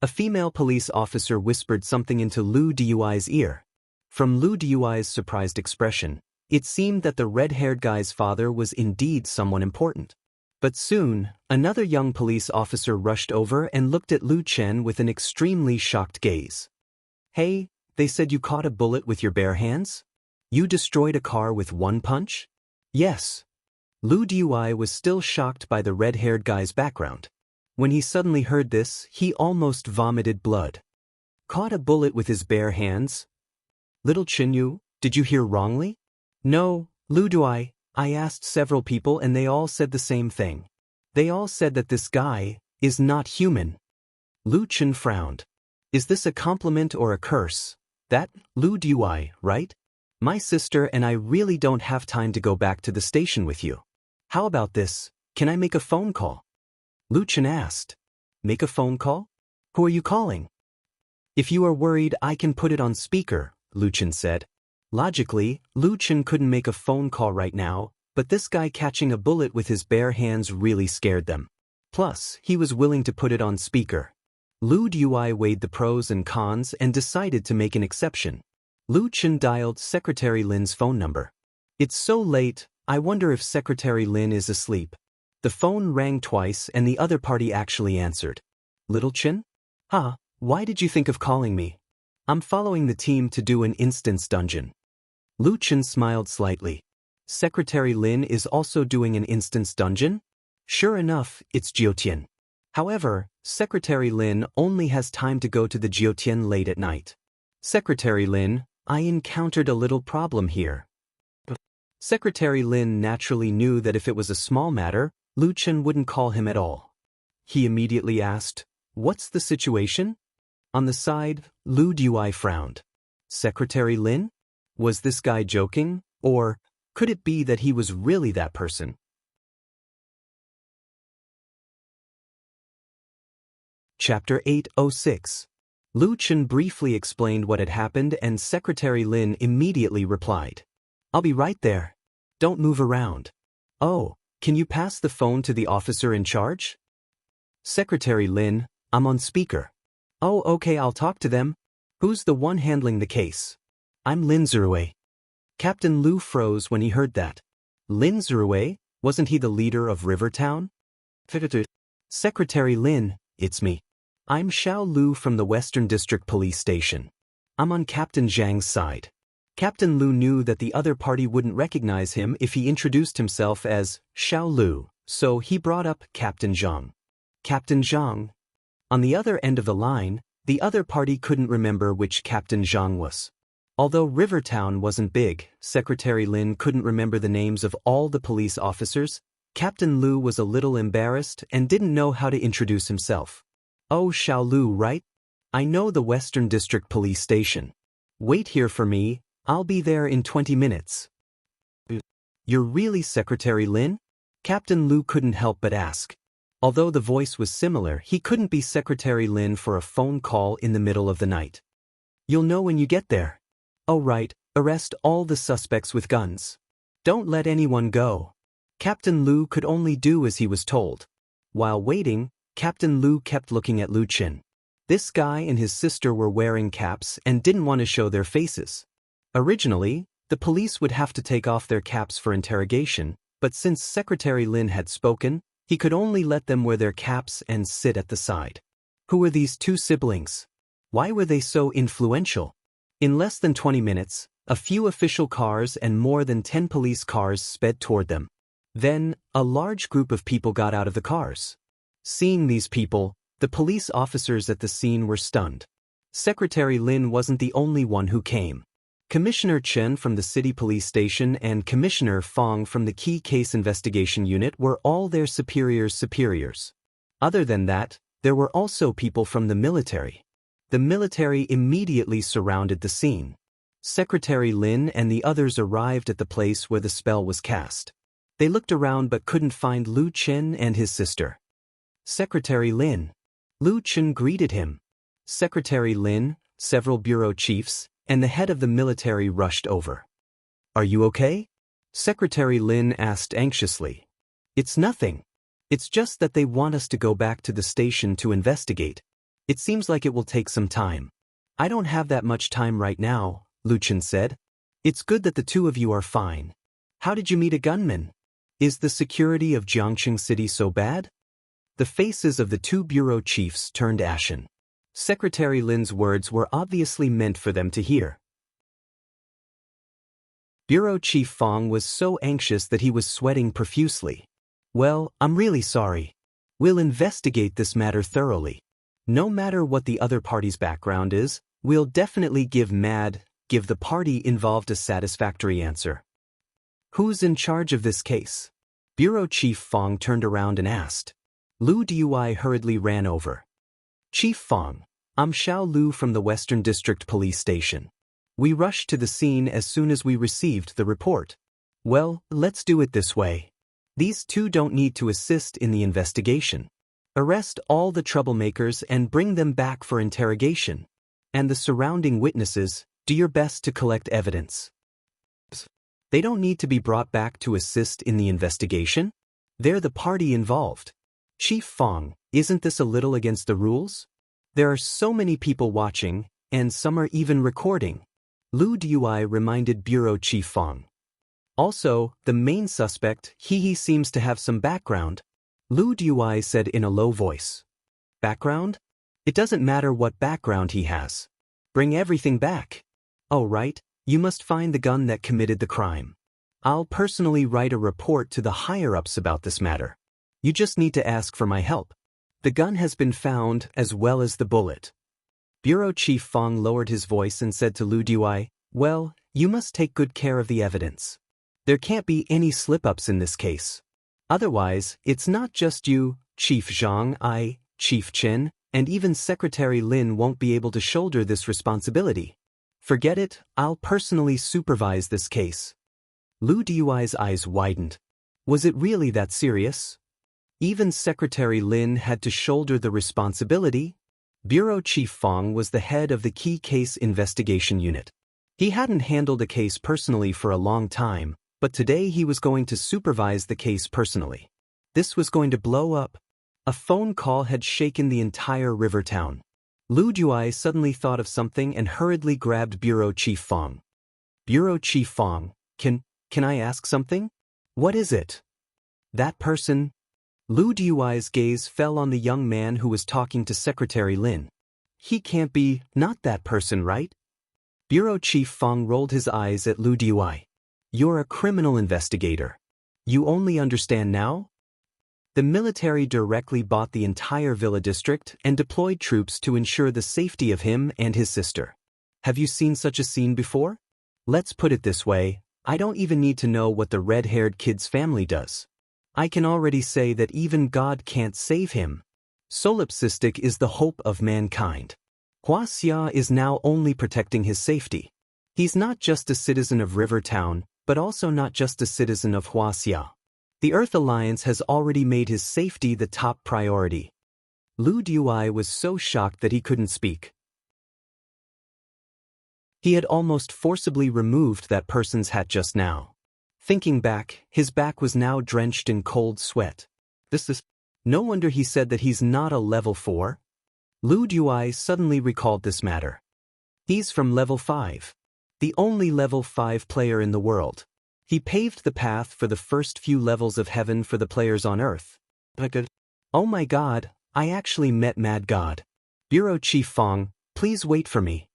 A female police officer whispered something into Lu Dui's ear. From Lu Dui's surprised expression, it seemed that the red-haired guy's father was indeed someone important. But soon, another young police officer rushed over and looked at Lu Chen with an extremely shocked gaze. "Hey, they said you caught a bullet with your bare hands? You destroyed a car with one punch?" "Yes." Lu Dui was still shocked by the red-haired guy's background. When he suddenly heard this, he almost vomited blood. "Caught a bullet with his bare hands? Little Chinyu, did you hear wrongly?" "No, Lu Dui, I asked several people and they all said the same thing. They all said that this guy is not human." Lu Chen frowned. "Is this a compliment or a curse? That, Lu Dui, right? My sister and I really don't have time to go back to the station with you. How about this, can I make a phone call?" Lu Chen asked. "Make a phone call? Who are you calling?" "If you are worried, I can put it on speaker," Lu Chen said. Logically, Lu Chen couldn't make a phone call right now, but this guy catching a bullet with his bare hands really scared them. Plus, he was willing to put it on speaker. Lu Dui weighed the pros and cons and decided to make an exception. Lu Chen dialed Secretary Lin's phone number. "It's so late, I wonder if Secretary Lin is asleep." The phone rang twice and the other party actually answered. "Little Chen? Huh, why did you think of calling me?" "I'm following the team to do an instance dungeon." Lu Chen smiled slightly. "Secretary Lin is also doing an instance dungeon?" Sure enough, it's Jiutian. However, Secretary Lin only has time to go to the Jiutian late at night. "Secretary Lin, I encountered a little problem here." Secretary Lin naturally knew that if it was a small matter, Lu Chen wouldn't call him at all. He immediately asked, "What's the situation?" On the side, Lu Dui frowned. "Secretary Lin? Was this guy joking, or could it be that he was really that person?" Chapter 806. Lu Chen briefly explained what had happened and Secretary Lin immediately replied, "I'll be right there. Don't move around." "Oh, can you pass the phone to the officer in charge?" "Secretary Lin, I'm on speaker." "Oh, okay, I'll talk to them. Who's the one handling the case?" "I'm Lin Zirui." Captain Lu froze when he heard that. Lin Zirui? Wasn't he the leader of Rivertown? "Secretary Lin, it's me. I'm Xiao Lu from the Western District Police Station. I'm on Captain Zhang's side." Captain Lu knew that the other party wouldn't recognize him if he introduced himself as Xiao Lu, so he brought up Captain Zhang. "Captain Zhang?" On the other end of the line, the other party couldn't remember which Captain Zhang was. Although Rivertown wasn't big, Secretary Lin couldn't remember the names of all the police officers. Captain Lu was a little embarrassed and didn't know how to introduce himself. "Oh, Xiao Lu, right? I know the Western District Police Station. Wait here for me, I'll be there in 20 minutes. "You're really Secretary Lin?" Captain Lu couldn't help but ask. Although the voice was similar, he couldn't be Secretary Lin for a phone call in the middle of the night. "You'll know when you get there." "Oh right, arrest all the suspects with guns. Don't let anyone go." Captain Lu could only do as he was told. While waiting, Captain Lu kept looking at Lu Chen. This guy and his sister were wearing caps and didn't want to show their faces. Originally, the police would have to take off their caps for interrogation, but since Secretary Lin had spoken, he could only let them wear their caps and sit at the side. Who were these two siblings? Why were they so influential? In less than 20 minutes, a few official cars and more than 10 police cars sped toward them. Then, a large group of people got out of the cars. Seeing these people, the police officers at the scene were stunned. Secretary Lin wasn't the only one who came. Commissioner Chen from the city police station and Commissioner Fong from the key case investigation unit were all their superiors. Other than that, there were also people from the military. The military immediately surrounded the scene. Secretary Lin and the others arrived at the place where the spell was cast. They looked around but couldn't find Lu Chen and his sister. Secretary Lin. Lu Chen greeted him. Secretary Lin, several bureau chiefs, and the head of the military rushed over. "Are you okay?" Secretary Lin asked anxiously. "It's nothing. It's just that they want us to go back to the station to investigate. It seems like it will take some time." "I don't have that much time right now," Lu Chen said. "It's good that the two of you are fine. How did you meet a gunman? Is the security of Jiangxing City so bad?" The faces of the two bureau chiefs turned ashen. Secretary Lin's words were obviously meant for them to hear. Bureau Chief Fong was so anxious that he was sweating profusely. "Well, I'm really sorry. We'll investigate this matter thoroughly. No matter what the other party's background is, we'll definitely give the party involved a satisfactory answer." "Who's in charge of this case?" Bureau Chief Fong turned around and asked. Lu Dui hurriedly ran over. "Chief Fong, I'm Xiao Lu from the Western District Police Station. We rushed to the scene as soon as we received the report." "Well, let's do it this way. These two don't need to assist in the investigation. Arrest all the troublemakers and bring them back for interrogation. And the surrounding witnesses, do your best to collect evidence." "They don't need to be brought back to assist in the investigation. They're the party involved." "Chief Fong, isn't this a little against the rules? There are so many people watching, and some are even recording," Lu Dui reminded Bureau Chief Fong. "Also, the main suspect, he seems to have some background," Lu Dui said in a low voice. "Background? It doesn't matter what background he has. Bring everything back. Oh right, you must find the gun that committed the crime. I'll personally write a report to the higher-ups about this matter. You just need to ask for my help. The gun has been found, as well as the bullet." Bureau Chief Fong lowered his voice and said to Lu Dui, "Well, you must take good care of the evidence. There can't be any slip-ups in this case. Otherwise, it's not just you, Chief Zhang, Chief Chen, and even Secretary Lin won't be able to shoulder this responsibility. Forget it, I'll personally supervise this case." Lu Dui's eyes widened. Was it really that serious? Even Secretary Lin had to shoulder the responsibility? Bureau Chief Fong was the head of the key case investigation unit. He hadn't handled a case personally for a long time, but today he was going to supervise the case personally. This was going to blow up. A phone call had shaken the entire river town. Lu Dui suddenly thought of something and hurriedly grabbed Bureau Chief Fong. "Bureau Chief Fong, can I ask something?" "What is it?" "That person..." Lu Dui's gaze fell on the young man who was talking to Secretary Lin. "He can't be, not that person, right?" Bureau Chief Fong rolled his eyes at Lu Dui. "You're a criminal investigator. You only understand now?" The military directly bought the entire Villa district and deployed troops to ensure the safety of him and his sister. Have you seen such a scene before? Let's put it this way, I don't even need to know what the red-haired kid's family does. I can already say that even God can't save him. Solipsistic is the hope of mankind. Hua Xia is now only protecting his safety. He's not just a citizen of River Town, but also not just a citizen of Hua Xia. The Earth Alliance has already made his safety the top priority." Lu Dui was so shocked that he couldn't speak. He had almost forcibly removed that person's hat just now. Thinking back, his back was now drenched in cold sweat. No wonder he said that he's not a level 4. Lu Dui suddenly recalled this matter. He's from level 5. The only level 5 player in the world. He paved the path for the first few levels of heaven for the players on Earth. Oh my God, I actually met Mad God. Bureau Chief Fong, please wait for me.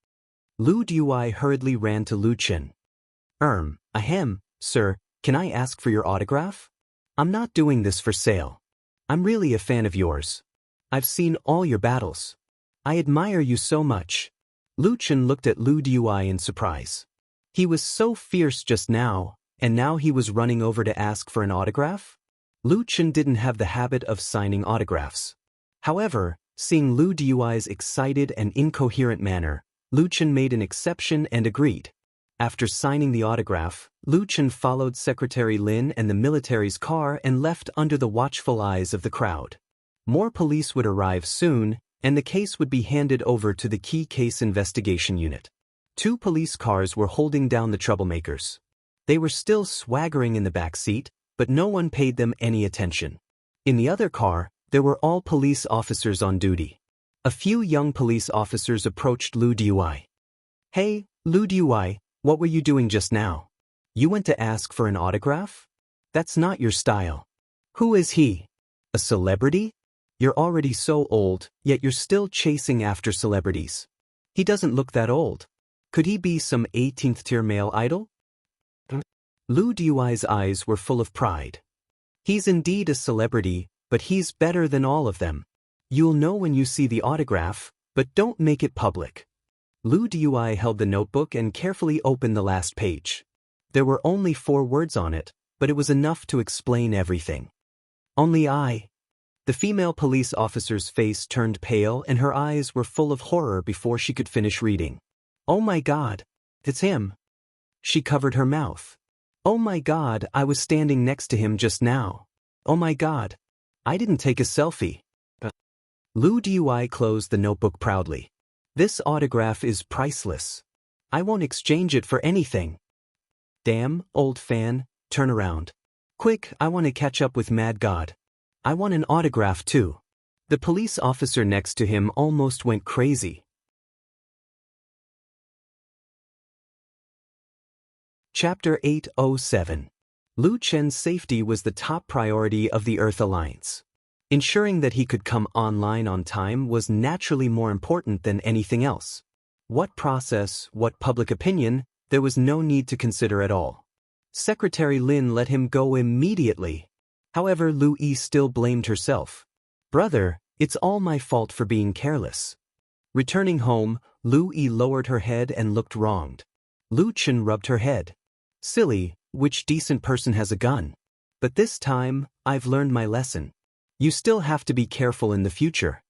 Lu Dui hurriedly ran to Lu Chen. Ahem, sir, can I ask for your autograph? I'm not doing this for sale. I'm really a fan of yours. I've seen all your battles. I admire you so much. Lu Chen looked at Lu Dui in surprise. He was so fierce just now, and now he was running over to ask for an autograph? Lu Chen didn't have the habit of signing autographs. However, seeing Lu Dui's excited and incoherent manner, Lu Chen made an exception and agreed. After signing the autograph, Lu Chen followed Secretary Lin and the military's car and left under the watchful eyes of the crowd. More police would arrive soon, and the case would be handed over to the Key Case Investigation Unit. 2 police cars were holding down the troublemakers. They were still swaggering in the back seat, but no one paid them any attention. In the other car, there were all police officers on duty. A few young police officers approached Lu Dui. "Hey, Lu Dui, what were you doing just now? You went to ask for an autograph? That's not your style. Who is he? A celebrity? You're already so old, yet you're still chasing after celebrities. He doesn't look that old. Could he be some 18th-tier male idol?" Lu Dui's eyes were full of pride. "He's indeed a celebrity, but he's better than all of them. You'll know when you see the autograph, but don't make it public." Lu Dui held the notebook and carefully opened the last page. There were only 4 words on it, but it was enough to explain everything. "Only I." The female police officer's face turned pale and her eyes were full of horror before she could finish reading. "Oh my God, it's him." She covered her mouth. "Oh my God, I was standing next to him just now. Oh my God, I didn't take a selfie." Lu Dui closed the notebook proudly. "This autograph is priceless. I won't exchange it for anything." "Damn, old fan, turn around. Quick, I want to catch up with Mad God. I want an autograph too." The police officer next to him almost went crazy. Chapter 807. Lu Chen's safety was the top priority of the Earth Alliance. Ensuring that he could come online on time was naturally more important than anything else. What process, what public opinion, there was no need to consider at all. Secretary Lin let him go immediately. However, Lu Yi still blamed herself. "Brother, it's all my fault for being careless." Returning home, Lu Yi lowered her head and looked wronged. Lu Chen rubbed her head. "Silly, which decent person has a gun? But this time, I've learned my lesson. You still have to be careful in the future.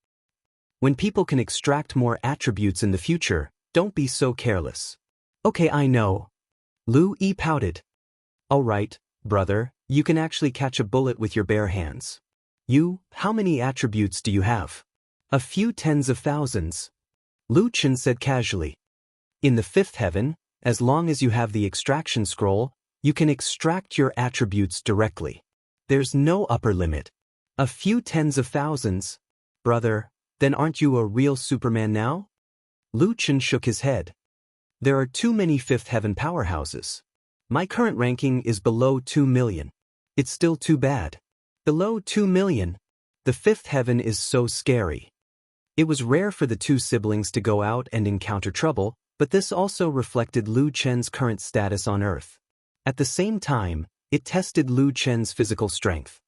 When people can extract more attributes in the future, don't be so careless." "Okay, I know." Lu Yi pouted. "All right, brother, you can actually catch a bullet with your bare hands. How many attributes do you have?" "A few tens of thousands." Lu Chen said casually. "In the 5th heaven, as long as you have the extraction scroll, you can extract your attributes directly. There's no upper limit. A few tens of thousands. Brother, then aren't you a real Superman now?" Lu Chen shook his head. "There are too many 5th heaven powerhouses. My current ranking is below 2 million. It's still too bad. Below 2 million. The 5th heaven is so scary." It was rare for the 2 siblings to go out and encounter trouble, but this also reflected Lu Chen's current status on Earth. At the same time, it tested Lu Chen's physical strength.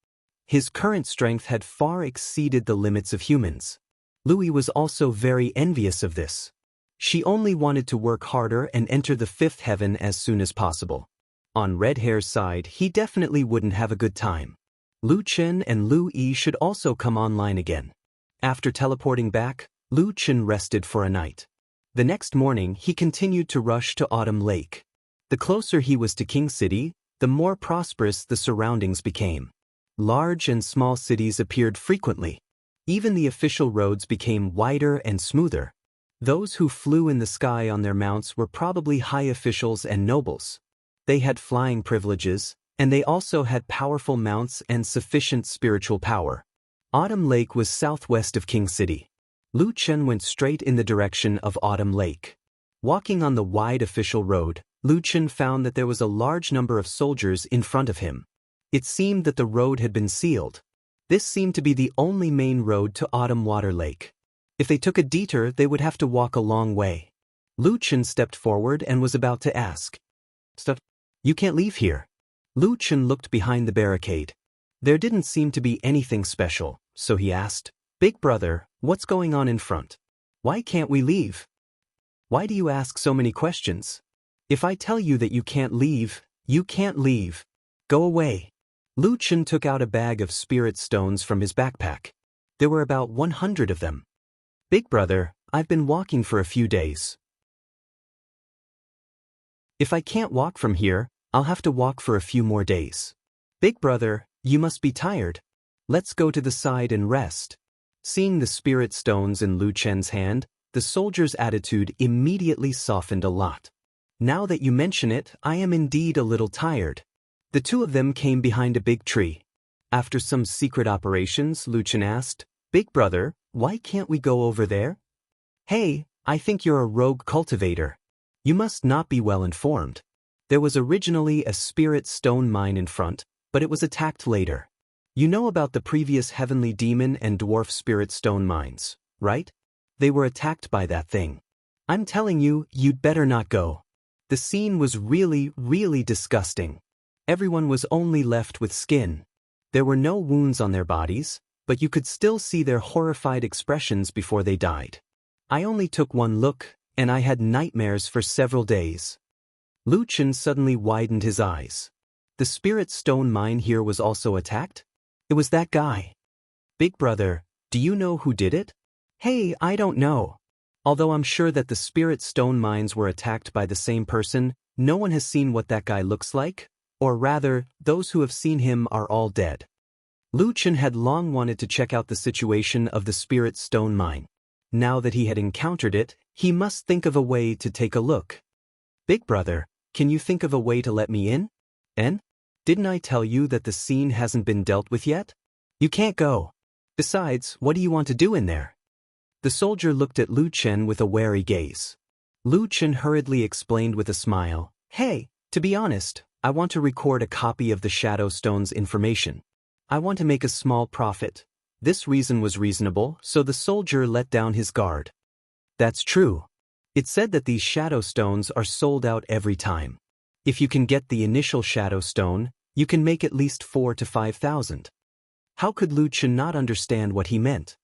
His current strength had far exceeded the limits of humans. Lu Yi was also very envious of this. She only wanted to work harder and enter the 5th heaven as soon as possible. On Red Hair's side, he definitely wouldn't have a good time. Lu Chen and Lu Yi should also come online again. After teleporting back, Lu Chen rested for a night. The next morning, he continued to rush to Autumn Lake. The closer he was to King City, the more prosperous the surroundings became. Large and small cities appeared frequently. Even the official roads became wider and smoother. Those who flew in the sky on their mounts were probably high officials and nobles. They had flying privileges, and they also had powerful mounts and sufficient spiritual power. Autumn Lake was southwest of King City. Lu Chen went straight in the direction of Autumn Lake. Walking on the wide official road, Lu Chen found that there was a large number of soldiers in front of him. It seemed that the road had been sealed. This seemed to be the only main road to Autumn Water Lake. If they took a detour, they would have to walk a long way. Lu Chen stepped forward and was about to ask. "Stop. You can't leave here." Lu Chen looked behind the barricade. There didn't seem to be anything special, so he asked, "Big brother, what's going on in front? Why can't we leave? Why do you ask so many questions? If I tell you that you can't leave, you can't leave. Go away. Lu Chen took out a bag of spirit stones from his backpack. There were about 100 of them. Big brother, I've been walking for a few days. If I can't walk from here, I'll have to walk for a few more days. Big brother, you must be tired. Let's go to the side and rest. Seeing the spirit stones in Lu Chen's hand, the soldier's attitude immediately softened a lot. Now that you mention it, I am indeed a little tired. The two of them came behind a big tree. After some secret operations, Lu Chen asked, Big brother, why can't we go over there? Hey, I think you're a rogue cultivator. You must not be well informed. There was originally a spirit stone mine in front, but it was attacked later. You know about the previous heavenly demon and dwarf spirit stone mines, right? They were attacked by that thing. I'm telling you, you'd better not go. The scene was really disgusting. Everyone was only left with skin. There were no wounds on their bodies, but you could still see their horrified expressions before they died. I only took one look, and I had nightmares for several days. Lu Chen suddenly widened his eyes. The spirit stone mine here was also attacked? It was that guy. Big brother, do you know who did it? Hey, I don't know. Although I'm sure that the spirit stone mines were attacked by the same person, no one has seen what that guy looks like, or rather, those who have seen him are all dead. Lu Chen had long wanted to check out the situation of the spirit stone mine. Now that he had encountered it, he must think of a way to take a look. Big brother, can you think of a way to let me in? Didn't I tell you that the scene hasn't been dealt with yet? You can't go. Besides, what do you want to do in there? The soldier looked at Lu Chen with a wary gaze. Lu Chen hurriedly explained with a smile, Hey, to be honest, I want to record a copy of the Shadow Stone's information. I want to make a small profit. This reason was reasonable, so the soldier let down his guard. That's true. It said that these Shadow Stones are sold out every time. If you can get the initial Shadow Stone, you can make at least 4,000 to 5,000. How could Lu Chen not understand what he meant?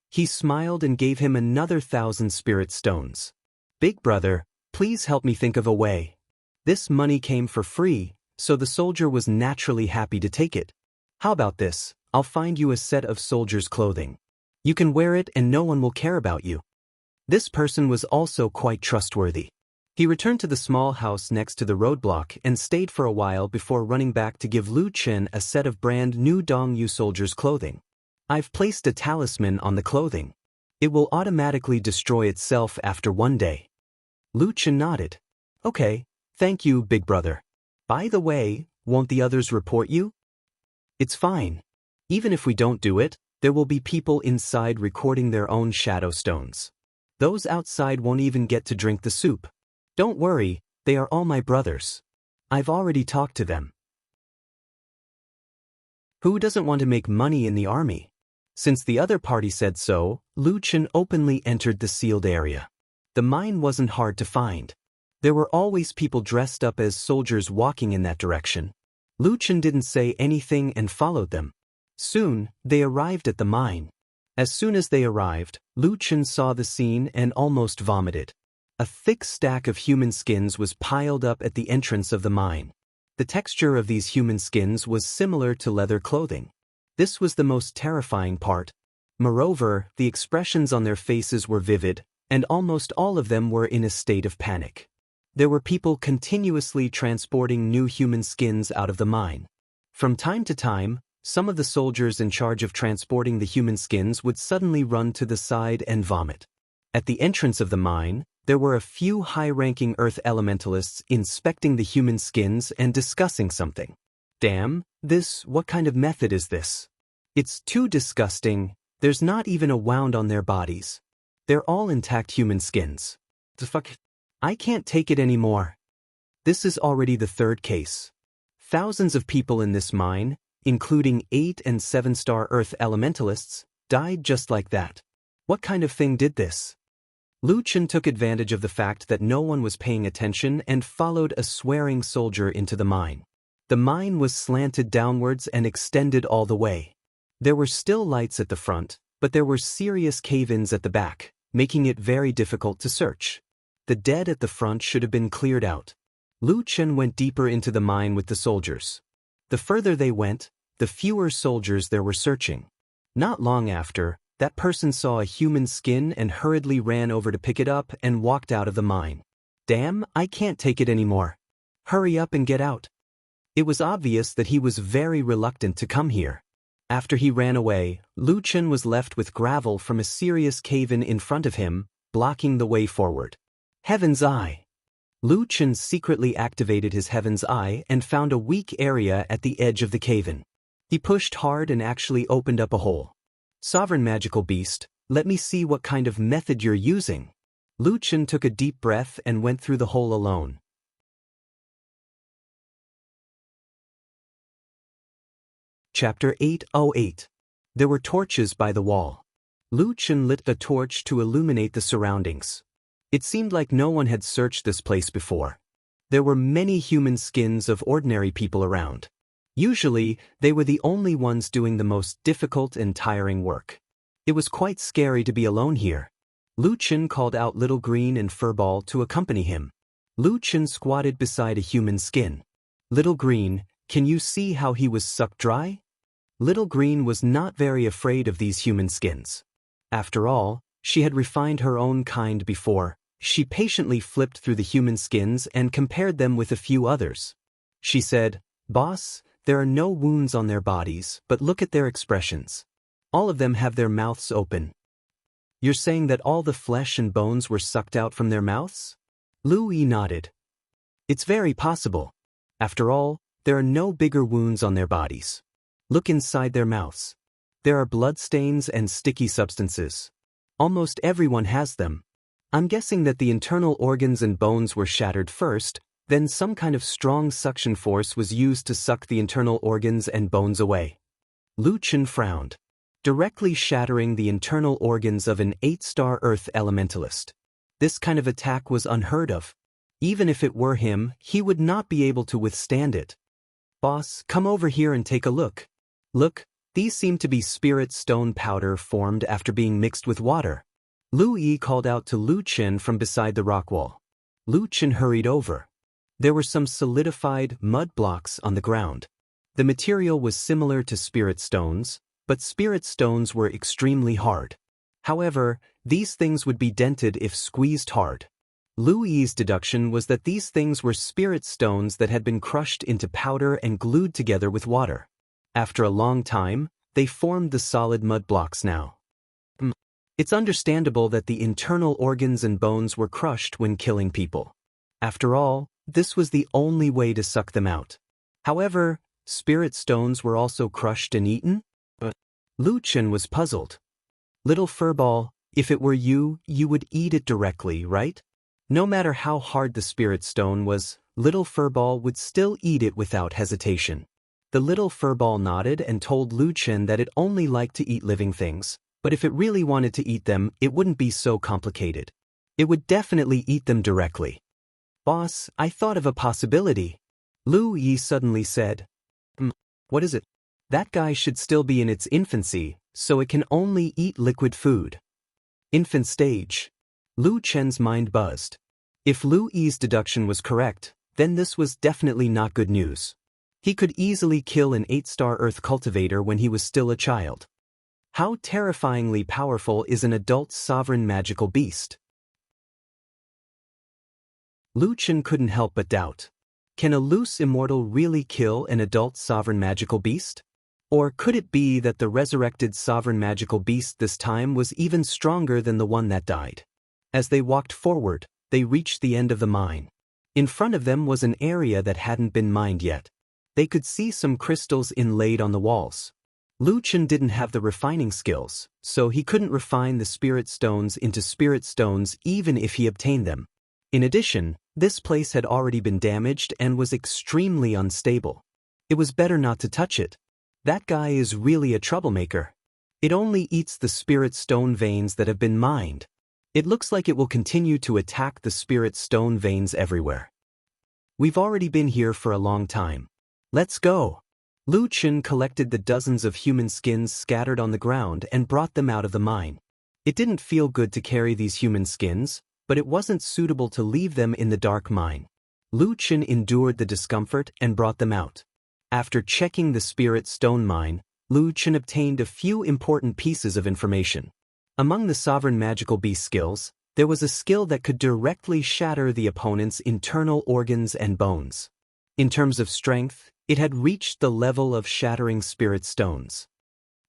He smiled and gave him another 1,000 spirit stones. Big brother, please help me think of a way. This money came for free, so the soldier was naturally happy to take it. How about this? I'll find you a set of soldier's clothing. You can wear it and no one will care about you. This person was also quite trustworthy. He returned to the small house next to the roadblock and stayed for a while before running back to give Lu Chen a set of brand new Dongyu soldier's clothing. I've placed a talisman on the clothing. It will automatically destroy itself after one day. Lu Chen nodded. Okay, thank you, big brother. By the way, won't the others report you? It's fine. Even if we don't do it, there will be people inside recording their own shadow stones. Those outside won't even get to drink the soup. Don't worry, they are all my brothers. I've already talked to them. Who doesn't want to make money in the army? Since the other party said so, Lu Chen openly entered the sealed area. The mine wasn't hard to find. There were always people dressed up as soldiers walking in that direction. Lu Chen didn't say anything and followed them. Soon, they arrived at the mine. As soon as they arrived, Lu Chen saw the scene and almost vomited. A thick stack of human skins was piled up at the entrance of the mine. The texture of these human skins was similar to leather clothing. This was the most terrifying part. Moreover, the expressions on their faces were vivid, and almost all of them were in a state of panic. There were people continuously transporting new human skins out of the mine. From time to time, some of the soldiers in charge of transporting the human skins would suddenly run to the side and vomit. At the entrance of the mine, there were a few high-ranking earth elementalists inspecting the human skins and discussing something. Damn, what kind of method is this? It's too disgusting. There's not even a wound on their bodies. They're all intact human skins. The fuck? I can't take it anymore. This is already the third case. Thousands of people in this mine, including 8- and 7-star earth elementalists, died just like that. What kind of thing did this? Lu Chen took advantage of the fact that no one was paying attention and followed a swearing soldier into the mine. The mine was slanted downwards and extended all the way. There were still lights at the front, but there were serious cave-ins at the back, making it very difficult to search. The dead at the front should have been cleared out. Lu Chen went deeper into the mine with the soldiers. The further they went, the fewer soldiers there were searching. Not long after, that person saw a human skin and hurriedly ran over to pick it up and walked out of the mine. Damn, I can't take it anymore. Hurry up and get out. It was obvious that he was very reluctant to come here. After he ran away, Lu Chen was left with gravel from a serious cave-in in front of him, blocking the way forward. Heaven's Eye. Lu Chen secretly activated his Heaven's Eye and found a weak area at the edge of the cave-in. He pushed hard and actually opened up a hole. Sovereign magical beast, let me see what kind of method you're using. Lu Chen took a deep breath and went through the hole alone. Chapter 808. There were torches by the wall. Lu Chen lit a torch to illuminate the surroundings. It seemed like no one had searched this place before. There were many human skins of ordinary people around. Usually, they were the only ones doing the most difficult and tiring work. It was quite scary to be alone here. Lu Chen called out Little Green and Furball to accompany him. Lu Chen squatted beside a human skin. Little Green, can you see how he was sucked dry? Little Green was not very afraid of these human skins. After all, she had refined her own kind before. She patiently flipped through the human skins and compared them with a few others. She said, "Boss, there are no wounds on their bodies, but look at their expressions. All of them have their mouths open." You're saying that all the flesh and bones were sucked out from their mouths? Lu Yi nodded. It's very possible. After all, there are no bigger wounds on their bodies. Look inside their mouths. There are bloodstains and sticky substances. Almost everyone has them. I'm guessing that the internal organs and bones were shattered first, then some kind of strong suction force was used to suck the internal organs and bones away. Lu Chen frowned. Directly shattering the internal organs of an 8-star Earth elementalist. This kind of attack was unheard of. Even if it were him, he would not be able to withstand it. Boss, come over here and take a look. Look, these seem to be spirit stone powder formed after being mixed with water. Lu Yi called out to Lu Chen from beside the rock wall. Lu Chen hurried over. There were some solidified mud blocks on the ground. The material was similar to spirit stones, but spirit stones were extremely hard. However, these things would be dented if squeezed hard. Lu Yi's deduction was that these things were spirit stones that had been crushed into powder and glued together with water. After a long time, they formed the solid mud blocks now. It's understandable that the internal organs and bones were crushed when killing people. After all, this was the only way to suck them out. However, spirit stones were also crushed and eaten? Lu Chen was puzzled. Little Furball, if it were you, you would eat it directly, right? No matter how hard the spirit stone was, Little Furball would still eat it without hesitation. The Little Furball nodded and told Lu Chen that it only liked to eat living things, but if it really wanted to eat them, it wouldn't be so complicated. It would definitely eat them directly. Boss, I thought of a possibility. Lu Yi suddenly said. What is it? That guy should still be in its infancy, so it can only eat liquid food. Infant stage. Lu Chen's mind buzzed. If Lu Yi's deduction was correct, then this was definitely not good news. He could easily kill an 8-star Earth cultivator when he was still a child. How terrifyingly powerful is an adult sovereign magical beast? Lu Chen couldn't help but doubt. Can a loose immortal really kill an adult sovereign magical beast? Or could it be that the resurrected sovereign magical beast this time was even stronger than the one that died? As they walked forward, they reached the end of the mine. In front of them was an area that hadn't been mined yet. They could see some crystals inlaid on the walls. Lu Chen didn't have the refining skills, so he couldn't refine the spirit stones into spirit stones even if he obtained them. In addition, this place had already been damaged and was extremely unstable. It was better not to touch it. That guy is really a troublemaker. It only eats the spirit stone veins that have been mined. It looks like it will continue to attack the spirit stone veins everywhere. We've already been here for a long time. Let's go. Lu Chen collected the dozens of human skins scattered on the ground and brought them out of the mine. It didn't feel good to carry these human skins, but it wasn't suitable to leave them in the dark mine. Lu Chen endured the discomfort and brought them out. After checking the spirit stone mine, Lu Chen obtained a few important pieces of information. Among the sovereign magical beast skills, there was a skill that could directly shatter the opponent's internal organs and bones. In terms of strength, it had reached the level of shattering spirit stones.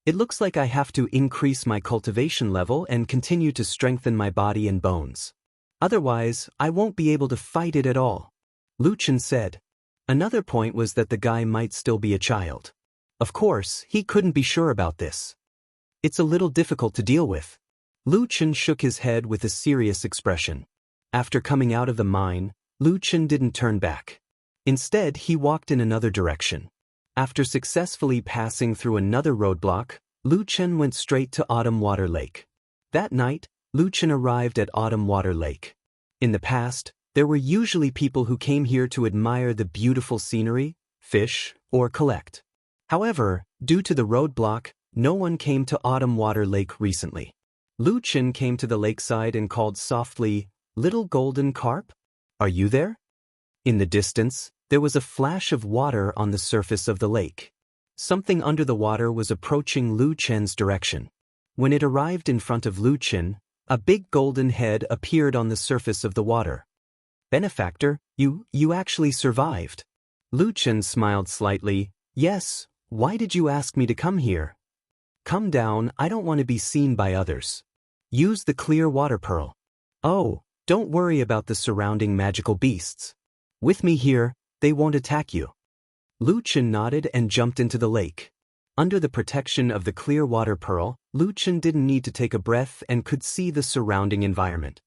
It looks like I have to increase my cultivation level and continue to strengthen my body and bones. Otherwise, I won't be able to fight it at all, Lu Chen said. Another point was that the guy might still be a child. Of course, he couldn't be sure about this. It's a little difficult to deal with. Lu Chen shook his head with a serious expression. After coming out of the mine, Lu Chen didn't turn back. Instead, he walked in another direction. After successfully passing through another roadblock, Lu Chen went straight to Autumn Water Lake. That night, Lu Chen arrived at Autumn Water Lake. In the past, there were usually people who came here to admire the beautiful scenery, fish, or collect. However, due to the roadblock, no one came to Autumn Water Lake recently. Lu Chen came to the lakeside and called softly, "Little golden carp? Are you there?" In the distance, there was a flash of water on the surface of the lake. Something under the water was approaching Lu Chen's direction. When it arrived in front of Lu Chen, a big golden head appeared on the surface of the water. "Benefactor, you actually survived." Lu Chen smiled slightly. "Yes, why did you ask me to come here?" "Come down, I don't want to be seen by others. Use the clear water pearl." "Oh, don't worry about the surrounding magical beasts. With me here, they won't attack you." Lu Chen nodded and jumped into the lake. Under the protection of the clear water pearl, Lu Chen didn't need to take a breath and could see the surrounding environment.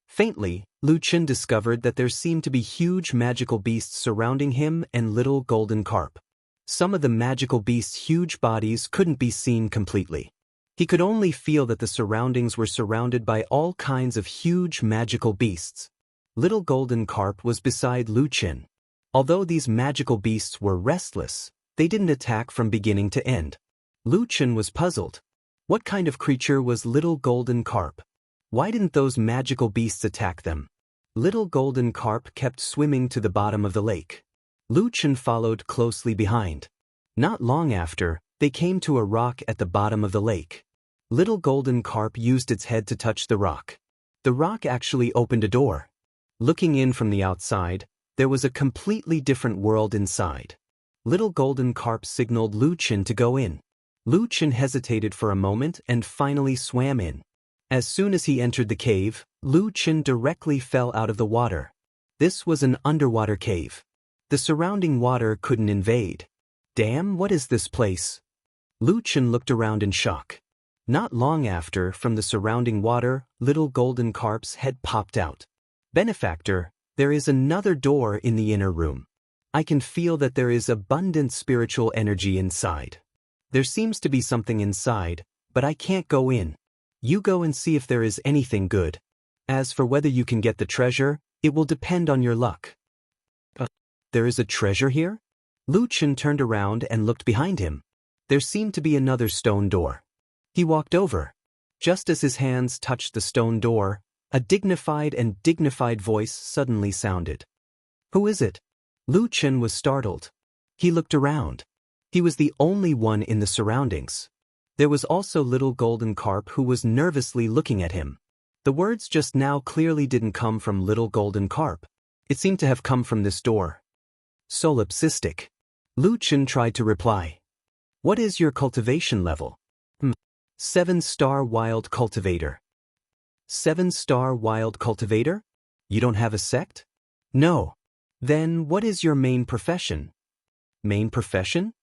Faintly, Lu Chen discovered that there seemed to be huge magical beasts surrounding him and little golden carp. Some of the magical beasts' huge bodies couldn't be seen completely. He could only feel that the surroundings were surrounded by all kinds of huge magical beasts. Little golden carp was beside Lu Chen. Although these magical beasts were restless, they didn't attack from beginning to end. Lu Chen was puzzled. What kind of creature was little golden carp? Why didn't those magical beasts attack them? Little golden carp kept swimming to the bottom of the lake. Lu Chen followed closely behind. Not long after, they came to a rock at the bottom of the lake. Little golden carp used its head to touch the rock. The rock actually opened a door. Looking in from the outside, there was a completely different world inside. Little golden carp signaled Lu Chen to go in. Lu Chen hesitated for a moment and finally swam in. As soon as he entered the cave, Lu Chen directly fell out of the water. This was an underwater cave. The surrounding water couldn't invade. Damn, what is this place? Lu Chen looked around in shock. Not long after, from the surrounding water, little golden carp's head popped out. "Benefactor, there is another door in the inner room. I can feel that there is abundant spiritual energy inside. There seems to be something inside, but I can't go in. You go and see if there is anything good. As for whether you can get the treasure, it will depend on your luck." There is a treasure here? Lu Chen turned around and looked behind him. There seemed to be another stone door. He walked over. Just as his hands touched the stone door, a dignified voice suddenly sounded. "Who is it?" Lu Chen was startled. He looked around. He was the only one in the surroundings. There was also little golden carp who was nervously looking at him. The words just now clearly didn't come from little golden carp. It seemed to have come from this door. "Solipsistic." Lu Chen tried to reply. "What is your cultivation level?" 7-star wild cultivator." 7-star wild cultivator? You don't have a sect? "No." "Then what is your main profession?" "Main profession?"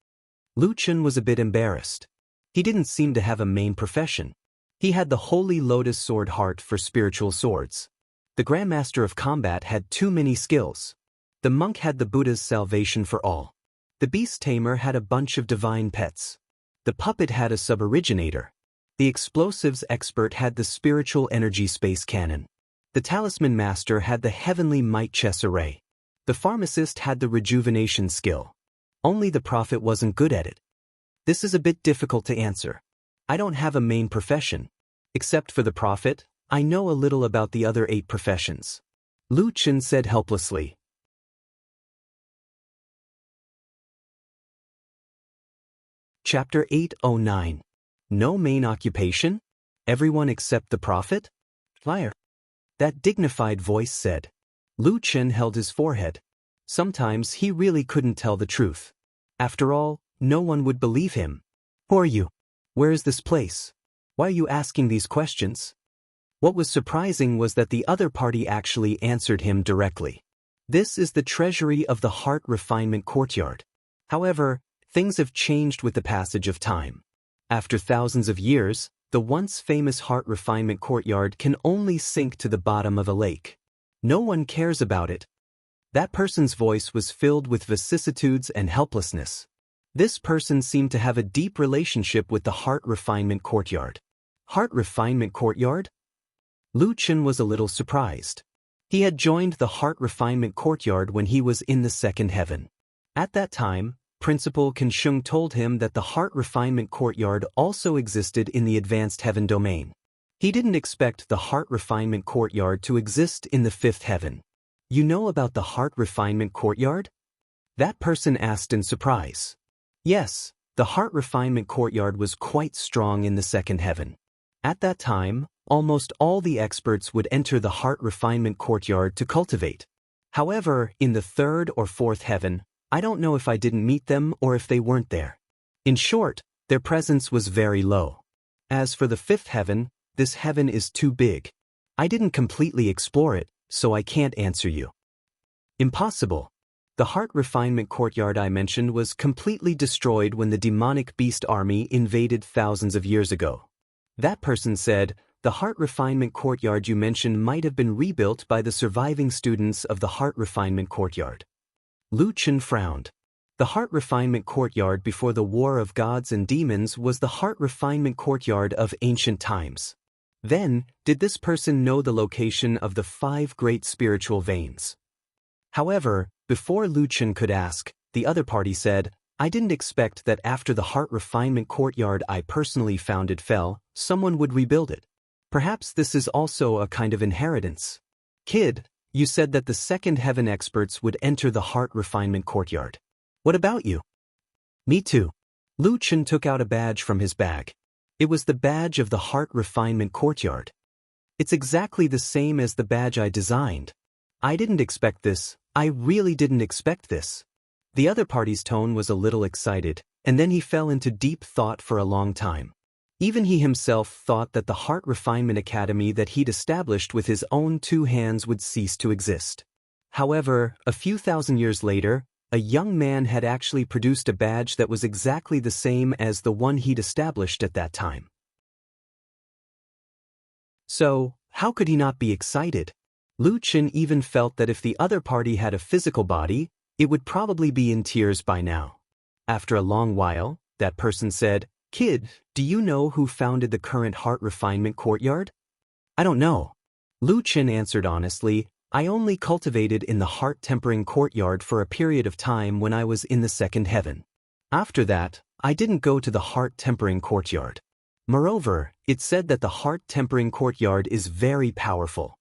Lu Chen was a bit embarrassed. He didn't seem to have a main profession. He had the Holy Lotus Sword heart for spiritual swords. The Grandmaster of Combat had too many skills. The monk had the Buddha's salvation for all. The beast tamer had a bunch of divine pets. The puppet had a suboriginator. The explosives expert had the spiritual energy space cannon. The talisman master had the heavenly might chess array. The pharmacist had the rejuvenation skill. Only the prophet wasn't good at it. This is a bit difficult to answer. I don't have a main profession. Except for the prophet, I know a little about the other 8 professions. Lu Chen said helplessly. Chapter 809. No main occupation? Everyone except the prophet? Liar. That dignified voice said. Lu Chen held his forehead. Sometimes he really couldn't tell the truth. After all, no one would believe him. Who are you? Where is this place? Why are you asking these questions? What was surprising was that the other party actually answered him directly. This is the treasury of the Heart Refinement Courtyard. However, things have changed with the passage of time. After thousands of years, the once famous Heart Refinement Courtyard can only sink to the bottom of a lake. No one cares about it. That person's voice was filled with vicissitudes and helplessness. This person seemed to have a deep relationship with the Heart Refinement Courtyard. Heart Refinement Courtyard? Lu Chen was a little surprised. He had joined the Heart Refinement Courtyard when he was in the second heaven. At that time, Principal Kanshung told him that the Heart Refinement Courtyard also existed in the Advanced Heaven domain. He didn't expect the Heart Refinement Courtyard to exist in the fifth heaven. You know about the Heart Refinement Courtyard? That person asked in surprise. Yes, the Heart Refinement Courtyard was quite strong in the second heaven. At that time, almost all the experts would enter the Heart Refinement Courtyard to cultivate. However, in the third or fourth heaven, I don't know if I didn't meet them or if they weren't there. In short, their presence was very low. As for the fifth heaven, this heaven is too big. I didn't completely explore it, so I can't answer you. Impossible. The Heart Refinement Courtyard I mentioned was completely destroyed when the demonic beast army invaded thousands of years ago. That person said, the Heart Refinement Courtyard you mentioned might have been rebuilt by the surviving students of the Heart Refinement Courtyard. Lu Chen frowned. The Heart Refinement Courtyard before the War of Gods and Demons was the Heart Refinement Courtyard of ancient times. Then, did this person know the location of the 5 great spiritual veins? However, before Lu Chen could ask, the other party said, I didn't expect that after the Heart Refinement Courtyard I personally founded fell, someone would rebuild it. Perhaps this is also a kind of inheritance. Kid, you said that the second heaven experts would enter the Heart Refinement Courtyard. What about you? Me too. Lu Chen took out a badge from his bag. It was the badge of the Heart Refinement Courtyard. It's exactly the same as the badge I designed. I didn't expect this. I really didn't expect this. The other party's tone was a little excited, and then he fell into deep thought for a long time. Even he himself thought that the Heart Refinement Academy that he'd established with his own 2 hands would cease to exist. However, a few thousand years later, a young man had actually produced a badge that was exactly the same as the one he'd established at that time. So, how could he not be excited? Lu Chen even felt that if the other party had a physical body, it would probably be in tears by now. After a long while, that person said, Kid, do you know who founded the current Heart Refinement Courtyard? I don't know. Lu Chen answered honestly, I only cultivated in the Heart Tempering Courtyard for a period of time when I was in the second heaven. After that, I didn't go to the Heart Tempering Courtyard. Moreover, it said that the Heart Tempering Courtyard is very powerful.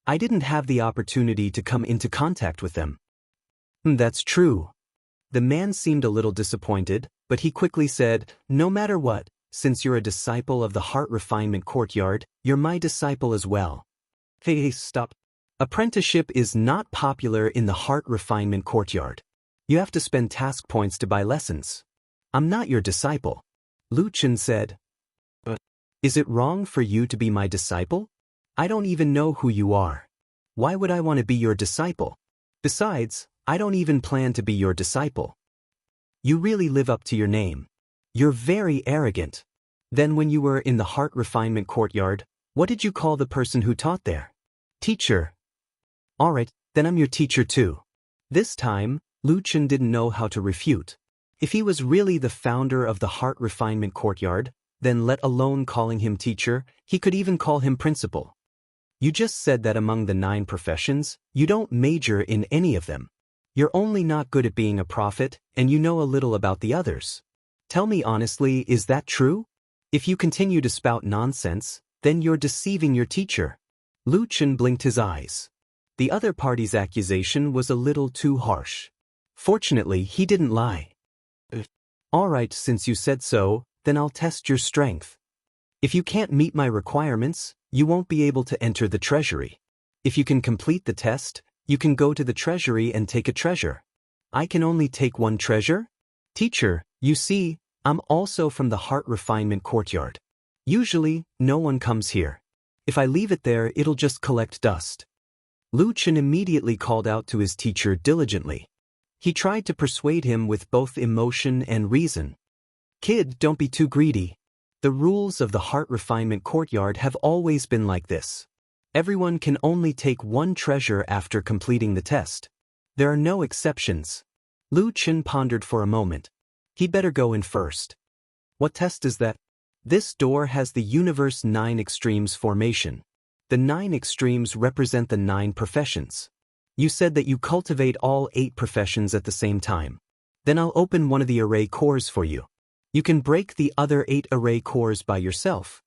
I didn't have the opportunity to come into contact with them. That's true. The man seemed a little disappointed, but he quickly said, no matter what, since you're a disciple of the Heart Refinement Courtyard, you're my disciple as well. Hey, stop. Apprenticeship is not popular in the Heart Refinement Courtyard. You have to spend task points to buy lessons. I'm not your disciple. Lu Chen said. But is it wrong for you to be my disciple? I don't even know who you are. Why would I want to be your disciple? Besides, I don't even plan to be your disciple. You really live up to your name. You're very arrogant. Then when you were in the Heart Refinement Courtyard, what did you call the person who taught there? Teacher. Alright, then I'm your teacher too. This time, Lu Chen didn't know how to refute. If he was really the founder of the Heart Refinement Courtyard, then let alone calling him teacher, he could even call him principal. You just said that among the 9 professions, you don't major in any of them. You're only not good at being a prophet, and you know a little about the others. Tell me honestly, is that true? If you continue to spout nonsense, then you're deceiving your teacher. Lu Chen blinked his eyes. The other party's accusation was a little too harsh. Fortunately, he didn't lie. Alright, since you said so, then I'll test your strength. If you can't meet my requirements, you won't be able to enter the treasury. If you can complete the test, you can go to the treasury and take a treasure. I can only take one treasure? Teacher, you see, I'm also from the heart refinement courtyard. Usually, no one comes here. If I leave it there, it'll just collect dust. Lu Chen immediately called out to his teacher diligently. He tried to persuade him with both emotion and reason. Kid, don't be too greedy. The rules of the heart refinement courtyard have always been like this. Everyone can only take one treasure after completing the test. There are no exceptions. Lu Chen pondered for a moment. He'd better go in first. What test is that? This door has the universe 9 extremes formation. The 9 extremes represent the 9 professions. You said that you cultivate all 8 professions at the same time. Then I'll open one of the array cores for you. You can break the other 8 array cores by yourself.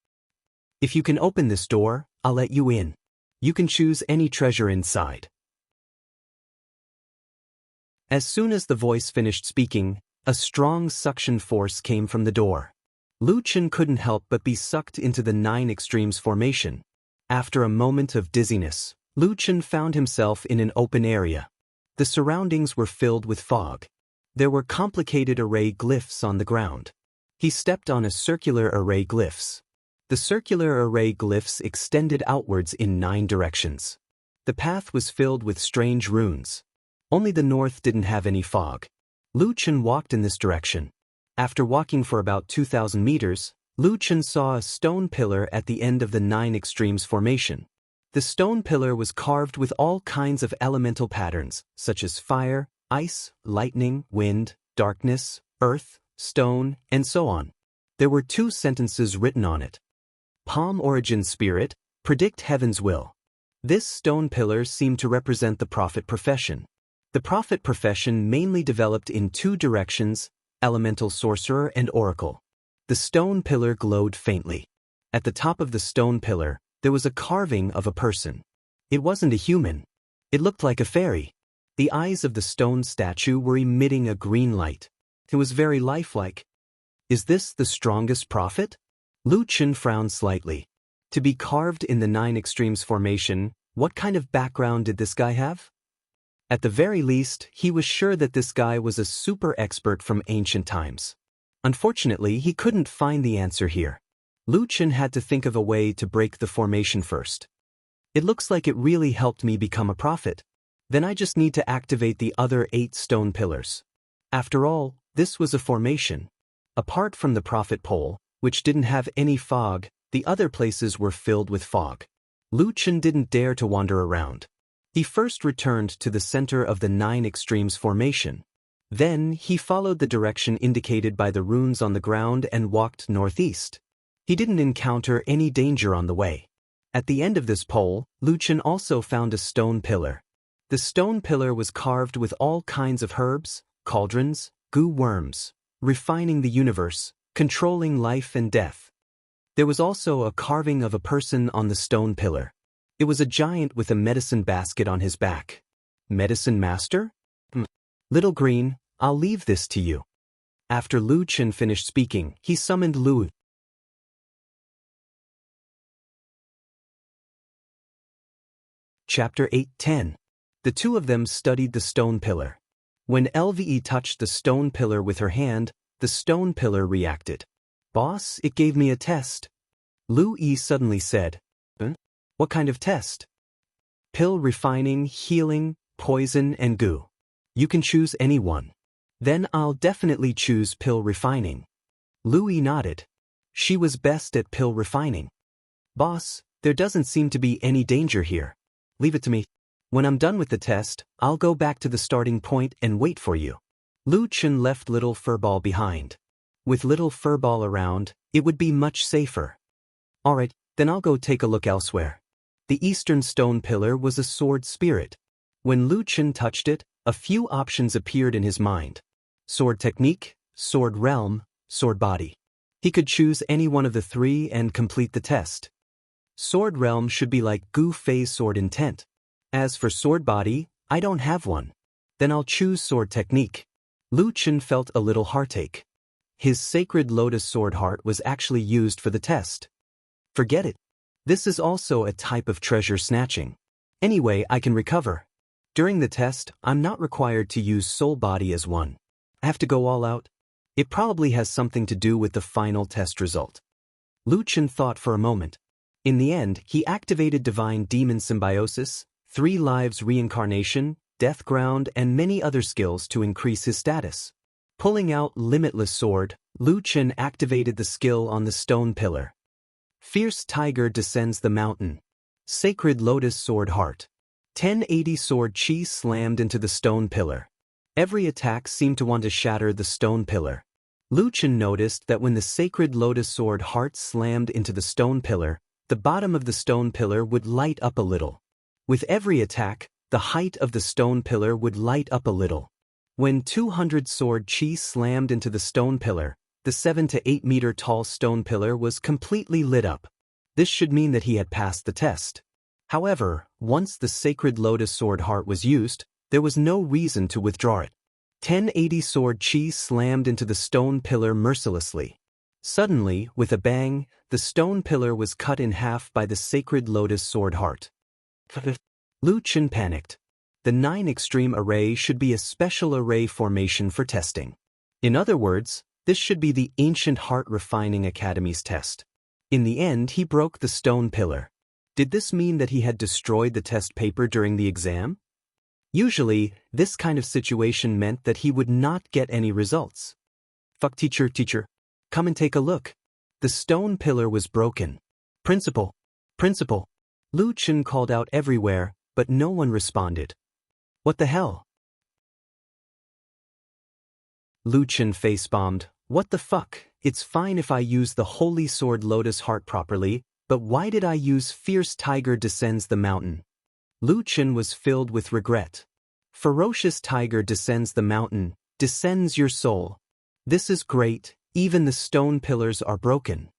If you can open this door, I'll let you in. You can choose any treasure inside. As soon as the voice finished speaking, a strong suction force came from the door. Lu Chen couldn't help but be sucked into the 9 extremes formation. After a moment of dizziness, Lu Chen found himself in an open area. The surroundings were filled with fog. There were complicated array glyphs on the ground. He stepped on a circular array glyphs. The circular array glyphs extended outwards in 9 directions. The path was filled with strange runes. Only the north didn't have any fog. Lu Chen walked in this direction. After walking for about 2,000 meters, Lu Chen saw a stone pillar at the end of the 9 extremes formation. The stone pillar was carved with all kinds of elemental patterns, such as fire, ice, lightning, wind, darkness, earth, stone, and so on. There were 2 sentences written on it. Palm Origin Spirit, predict heaven's will. This stone pillar seemed to represent the prophet profession. The prophet profession mainly developed in 2 directions, elemental sorcerer and oracle. The stone pillar glowed faintly. At the top of the stone pillar, there was a carving of a person. It wasn't a human. It looked like a fairy. The eyes of the stone statue were emitting a green light. It was very lifelike. Is this the strongest prophet? Lu Chen frowned slightly. To be carved in the 9 extremes formation, what kind of background did this guy have? At the very least, he was sure that this guy was a super expert from ancient times. Unfortunately, he couldn't find the answer here. Lu Chen had to think of a way to break the formation first. It looks like it really helped me become a prophet. Then I just need to activate the other 8 stone pillars. After all, this was a formation. Apart from the prophet pole, which didn't have any fog, the other places were filled with fog. Lu Chen didn't dare to wander around. He first returned to the center of the 9 extremes formation. Then he followed the direction indicated by the runes on the ground and walked northeast. He didn't encounter any danger on the way. At the end of this pole, Lu Chen also found a stone pillar. The stone pillar was carved with all kinds of herbs, cauldrons, goo worms, refining the universe, controlling life and death. There was also a carving of a person on the stone pillar. It was a giant with a medicine basket on his back. Medicine master? Little Green, I'll leave this to you. After Lu Chen finished speaking, he summoned Lu. Chapter 8:10. The 2 of them studied the stone pillar. When LVE touched the stone pillar with her hand, the stone pillar reacted. Boss, it gave me a test. Lu Yi suddenly said. What kind of test? Pill refining, healing, poison, and goo. You can choose any one. Then I'll definitely choose pill refining. Lu Yi nodded. She was best at pill refining. Boss, there doesn't seem to be any danger here. Leave it to me. When I'm done with the test, I'll go back to the starting point and wait for you. Lu Chen left Little Furball behind. With Little Furball around, it would be much safer. Alright, then I'll go take a look elsewhere. The eastern stone pillar was a sword spirit. When Lu Chen touched it, a few options appeared in his mind. Sword technique, sword realm, sword body. He could choose any one of the 3 and complete the test. Sword realm should be like Gu Fei's sword intent. As for sword body, I don't have one. Then I'll choose sword technique. Lu Chen felt a little heartache. His sacred lotus sword heart was actually used for the test. Forget it. This is also a type of treasure snatching. Anyway, I can recover. During the test, I'm not required to use soul body as one. I have to go all out. It probably has something to do with the final test result. Lu Chen thought for a moment. In the end, he activated Divine Demon Symbiosis, 3 Lives Reincarnation, Death Ground, and many other skills to increase his status. Pulling out Limitless Sword, Lu Chen activated the skill on the stone pillar. Fierce Tiger Descends the Mountain. Sacred Lotus Sword Heart. 1080 Sword Chi slammed into the stone pillar. Every attack seemed to want to shatter the stone pillar. Lu Chen noticed that when the Sacred Lotus Sword Heart slammed into the stone pillar, the bottom of the stone pillar would light up a little. With every attack, the height of the stone pillar would light up a little. When 200 Sword Chi slammed into the stone pillar, the 7 to 8 meter tall stone pillar was completely lit up. This should mean that he had passed the test. However, once the Sacred Lotus Sword Heart was used, there was no reason to withdraw it. 1080 Sword Chi slammed into the stone pillar mercilessly. Suddenly, with a bang, the stone pillar was cut in half by the Sacred Lotus Sword Heart. Lu Chen panicked. The 9 Extreme Array should be a special array formation for testing. In other words, this should be the Ancient Heart Refining Academy's test. In the end, he broke the stone pillar. Did this mean that he had destroyed the test paper during the exam? Usually, this kind of situation meant that he would not get any results. Fuck teacher, come and take a look. The stone pillar was broken. Principal. Lu Chen called out everywhere, but no one responded. What the hell? Lu Chen face-bombed. What the fuck? It's fine if I use the Holy Sword Lotus Heart properly, but why did I use Fierce Tiger Descends the Mountain? Lu Chen was filled with regret. Ferocious Tiger Descends the Mountain, descends your soul. This is great, even the stone pillars are broken.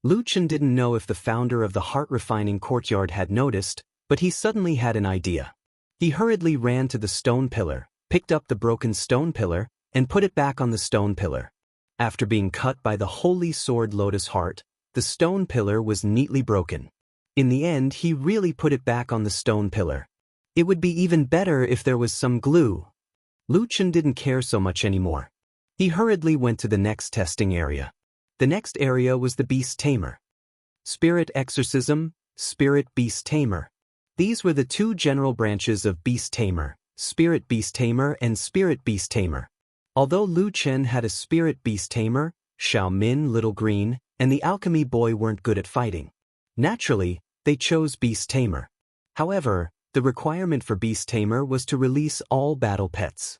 Lu Chen didn't know if the founder of the Heart Refining Courtyard had noticed, but he suddenly had an idea. He hurriedly ran to the stone pillar, picked up the broken stone pillar, and put it back on the stone pillar. After being cut by the Holy Sword Lotus Heart, the stone pillar was neatly broken. In the end, he really put it back on the stone pillar. It would be even better if there was some glue. Lu Chen didn't care so much anymore. He hurriedly went to the next testing area. The next area was the Beast Tamer. Spirit Exorcism, Spirit Beast Tamer. These were the 2 general branches of Beast Tamer, Spirit Beast Tamer and Spirit Beast Tamer. Although Lu Chen had a Spirit Beast Tamer, Xiao Min, Little Green, and the Alchemy Boy weren't good at fighting. Naturally, they chose Beast Tamer. However, the requirement for Beast Tamer was to release all battle pets.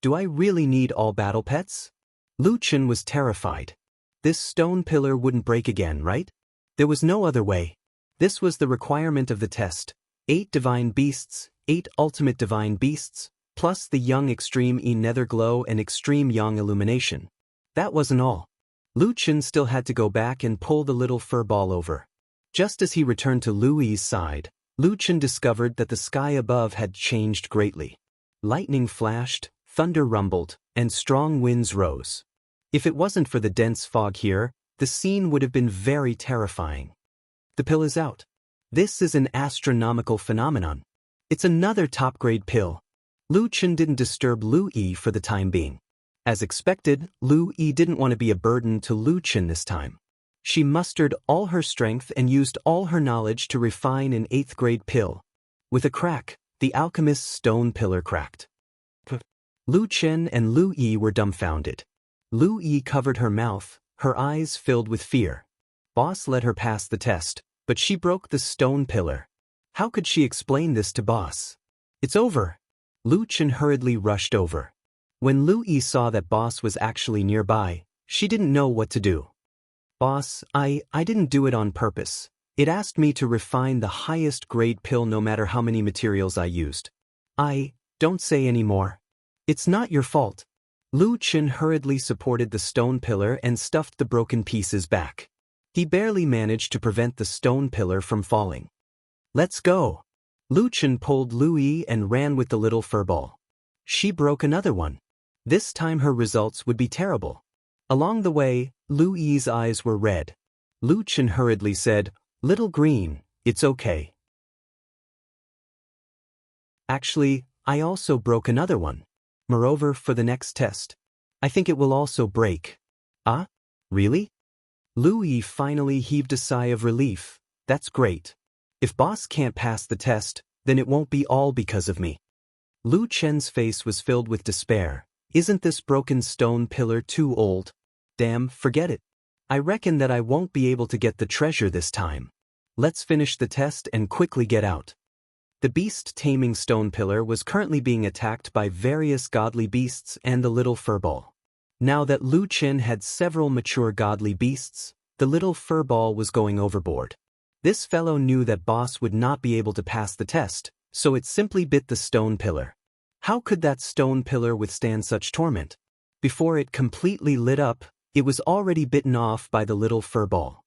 Do I really need all battle pets? Lu Chen was terrified. This stone pillar wouldn't break again, right? There was no other way. This was the requirement of the test. 8 Divine Beasts, 8 Ultimate Divine Beasts, plus the Young Extreme E Nether Glow and Extreme Young Illumination. That wasn't all. Lu Chen still had to go back and pull the little fur ball over. Just as he returned to Lu Yi's side, Lu Chen discovered that the sky above had changed greatly. Lightning flashed, thunder rumbled, and strong winds rose. If it wasn't for the dense fog here, the scene would have been very terrifying. The pill is out. This is an astronomical phenomenon. It's another top-grade pill. Lu Chen didn't disturb Lu Yi for the time being. As expected, Lu Yi didn't want to be a burden to Lu Chen this time. She mustered all her strength and used all her knowledge to refine an 8th-grade pill. With a crack, the alchemist's stone pillar cracked. Lu Chen and Lu Yi were dumbfounded. Lu Yi covered her mouth, her eyes filled with fear. Boss let her pass the test, but she broke the stone pillar. How could she explain this to Boss? It's over. Lu Chen hurriedly rushed over. When Lu Yi saw that Boss was actually nearby, she didn't know what to do. Boss, I didn't do it on purpose. It asked me to refine the highest grade pill no matter how many materials I used. Don't say any more. It's not your fault. Lu Chen hurriedly supported the stone pillar and stuffed the broken pieces back. He barely managed to prevent the stone pillar from falling. Let's go. Lu Chen pulled Lu Yi and ran with the little furball. She broke another one. This time her results would be terrible. Along the way, Lu Yi's eyes were red. Lu Chen hurriedly said, "Little green, it's okay. Actually, I also broke another one. Moreover, for the next test, I think it will also break." "Ah? Really?" Lu Yi finally heaved a sigh of relief. "That's great. If boss can't pass the test, then it won't be all because of me." Lu Chen's face was filled with despair. "Isn't this broken stone pillar too old? Damn, forget it. I reckon that I won't be able to get the treasure this time. Let's finish the test and quickly get out." The beast-taming stone pillar was currently being attacked by various godly beasts and the little furball. Now that Lu Chen had several mature godly beasts, the little furball was going overboard. This fellow knew that boss would not be able to pass the test, so it simply bit the stone pillar. How could that stone pillar withstand such torment? Before it completely lit up, it was already bitten off by the little furball.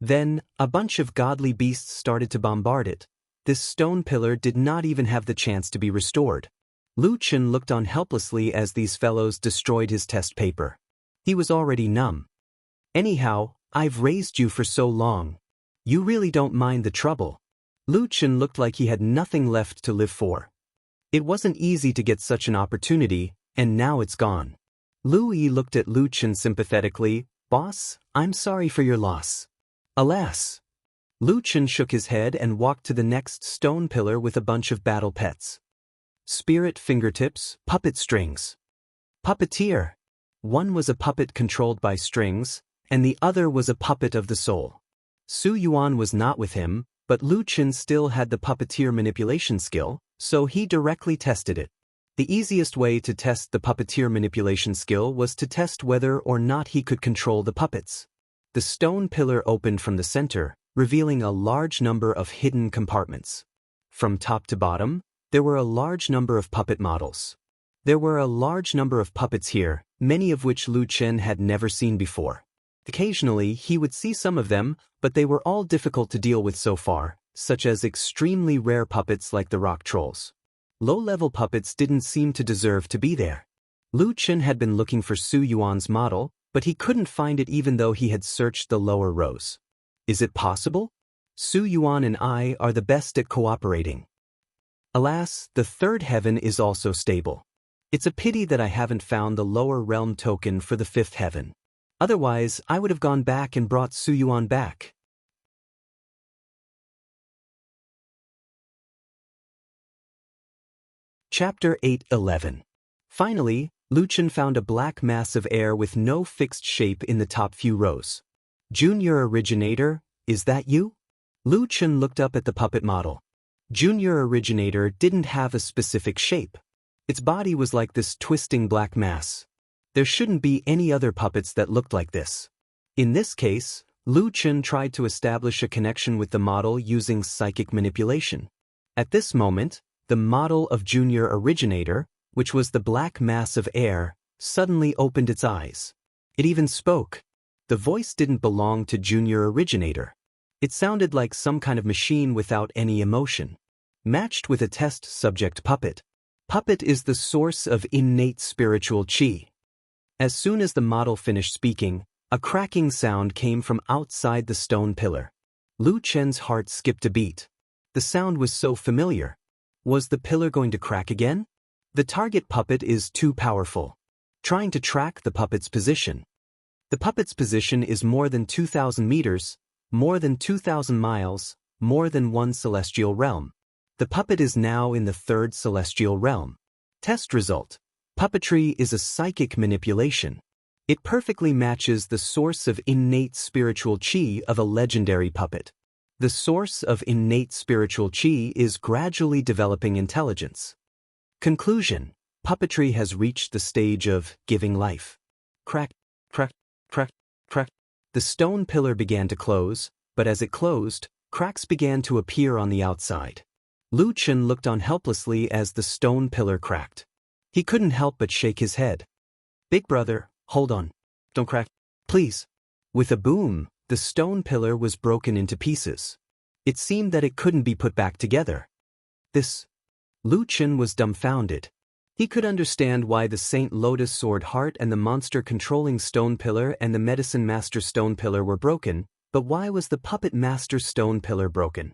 Then, a bunch of godly beasts started to bombard it. This stone pillar did not even have the chance to be restored. Lu Chen looked on helplessly as these fellows destroyed his test paper. He was already numb. "Anyhow, I've raised you for so long. You really don't mind the trouble." Lu Chen looked like he had nothing left to live for. It wasn't easy to get such an opportunity, and now it's gone. Lu Yi looked at Lu Chen sympathetically. "Boss, I'm sorry for your loss." "Alas." Lu Chen shook his head and walked to the next stone pillar with a bunch of battle pets. Spirit fingertips, puppet strings. Puppeteer. One was a puppet controlled by strings, and the other was a puppet of the soul. Su Yuan was not with him, but Lu Chen still had the puppeteer manipulation skill, so he directly tested it. The easiest way to test the puppeteer manipulation skill was to test whether or not he could control the puppets. The stone pillar opened from the center, revealing a large number of hidden compartments. From top to bottom, there were a large number of puppet models. There were a large number of puppets here, many of which Lu Chen had never seen before. Occasionally, he would see some of them, but they were all difficult to deal with so far, such as extremely rare puppets like the rock trolls. Low-level puppets didn't seem to deserve to be there. Lu Chen had been looking for Su Yuan's model, but he couldn't find it even though he had searched the lower rows. Is it possible? Su Yuan and I are the best at cooperating. Alas, the third heaven is also stable. It's a pity that I haven't found the lower realm token for the fifth heaven. Otherwise, I would have gone back and brought Su Yuan back. Chapter 8:11. Finally, Lu Chen found a black mass of air with no fixed shape in the top few rows. "Junior Originator, is that you?" Lu Chen looked up at the puppet model. Junior Originator didn't have a specific shape. Its body was like this twisting black mass. There shouldn't be any other puppets that looked like this. In this case, Lu Chen tried to establish a connection with the model using psychic manipulation. At this moment, the model of Junior Originator, which was the black mass of air, suddenly opened its eyes. It even spoke. The voice didn't belong to Junior Originator. It sounded like some kind of machine without any emotion. Matched with a test subject puppet. Puppet is the source of innate spiritual qi. As soon as the model finished speaking, a cracking sound came from outside the stone pillar. Lu Chen's heart skipped a beat. The sound was so familiar. Was the pillar going to crack again? The target puppet is too powerful. Trying to track the puppet's position. The puppet's position is more than 2,000 meters, more than 2,000 miles, more than one celestial realm. The puppet is now in the third celestial realm. Test result. Puppetry is a psychic manipulation. It perfectly matches the source of innate spiritual qi of a legendary puppet. The source of innate spiritual qi is gradually developing intelligence. Conclusion. Puppetry has reached the stage of giving life. Crack, crack, crack, crack. The stone pillar began to close, but as it closed, cracks began to appear on the outside. Lu Chen looked on helplessly as the stone pillar cracked. He couldn't help but shake his head. "Big brother, hold on. Don't crack, please." With a boom, the stone pillar was broken into pieces. It seemed that it couldn't be put back together. This. Lu Chen was dumbfounded. He could understand why the Saint Lotus Sword Heart and the monster controlling Stone Pillar and the Medicine Master Stone Pillar were broken, but why was the Puppet Master Stone Pillar broken?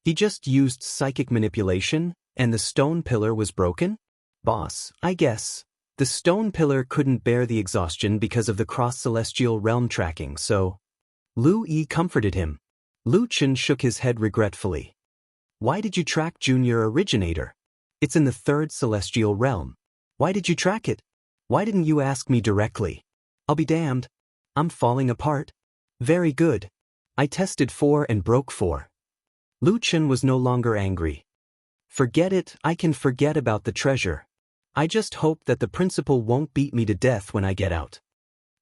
He just used psychic manipulation, and the Stone Pillar was broken? Boss, I guess. The Stone Pillar couldn't bear the exhaustion because of the cross-celestial realm tracking, so... Lu Yi comforted him. Lu Chen shook his head regretfully. Why did you track Junior Originator? It's in the third celestial realm. Why did you track it? Why didn't you ask me directly? I'll be damned. I'm falling apart. Very good. I tested 4 and broke 4. Lu Chen was no longer angry. Forget it, I can forget about the treasure. I just hope that the principal won't beat me to death when I get out.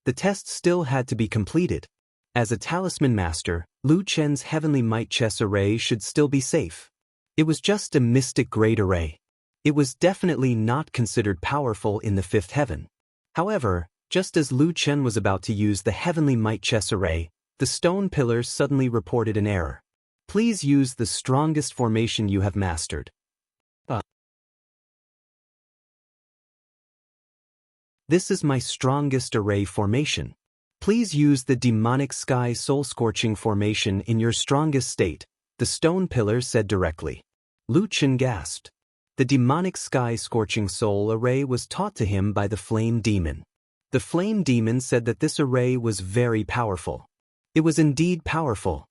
The test still had to be completed. As a talisman master, Lu Chen's Heavenly Might Chess array should still be safe. It was just a mystic grade array. It was definitely not considered powerful in the 5th heaven. However, just as Lu Chen was about to use the Heavenly Might Chess array, the Stone Pillar suddenly reported an error. Please use the strongest formation you have mastered. This is my strongest array formation. Please use the Demonic Sky Soul-Scorching formation in your strongest state, the Stone Pillar said directly. Lu Chen gasped. The Demonic Sky Scorching Soul array was taught to him by the Flame Demon. The Flame Demon said that this array was very powerful. It was indeed powerful.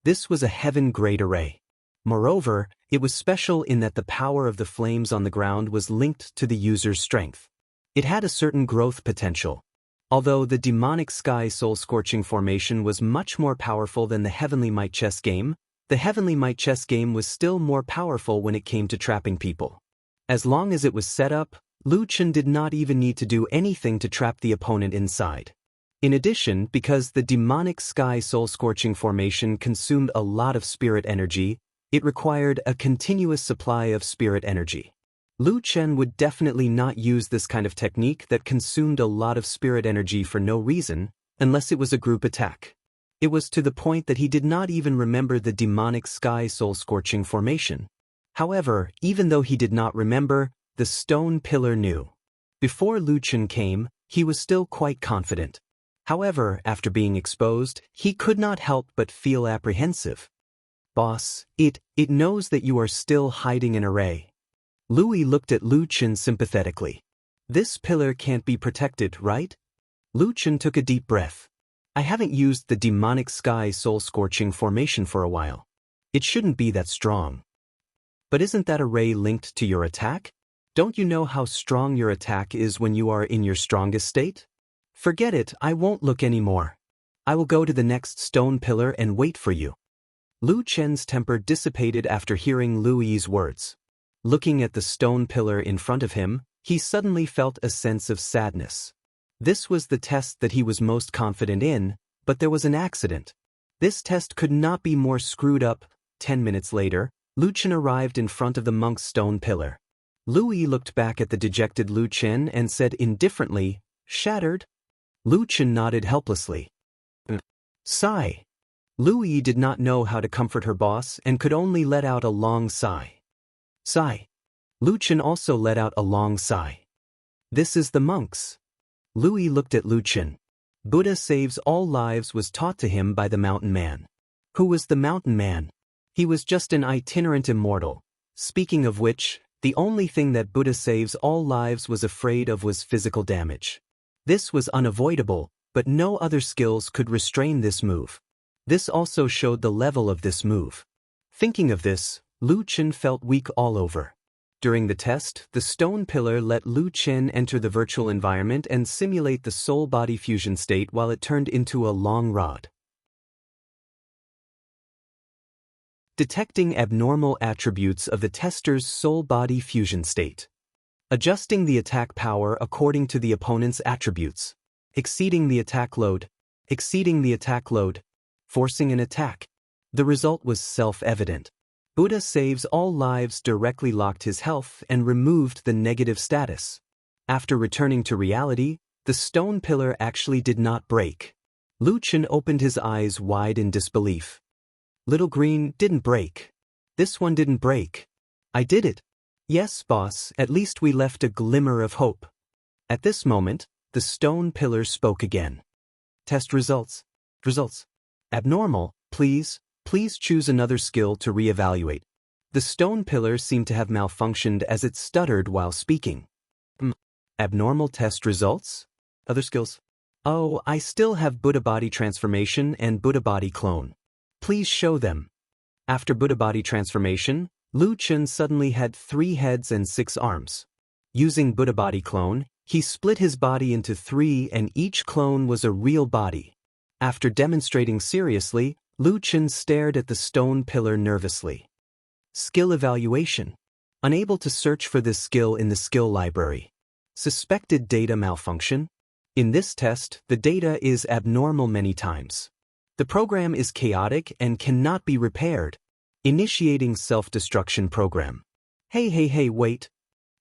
This was a heaven-grade array. Moreover, it was special in that the power of the flames on the ground was linked to the user's strength. It had a certain growth potential. Although the Demonic Sky Soul-Scorching formation was much more powerful than the Heavenly Might Chess game, the Heavenly Might Chess game was still more powerful when it came to trapping people. As long as it was set up, Lu Chen did not even need to do anything to trap the opponent inside. In addition, because the Demonic Sky Soul-Scorching formation consumed a lot of spirit energy, it required a continuous supply of spirit energy. Lu Chen would definitely not use this kind of technique that consumed a lot of spirit energy for no reason, unless it was a group attack. It was to the point that he did not even remember the Demonic Sky Soul-Scorching formation. However, even though he did not remember, the Stone Pillar knew. Before Lu Chen came, he was still quite confident. However, after being exposed, he could not help but feel apprehensive. Boss, it knows that you are still hiding an array. Lu Yi looked at Lu Chen sympathetically. This pillar can't be protected, right? Lu Chen took a deep breath. I haven't used the Demonic Sky Soul-Scorching formation for a while. It shouldn't be that strong. But isn't that array linked to your attack? Don't you know how strong your attack is when you are in your strongest state? Forget it, I won't look anymore. I will go to the next stone pillar and wait for you. Lu Chen's temper dissipated after hearing Lu Yi's words. Looking at the stone pillar in front of him, he suddenly felt a sense of sadness. This was the test that he was most confident in, but there was an accident. This test could not be more screwed up. 10 minutes later, Lu Chen arrived in front of the monk's stone pillar. Lu Yi looked back at the dejected Lu Chen and said indifferently, "Shattered?" Lu Chen nodded helplessly. Sigh. Lu Yi did not know how to comfort her boss and could only let out a long sigh. Sigh. Lu Chen also let out a long sigh. This is the monks. Lu Yi looked at Lu Chen. Buddha saves all lives was taught to him by the mountain man. Who was the mountain man? He was just an itinerant immortal. Speaking of which, the only thing that Buddha saves all lives was afraid of was physical damage. This was unavoidable, but no other skills could restrain this move. This also showed the level of this move. Thinking of this, Lu Chen felt weak all over. During the test, the stone pillar let Lu Chen enter the virtual environment and simulate the soul-body fusion state while it turned into a long rod. Detecting abnormal attributes of the tester's soul-body fusion state. Adjusting the attack power according to the opponent's attributes. Exceeding the attack load. Exceeding the attack load. Forcing an attack. The result was self-evident. Buddha saves all lives directly locked his health and removed the negative status. After returning to reality, the stone pillar actually did not break. Lu Chen opened his eyes wide in disbelief. Little Green didn't break. This one didn't break. I did it. Yes, boss, at least we left a glimmer of hope. At this moment, the stone pillar spoke again. Test results. Results. Abnormal, please choose another skill to reevaluate. The stone pillar seemed to have malfunctioned as it stuttered while speaking. Abnormal test results? Other skills. Oh, I still have Buddha body transformation and Buddha body clone. Please show them. After Buddha body transformation, Lu Chen suddenly had 3 heads and 6 arms. Using Buddha body clone, he split his body into 3 and each clone was a real body. After demonstrating seriously, Lu Chen stared at the stone pillar nervously. Skill evaluation. Unable to search for this skill in the skill library. Suspected data malfunction. In this test, the data is abnormal many times. The program is chaotic and cannot be repaired. Initiating self-destruction program. Hey, wait.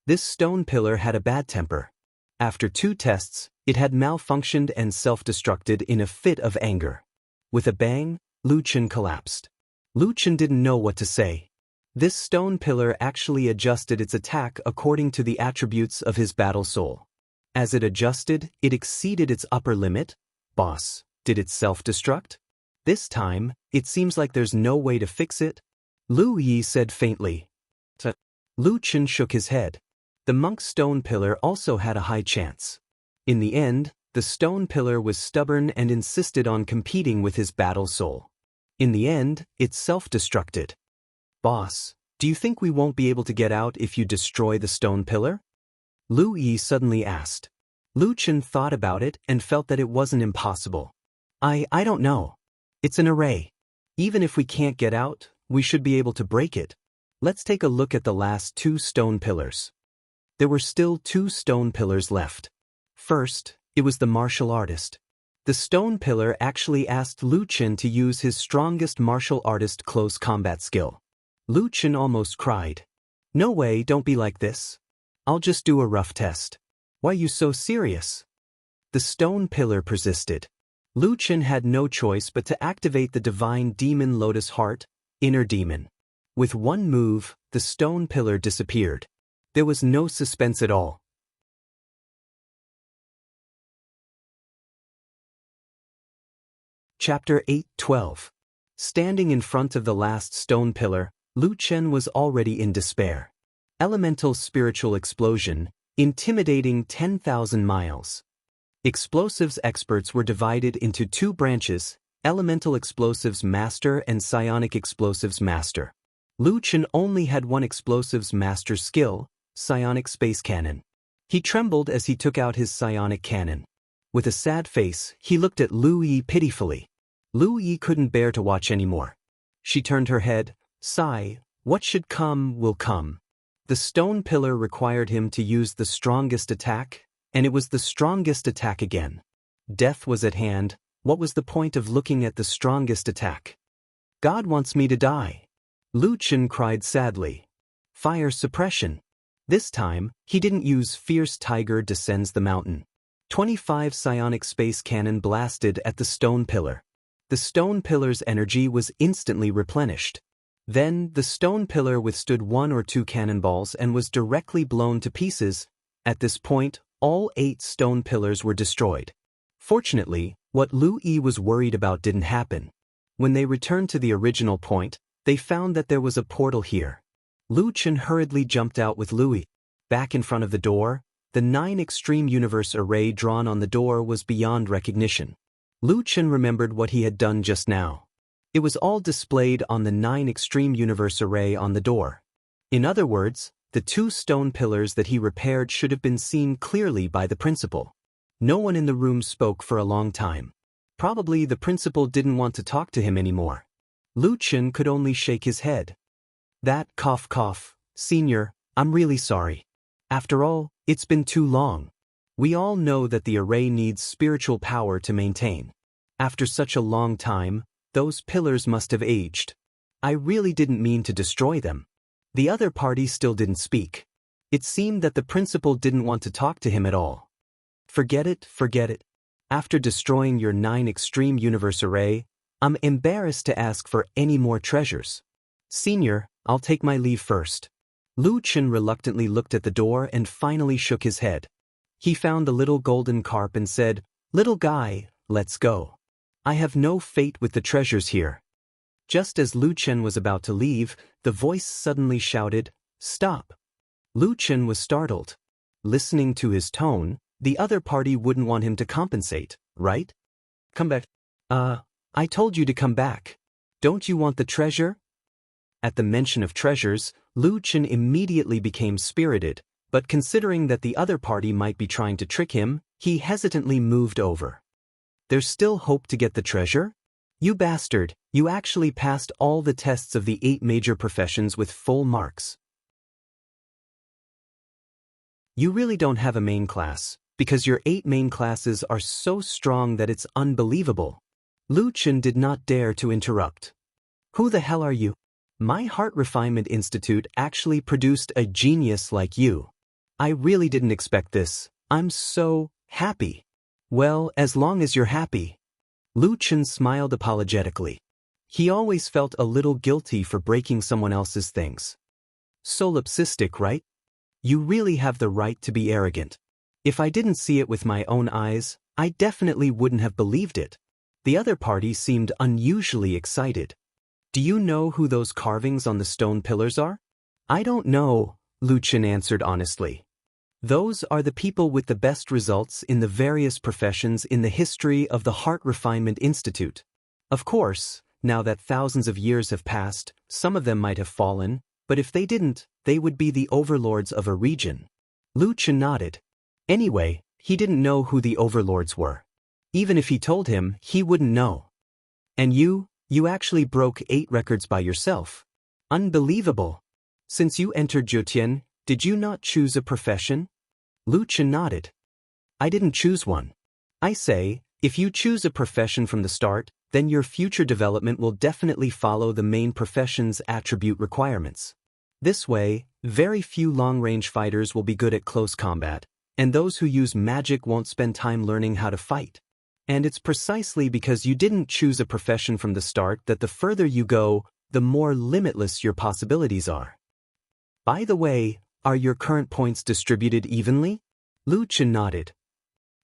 This stone pillar had a bad temper. After 2 tests, it had malfunctioned and self-destructed in a fit of anger. With a bang, Lu Chen collapsed. Lu Chen didn't know what to say. This stone pillar actually adjusted its attack according to the attributes of his battle soul. As it adjusted, it exceeded its upper limit. Boss, did it self-destruct? This time, it seems like there's no way to fix it. Lu Yi said faintly. Lu Chen shook his head. The monk's stone pillar also had a high chance. In the end, the stone pillar was stubborn and insisted on competing with his battle soul. In the end, it self-destructed. Boss, do you think we won't be able to get out if you destroy the stone pillar? Lu Yi suddenly asked. Lu Chen thought about it and felt that it wasn't impossible. I don't know. It's an array. Even if we can't get out, we should be able to break it. Let's take a look at the last 2 stone pillars. There were still 2 stone pillars left. First, it was the martial artist. The stone pillar actually asked Lu Chen to use his strongest martial artist close combat skill. Lu Chen almost cried. No way, don't be like this. I'll just do a rough test. Why you so serious? The stone pillar persisted. Lu Chen had no choice but to activate the divine demon Lotus Heart, inner demon. With one move, the stone pillar disappeared. There was no suspense at all. Chapter 8:12. Standing in front of the last stone pillar, Lu Chen was already in despair. Elemental spiritual explosion, intimidating 10,000 miles. Explosives experts were divided into 2 branches, Elemental Explosives Master and Psionic Explosives Master. Lu Chen only had one Explosives Master skill, Psionic Space Cannon. He trembled as he took out his psionic cannon. With a sad face, he looked at Lu Yi pitifully. Lu Yi couldn't bear to watch anymore. She turned her head. Sigh, what should come will come. The stone pillar required him to use the strongest attack, and it was the strongest attack again. Death was at hand. What was the point of looking at the strongest attack? God wants me to die. Lu Chen cried sadly. Fire suppression. This time, he didn't use Fierce Tiger Descends the Mountain. 25 psionic space cannon blasted at the stone pillar. The stone pillar's energy was instantly replenished. Then, the stone pillar withstood 1 or 2 cannonballs and was directly blown to pieces. At this point, all 8 stone pillars were destroyed. Fortunately, what Lu Yi was worried about didn't happen. When they returned to the original point, they found that there was a portal here. Lu Chen hurriedly jumped out with Lu Yi. Back in front of the door, the 9 Extreme Universe array drawn on the door was beyond recognition. Lu Chen remembered what he had done just now. It was all displayed on the 9 Extreme Universe array on the door. In other words, the 2 stone pillars that he repaired should have been seen clearly by the principal. No one in the room spoke for a long time. Probably the principal didn't want to talk to him anymore. Lu Chen could only shake his head. That cough, senior, I'm really sorry. After all, it's been too long. We all know that the array needs spiritual power to maintain. After such a long time, those pillars must have aged. I really didn't mean to destroy them. The other party still didn't speak. It seemed that the principal didn't want to talk to him at all. Forget it. After destroying your 9 Extreme Universe array, I'm embarrassed to ask for any more treasures. Senior, I'll take my leave first. Lu Chen reluctantly looked at the door and finally shook his head. He found the little golden carp and said, "Little guy, let's go. I have no fate with the treasures here." Just as Lu Chen was about to leave, the voice suddenly shouted, "Stop." Lu Chen was startled. Listening to his tone, the other party wouldn't want him to compensate, right? "Come back." I told you to come back. Don't you want the treasure?" At the mention of treasures, Lu Chen immediately became spirited, but considering that the other party might be trying to trick him, he hesitantly moved over. "There's still hope to get the treasure? You bastard, you actually passed all the tests of the 8 major professions with full marks. You really don't have a main class, because your 8 main classes are so strong that it's unbelievable." Lu Chen did not dare to interrupt. "Who the hell are you? My Heart Refinement Institute actually produced a genius like you. I really didn't expect this. I'm so happy." "Well, as long as you're happy." Lu Chen smiled apologetically. He always felt a little guilty for breaking someone else's things. "Solipsistic, right? You really have the right to be arrogant. If I didn't see it with my own eyes, I definitely wouldn't have believed it." The other party seemed unusually excited. "Do you know who those carvings on the stone pillars are?" "I don't know," Lu Chen answered honestly. "Those are the people with the best results in the various professions in the history of the Heart Refinement Institute. Of course, now that thousands of years have passed, some of them might have fallen, but if they didn't, they would be the overlords of a region." Lu Chen nodded. Anyway, he didn't know who the overlords were. Even if he told him, he wouldn't know. "And you actually broke 8 records by yourself. Unbelievable. Since you entered Jiutian, did you not choose a profession?" Lu Chen nodded. "I didn't choose one. I say, if you choose a profession from the start, then your future development will definitely follow the main profession's attribute requirements. This way, very few long-range fighters will be good at close combat, and those who use magic won't spend time learning how to fight. And it's precisely because you didn't choose a profession from the start that the further you go, the more limitless your possibilities are. By the way, are your current points distributed evenly?" Lu Chen nodded.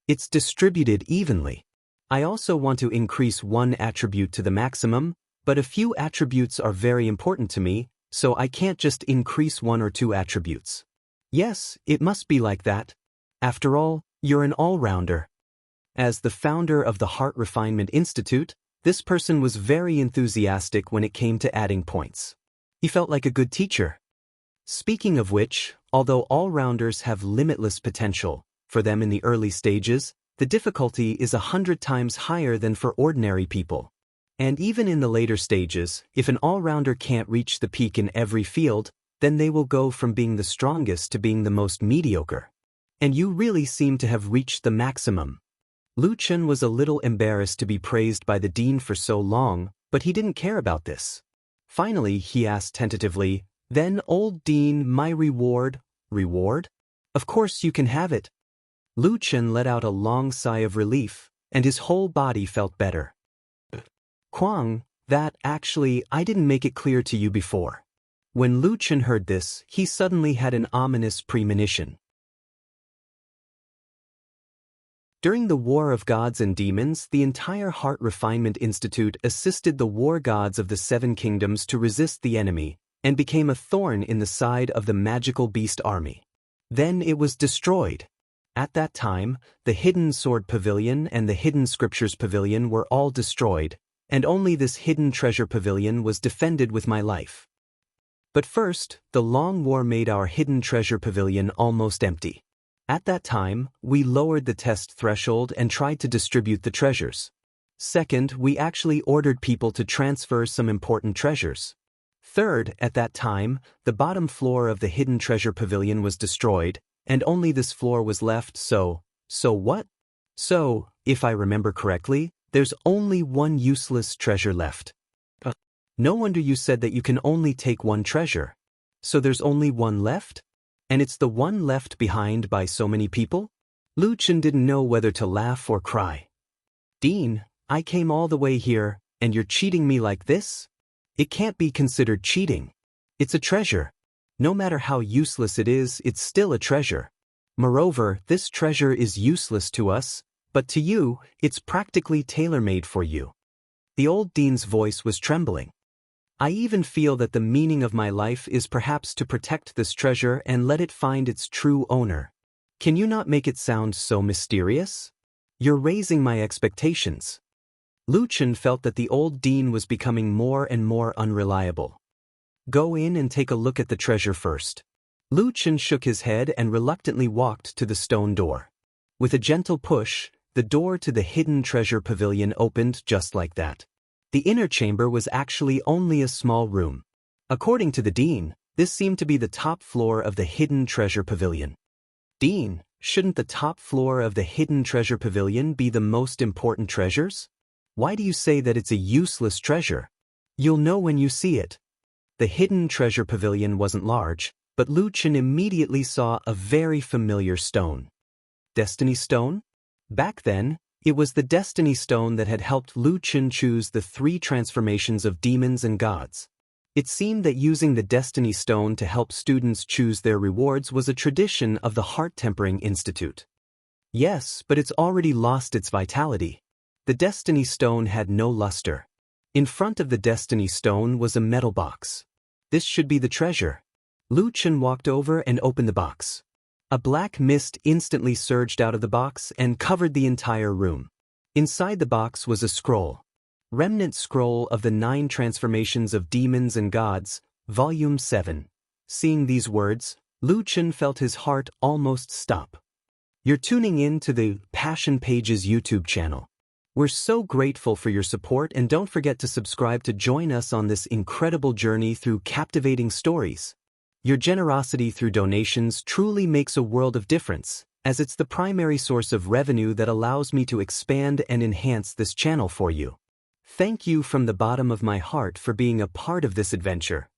"It's distributed evenly. I also want to increase one attribute to the maximum, but a few attributes are very important to me, so I can't just increase 1 or 2 attributes." "Yes, it must be like that. After all, you're an all-rounder." As the founder of the Heart Refinement Institute, this person was very enthusiastic when it came to adding points. He felt like a good teacher. Speaking of which, although all-rounders have limitless potential, for them in the early stages, the difficulty is 100 times higher than for ordinary people. And even in the later stages, if an all-rounder can't reach the peak in every field, then they will go from being the strongest to being the most mediocre. And you really seem to have reached the maximum. Lu Chen was a little embarrassed to be praised by the dean for so long, but he didn't care about this. Finally, he asked tentatively, "Then, old dean, my reward?" "Reward? Of course you can have it." Lu Chen let out a long sigh of relief, and his whole body felt better. "Kuang, that actually, I didn't make it clear to you before." When Lu Chen heard this, he suddenly had an ominous premonition. During the War of Gods and Demons, the entire Heart Refinement Institute assisted the war gods of the 7 kingdoms to resist the enemy, and became a thorn in the side of the magical beast army. Then it was destroyed. At that time, the Hidden Sword Pavilion and the Hidden Scriptures Pavilion were all destroyed, and only this Hidden Treasure Pavilion was defended with my life. But first, the long war made our Hidden Treasure Pavilion almost empty. At that time, we lowered the test threshold and tried to distribute the treasures. Second, we actually ordered people to transfer some important treasures. Third, at that time, the bottom floor of the Hidden Treasure Pavilion was destroyed, and only this floor was left, so what? So, if I remember correctly, there's only one useless treasure left. No wonder you said that you can only take one treasure. So there's only one left? And it's the one left behind by so many people? Lu Chen didn't know whether to laugh or cry. "Dean, I came all the way here, and you're cheating me like this? It can't be considered cheating. It's a treasure." No matter how useless it is, it's still a treasure. Moreover, this treasure is useless to us, but to you, it's practically tailor-made for you. The old dean's voice was trembling. I even feel that the meaning of my life is perhaps to protect this treasure and let it find its true owner. Can you not make it sound so mysterious? You're raising my expectations. Lu Chen felt that the old dean was becoming more and more unreliable. Go in and take a look at the treasure first. Lu Chen shook his head and reluctantly walked to the stone door. With a gentle push, the door to the hidden treasure pavilion opened just like that. The inner chamber was actually only a small room. According to the dean, this seemed to be the top floor of the hidden treasure pavilion. Dean, shouldn't the top floor of the hidden treasure pavilion be the most important treasures? Why do you say that it's a useless treasure? You'll know when you see it. The hidden treasure pavilion wasn't large, but Lu Chen immediately saw a very familiar stone. Destiny Stone? Back then, it was the Destiny Stone that had helped Lu Chen choose the 3 transformations of demons and gods. It seemed that using the Destiny Stone to help students choose their rewards was a tradition of the Heart Tempering Institute. Yes, but it's already lost its vitality. The Destiny Stone had no luster. In front of the Destiny Stone was a metal box. This should be the treasure. Lu Chen walked over and opened the box. A black mist instantly surged out of the box and covered the entire room. Inside the box was a scroll. Remnant Scroll of the 9 Transformations of Demons and Gods, Volume 7. Seeing these words, Lu Chen felt his heart almost stop. You're tuning in to the Passion Pages YouTube channel. We're so grateful for your support, and don't forget to subscribe to join us on this incredible journey through captivating stories. Your generosity through donations truly makes a world of difference, as it's the primary source of revenue that allows me to expand and enhance this channel for you. Thank you from the bottom of my heart for being a part of this adventure.